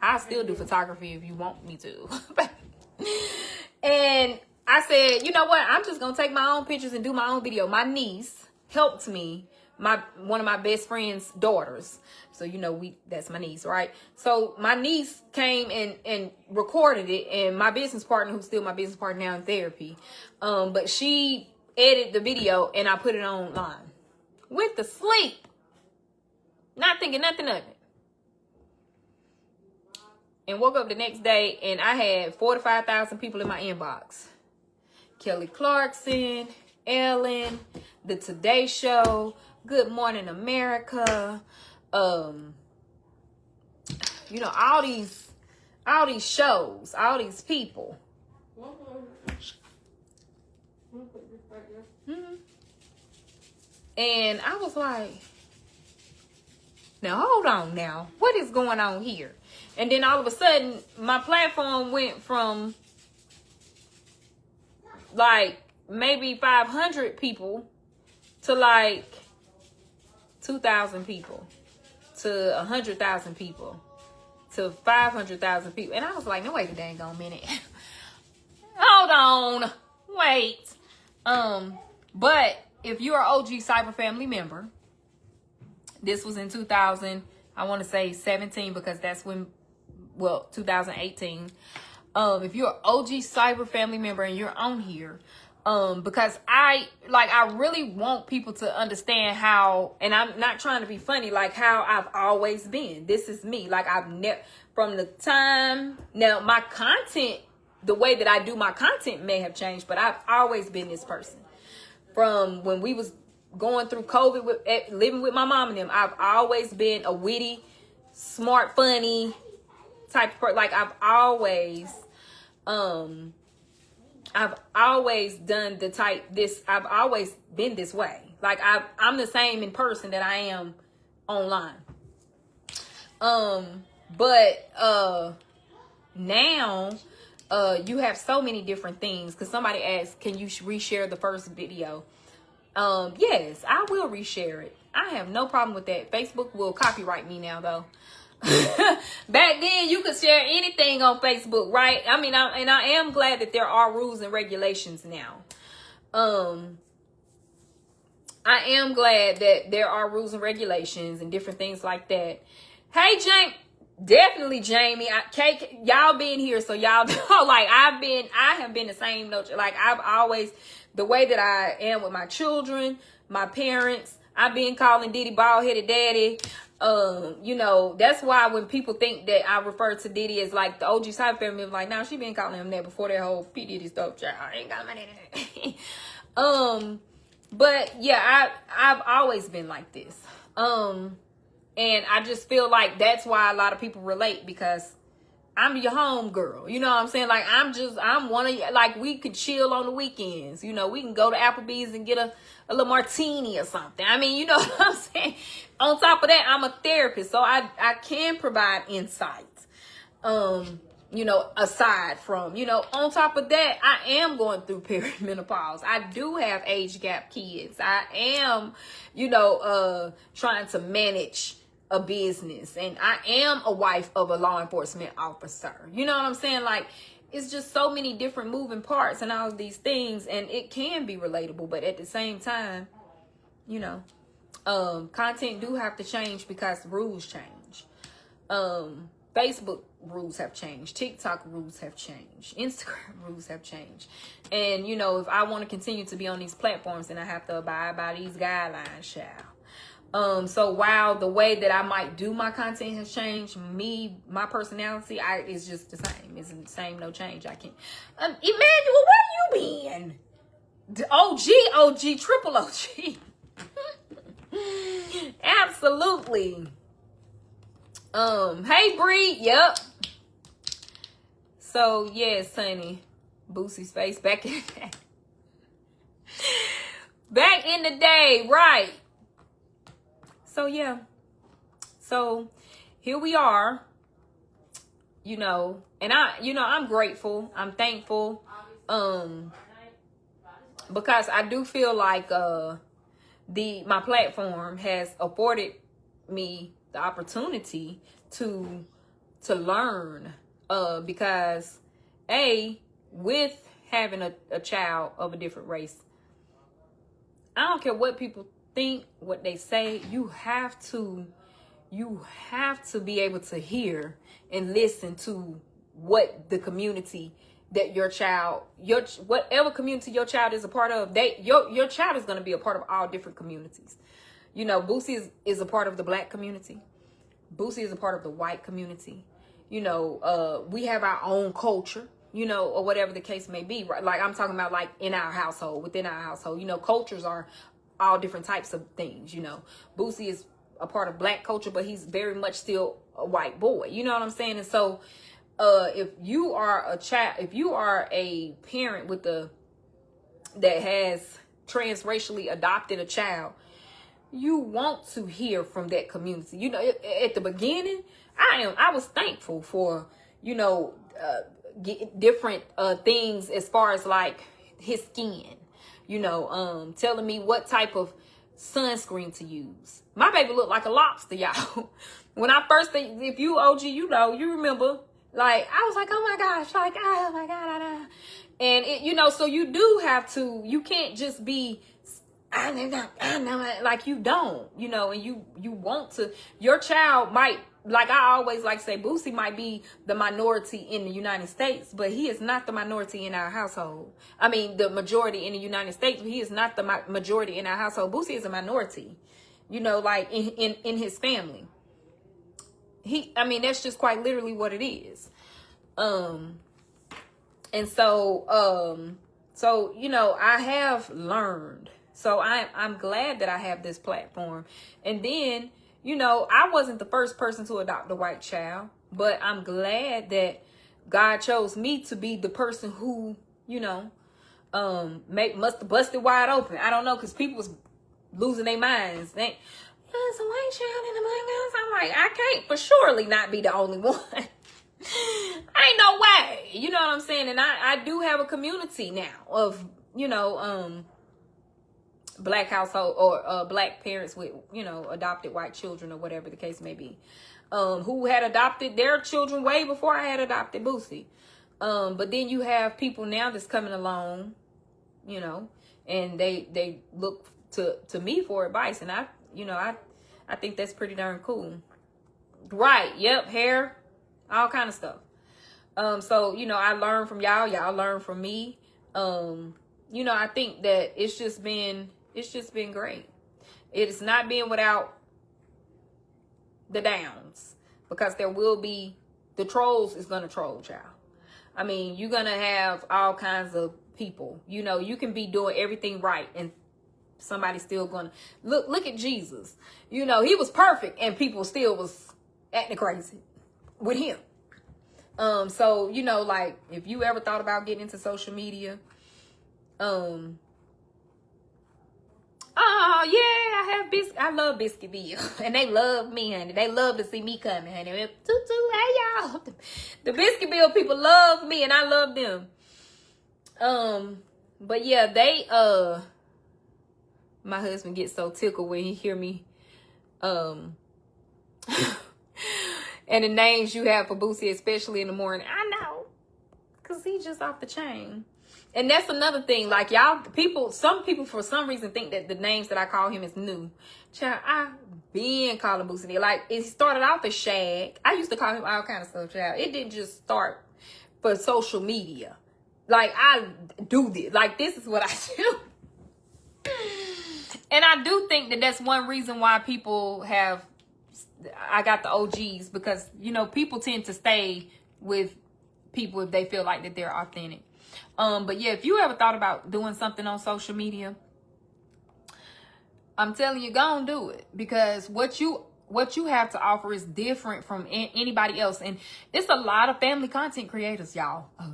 I still do photography if you want me to. And I said, you know what? I'm just gonna take my own pictures and do my own video. My niece helped me. One of my best friend's daughters. So, you know, that's my niece, right? So my niece came and recorded it, and my business partner, who's still my business partner now in therapy, but she edited the video and I put it online. Went to sleep. Not thinking nothing of it. and woke up the next day and I had 45,000 people in my inbox. Kelly Clarkson, Ellen, The Today Show, Good Morning America, you know, all these shows, all these people. And I was like, now hold on now, what is going on here? And then all of a sudden my platform went from like maybe 500 people to like 2,000 people to 100,000 people to 500,000 people. And I was like, no, wait a dang on minute. Hold on. Wait. But if you're an OG Cyber Family member, this was in 2000, I want to say 17, because that's when, well, 2018. If you're an OG Cyber Family member and you're on here, because I really want people to understand how, and I'm not trying to be funny, like how I've always been. This is me. Like I've never, from the time, now my content, the way that I do my content may have changed, but I've always been this person. From when we was going through COVID, living with my mom and them, I've always been a witty, smart, funny type of person. Like I've always done I've always been this way. Like I'm the same in person that I am online. But now you have so many different things, because somebody asked, can you reshare the first video? Yes, I will reshare it. I have no problem with that. Facebook will copyright me now though. Back then you could share anything on Facebook, right? I mean, I am glad that there are rules and regulations now. I am glad that there are rules and regulations and different things like that. Hey, definitely Jamie. Y'all been here, so y'all know, like I have been the same note. Like I've always, the way that I am with my children, my parents, I've been calling Diddy bald-headed daddy. You know, that's why when people think that I refer to Diddy as like the OG side family, I'm like, no, she been calling him that before that whole P. Diddy stuff. Child, I ain't got money in it. But yeah, I've always been like this. And I just feel like that's why a lot of people relate, because I'm your home girl. You know what I'm saying? Like I'm one of you. Like we could chill on the weekends. You know, we can go to Applebee's and get a little martini or something. I mean, you know what I'm saying? On top of that, I'm a therapist, so I can provide insights. You know, aside from, you know, on top of that, I am going through perimenopause. I do have age gap kids. I am, you know, trying to manage a business, and I am a wife of a law enforcement officer. You know what I'm saying? Like, it's just so many different moving parts and all of these things, and it can be relatable, but at the same time, you know, content do have to change because rules change. Facebook rules have changed. TikTok rules have changed. Instagram rules have changed. And, you know, if I want to continue to be on these platforms, then I have to abide by these guidelines, child. So while the way that I might do my content has changed, my personality, is just the same. It's the same, no change. I can't. Emmanuel, where you been? OG, triple OG. Absolutely. Hey Bree, yep. So yes, honey, Boosie's face back in the day. Back in the day, right? So yeah. So here we are. You know, and I'm grateful. I'm thankful. Because I do feel like my platform has afforded me the opportunity to learn, because with having a child of a different race, I don't care what people think, what they say, you have to be able to hear and listen to what the community that whatever community your child is a part of, your child is going to be a part of all different communities. You know, Boosie is a part of the Black community. Boosie is a part of the white community. we have our own culture, or whatever the case may be, right? Like I'm talking about like in our household, within our household, cultures are all different types of things, Boosie is a part of black culture, but he's very much still a white boy, you know what I'm saying? And so, if you are a parent that has transracially adopted a child, you want to hear from that community. At the beginning, I was thankful for, different things as far as like his skin, telling me what type of sunscreen to use. My baby looked like a lobster, y'all. When I first, if you OG, you remember, like, I was like, oh my gosh, like, oh my God. And it, so you do have to, you can't just be, I know, like you don't, and you want to, your child might, like I always like to say, Boosie might be the minority in the United States, but he is not the minority in our household. I mean, the majority in the United States, but he is not the majority in our household. Boosie is a minority, like in his family. That's just quite literally what it is. And so, I have learned. So I'm glad that I have this platform. And then, I wasn't the first person to adopt a white child, but I'm glad that God chose me to be the person who, must have busted wide open. I don't know, because people was losing their minds. There's a white child in the black house. I'm like, I can't for surely not be the only one. Ain't no way. You know what I'm saying? And I do have a community now of, black household or black parents with, adopted white children or whatever the case may be, who had adopted their children way before I had adopted Boosie. But then you have people now that's coming along, and they look to me for advice. And I think that's pretty darn cool. Right. Yep. Hair, all kind of stuff. So, I learned from y'all learn from me. I think that it's just been great. It is not being without the downs, because there will be, the trolls is going to troll, child. I mean, you're going to have all kinds of people, you can be doing everything right and somebody's still going to look at Jesus. He was perfect and people still was acting crazy with him. So, like if you ever thought about getting into social media, oh yeah, I love Biscuitville, and they love me, honey. They love to see me coming, honey. Tutu, hey y'all, the Biscuitville people love me, and I love them. But yeah, they my husband gets so tickled when he hear me, and the names you have for Boosie, especially in the morning. I know, cause he's just off the chain. And that's another thing, like some people for some reason think that the names that I call him is new. Child, I been calling Boosie. Like, it started off as Shag. I used to call him all kind of stuff, child. It didn't just start for social media. Like, I do this. Like, this is what I do. And I do think that that's one reason why I got the OGs, because, people tend to stay with people if they feel like that they're authentic. But yeah, if you ever thought about doing something on social media, I'm telling you, go and do it, because what you have to offer is different from anybody else. And it's a lot of family content creators, y'all. A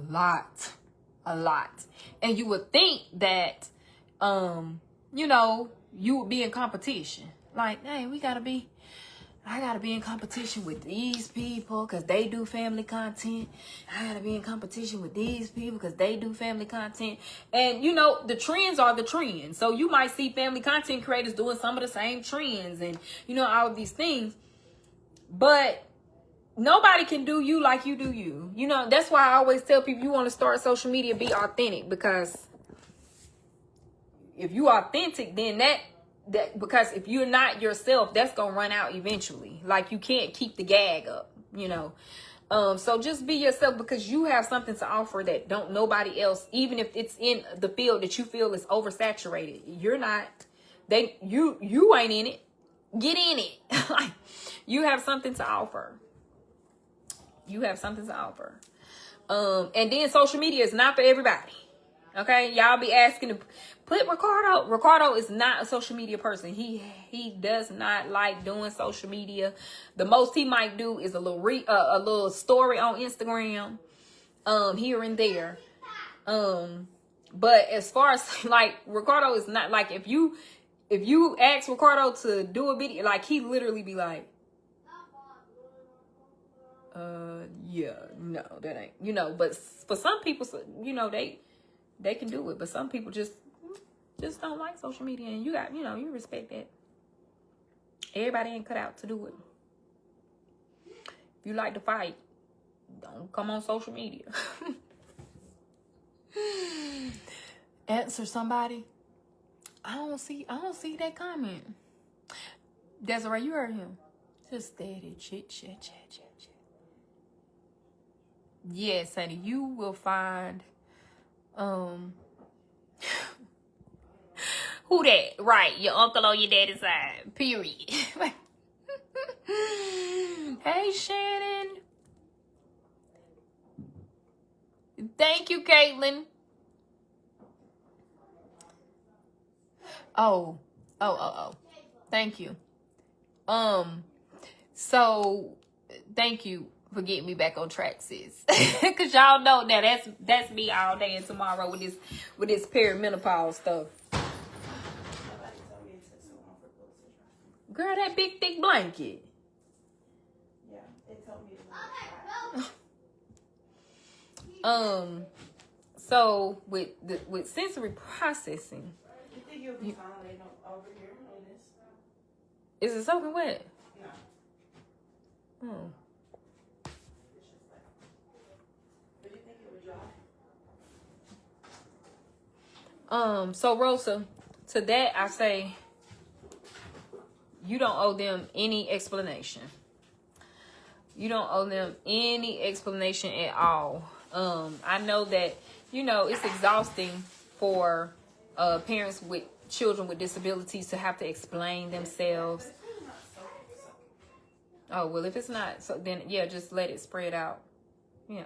lot. And you would think that, you would be in competition. Like, hey, I gotta be in competition with these people because they do family content. I gotta be in competition with these people because they do family content. And, the trends are the trends. So you might see family content creators doing some of the same trends and, all of these things. But nobody can do you like you do you. That's why I always tell people, you want to start social media, be authentic. Because if you authentic, then because if you're not yourself, that's gonna run out eventually. Like, you can't keep the gag up, so just be yourself, because you have something to offer that don't nobody else, even if it's in the field that you feel is oversaturated. You're not, you ain't in it. Get in it. Like, you have something to offer. you have something to offer. And then social media is not for everybody. Okay, y'all be asking to put Ricardo. Ricardo is not a social media person. He does not like doing social media. The most he might do is a little story on Instagram, here and there. But as far as like Ricardo is not like, if you ask Ricardo to do a video, like he literally be like, yeah, no, that ain't, you know. But for some people, you know, they can do it, but some people just don't like social media, and you got, you know, you respect that. Everybody ain't cut out to do it. If you like to fight, don't come on social media. Answer somebody. I don't see that comment. Desiree, you heard him. Just steady chit chat. Yes, honey, you will find who that? Right, your uncle on your daddy's side. Period. Hey, Shannon. Thank you, Caitlin. Oh. Thank you. So thank you for getting me back on track, sis. Cause y'all know now that's me all day and tomorrow with this perimenopause stuff. Girl, that big thick blanket. Yeah, they told me So with sensory processing. You think you'll be fine laying over here on this? Is it soaking wet? No. Oh. But you think it would dry? So Rosa, to that I say, you don't owe them any explanation. You don't owe them any explanation at all. I know that, you know, it's exhausting for parents with children with disabilities to have to explain themselves. Oh, well, if it's not, so then, yeah, just let it spread out. Yeah.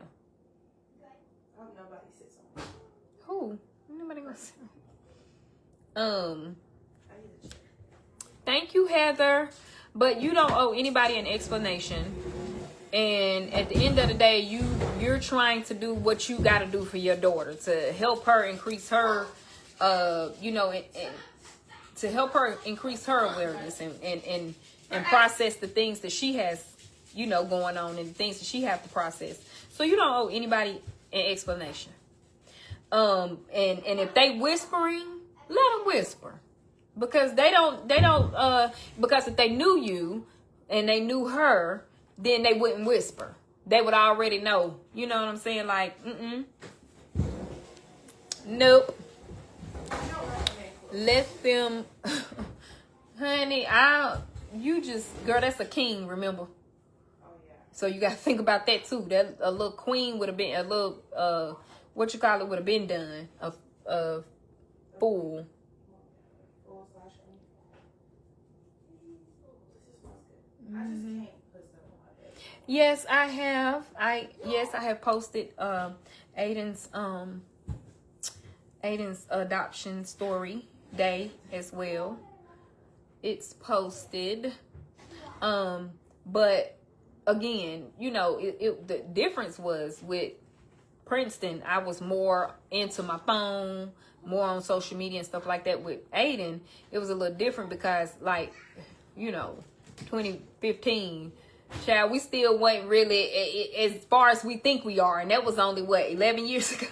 I hope nobody sits on it. Who? Nobody gonna sit. I need to check. Thank you, Heather. But you don't owe anybody an explanation. And at the end of the day, you're trying to do what you got to do for your daughter to help her increase her, you know, and to help her increase her awareness and process the things that she has, you know, going on and the things that she has to process. So you don't owe anybody an explanation. And if they whispering, let them whisper, because they don't because if they knew you and they knew her, then they wouldn't whisper. They would already know. You know what I'm saying? Like, nope. Let them, honey, girl, that's a king, remember? Oh, yeah. So you got to think about that too. That a little queen would have been, a little, would have been done. A fool. I just can't put stuff on my bed. Yes, I have. I have posted Ayden's adoption story day as well. It's posted. But again, you know, the difference was with Princeton, I was more into my phone, more on social media and stuff like that. With Ayden, it was a little different because, like, you know, 2015, child, we still wasn't really as far as we think we are, and that was only 11 years ago.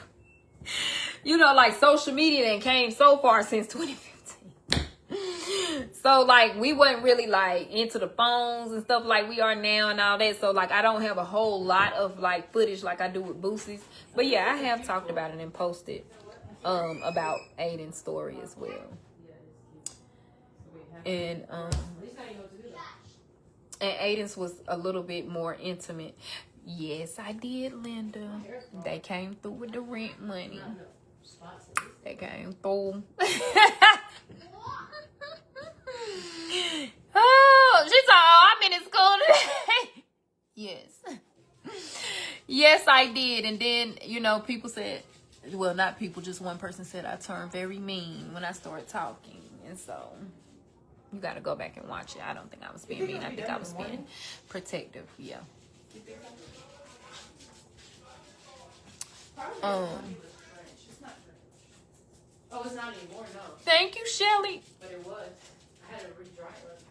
You know, like, social media then came so far since 2015. So like we wasn't really like into the phones and stuff like we are now and all that. So like I don't have a whole lot of like footage like I do with boosies, but yeah, I have talked about it and posted about Ayden's story as well. And Ayden's was a little bit more intimate. Yes, I did, Linda. They came through with the rent money. They came through. Oh, she said, "Oh, I'm in school today." Yes. I did. And then, you know, people said, well, not people, just one person said I turned very mean when I started talking. And so you got to go back and watch it. I don't think I was being mean. I think I was being protective. Yeah. Oh, it's not anymore, no. Thank you, Shelly. But it was. I had to re-dry it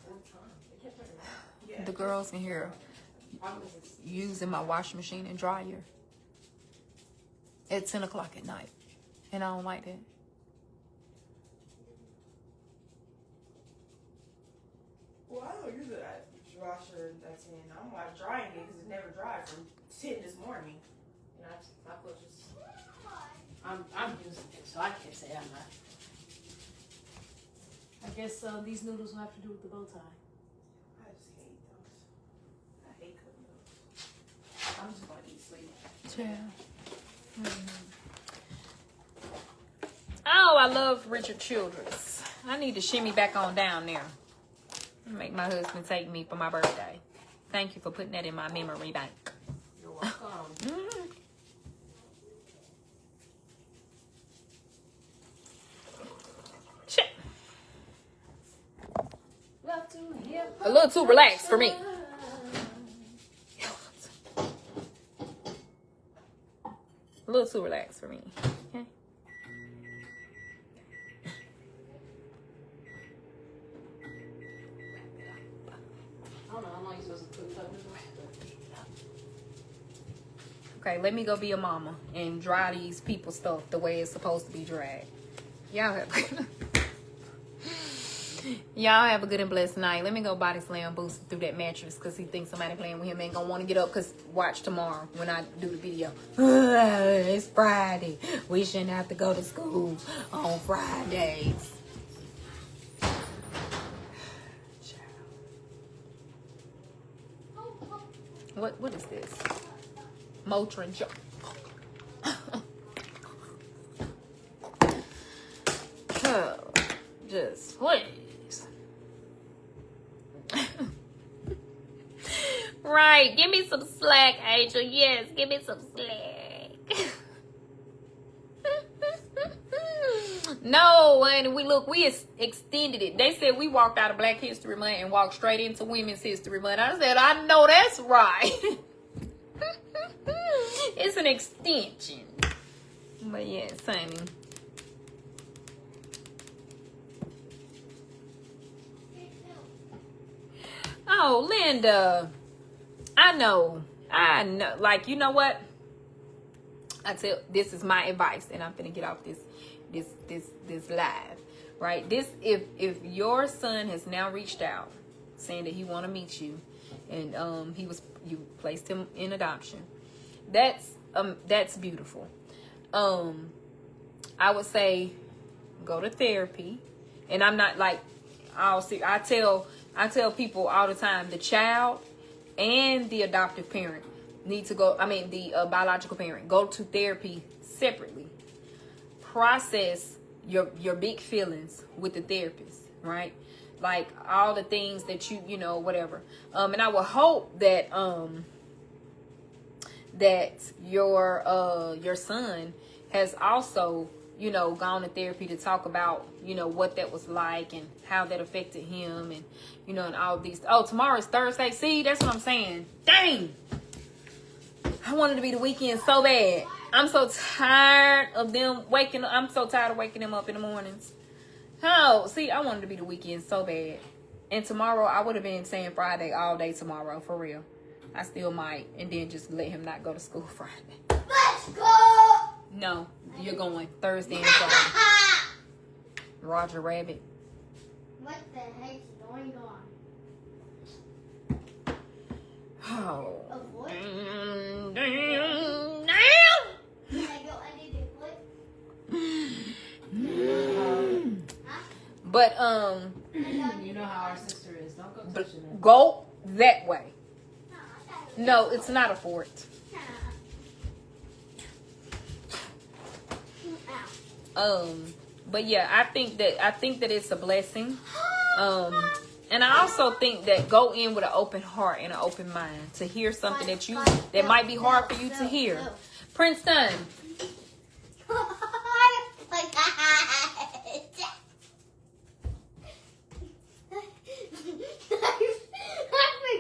all the time. It kept turning out. The girls in here using my washing machine and dryer at 10 o'clock at night. And I don't like that. Well, I don't use it at washer at 10. I'm like drying it because it never dried from 10 this morning. And my clothes just... I'm using it, so I can't say I'm not. I guess these noodles will have to do with the bow tie. I just hate those. I hate cooking those. I'm just gonna eat sleep. Yeah. Oh, I love Richard Childress. I need to shimmy back on down there. Make my husband take me for my birthday. Thank you for putting that in my memory bank. You're welcome. Shit. Love to hear A little too relaxed for me. A little too relaxed for me. Okay. I don't know how long you're supposed to cook that noodle. Okay, let me go be a mama and dry these people stuff the way it's supposed to be dried. Y'all have y'all have a good and blessed night. Let me go body slam Boosie through that mattress because he thinks somebody playing with him ain't gonna want to get up. Because watch tomorrow when I do the video. It's Friday. We shouldn't have to go to school on Fridays. What is this? Motrin jar. Oh, just please. Right, give me some slack, Angel. Yes, give me some slack. No, and we extended it. They said we walked out of Black History Month and walked straight into Women's History Month. I said, I know that's right. It's an extension. But yeah, Sonny. Oh, Linda. I know. Like, you know what? This is my advice, and I'm gonna get off this live. Right? If your son has now reached out saying that he wanna meet you, and you placed him in adoption, that's beautiful. I would say go to therapy. And I'm not like, I tell people all the time, the child and the adoptive parent need to go, the biological parent, go to therapy separately. Process your big feelings with the therapist, right? Like all the things that you know, whatever. And I would hope that that your son has also, you know, gone to therapy to talk about, you know, what that was like and how that affected him, and, you know, and all these. Oh, tomorrow's Thursday. See, that's what I'm saying. Dang, I wanted to be the weekend so bad. I'm so tired of them waking up. I'm so tired of waking them up in the mornings. Oh, see, I wanted to be the weekend so bad. And tomorrow, I would have been saying Friday all day tomorrow, for real. I still might. And then just let him not go to school Friday. Let's go! No, you're going Thursday and Friday. Roger Rabbit. What the heck's going on? Oh. A voice? Damn. Can I go under the foot? But You know how our sister is. Don't go touching her. go that way. No, it's not a fort. But yeah, I think that it's a blessing. And I also think that go in with an open heart and an open mind to hear something that might be hard for you to hear. Princeton. I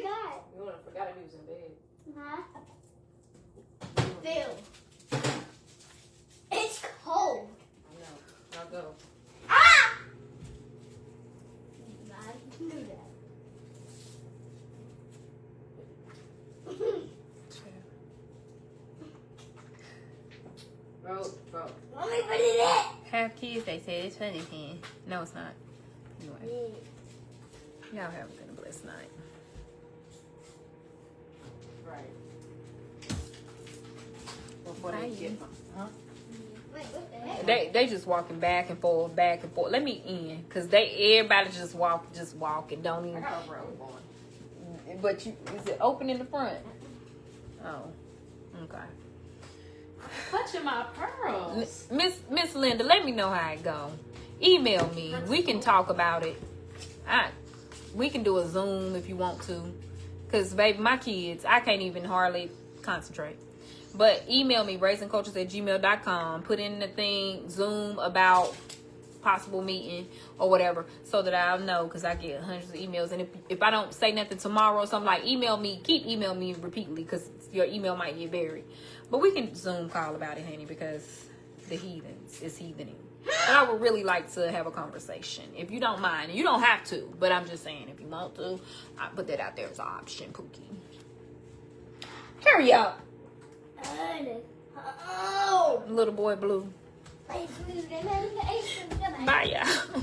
forgot. You would have forgot he was in bed. Huh? Phil. It's cold. I know. Now go. Ah! I can do that. Bro. Let me put it in. Have kids, they say it's funny. No, it's not. Anyway, y'all have a good blessed night. Right. Before they get huh? Wait, what the heck? They just walking back and forth, back and forth. Let me in, cause everybody just walk and don't I even. got a robe on. But is it open in the front? Oh, okay. Clutching my pearls. Miss Linda, let me know how it go. Email me. We can talk about it. We can do a Zoom if you want to. Cause baby, my kids, I can't even hardly concentrate. But email me, raisingcoaches@gmail.com. Put in the thing, Zoom about possible meeting or whatever, so that I'll know, because I get hundreds of emails. And if I don't say nothing tomorrow or something, like email me, keep emailing me repeatedly, because your email might get buried. But we can Zoom call about it, honey, because the heathens is heathening. And I would really like to have a conversation, if you don't mind. You don't have to, but I'm just saying, if you want to, I put that out there as an option, Pookie. Hurry up. Oh! Little boy blue. Bye, y'all.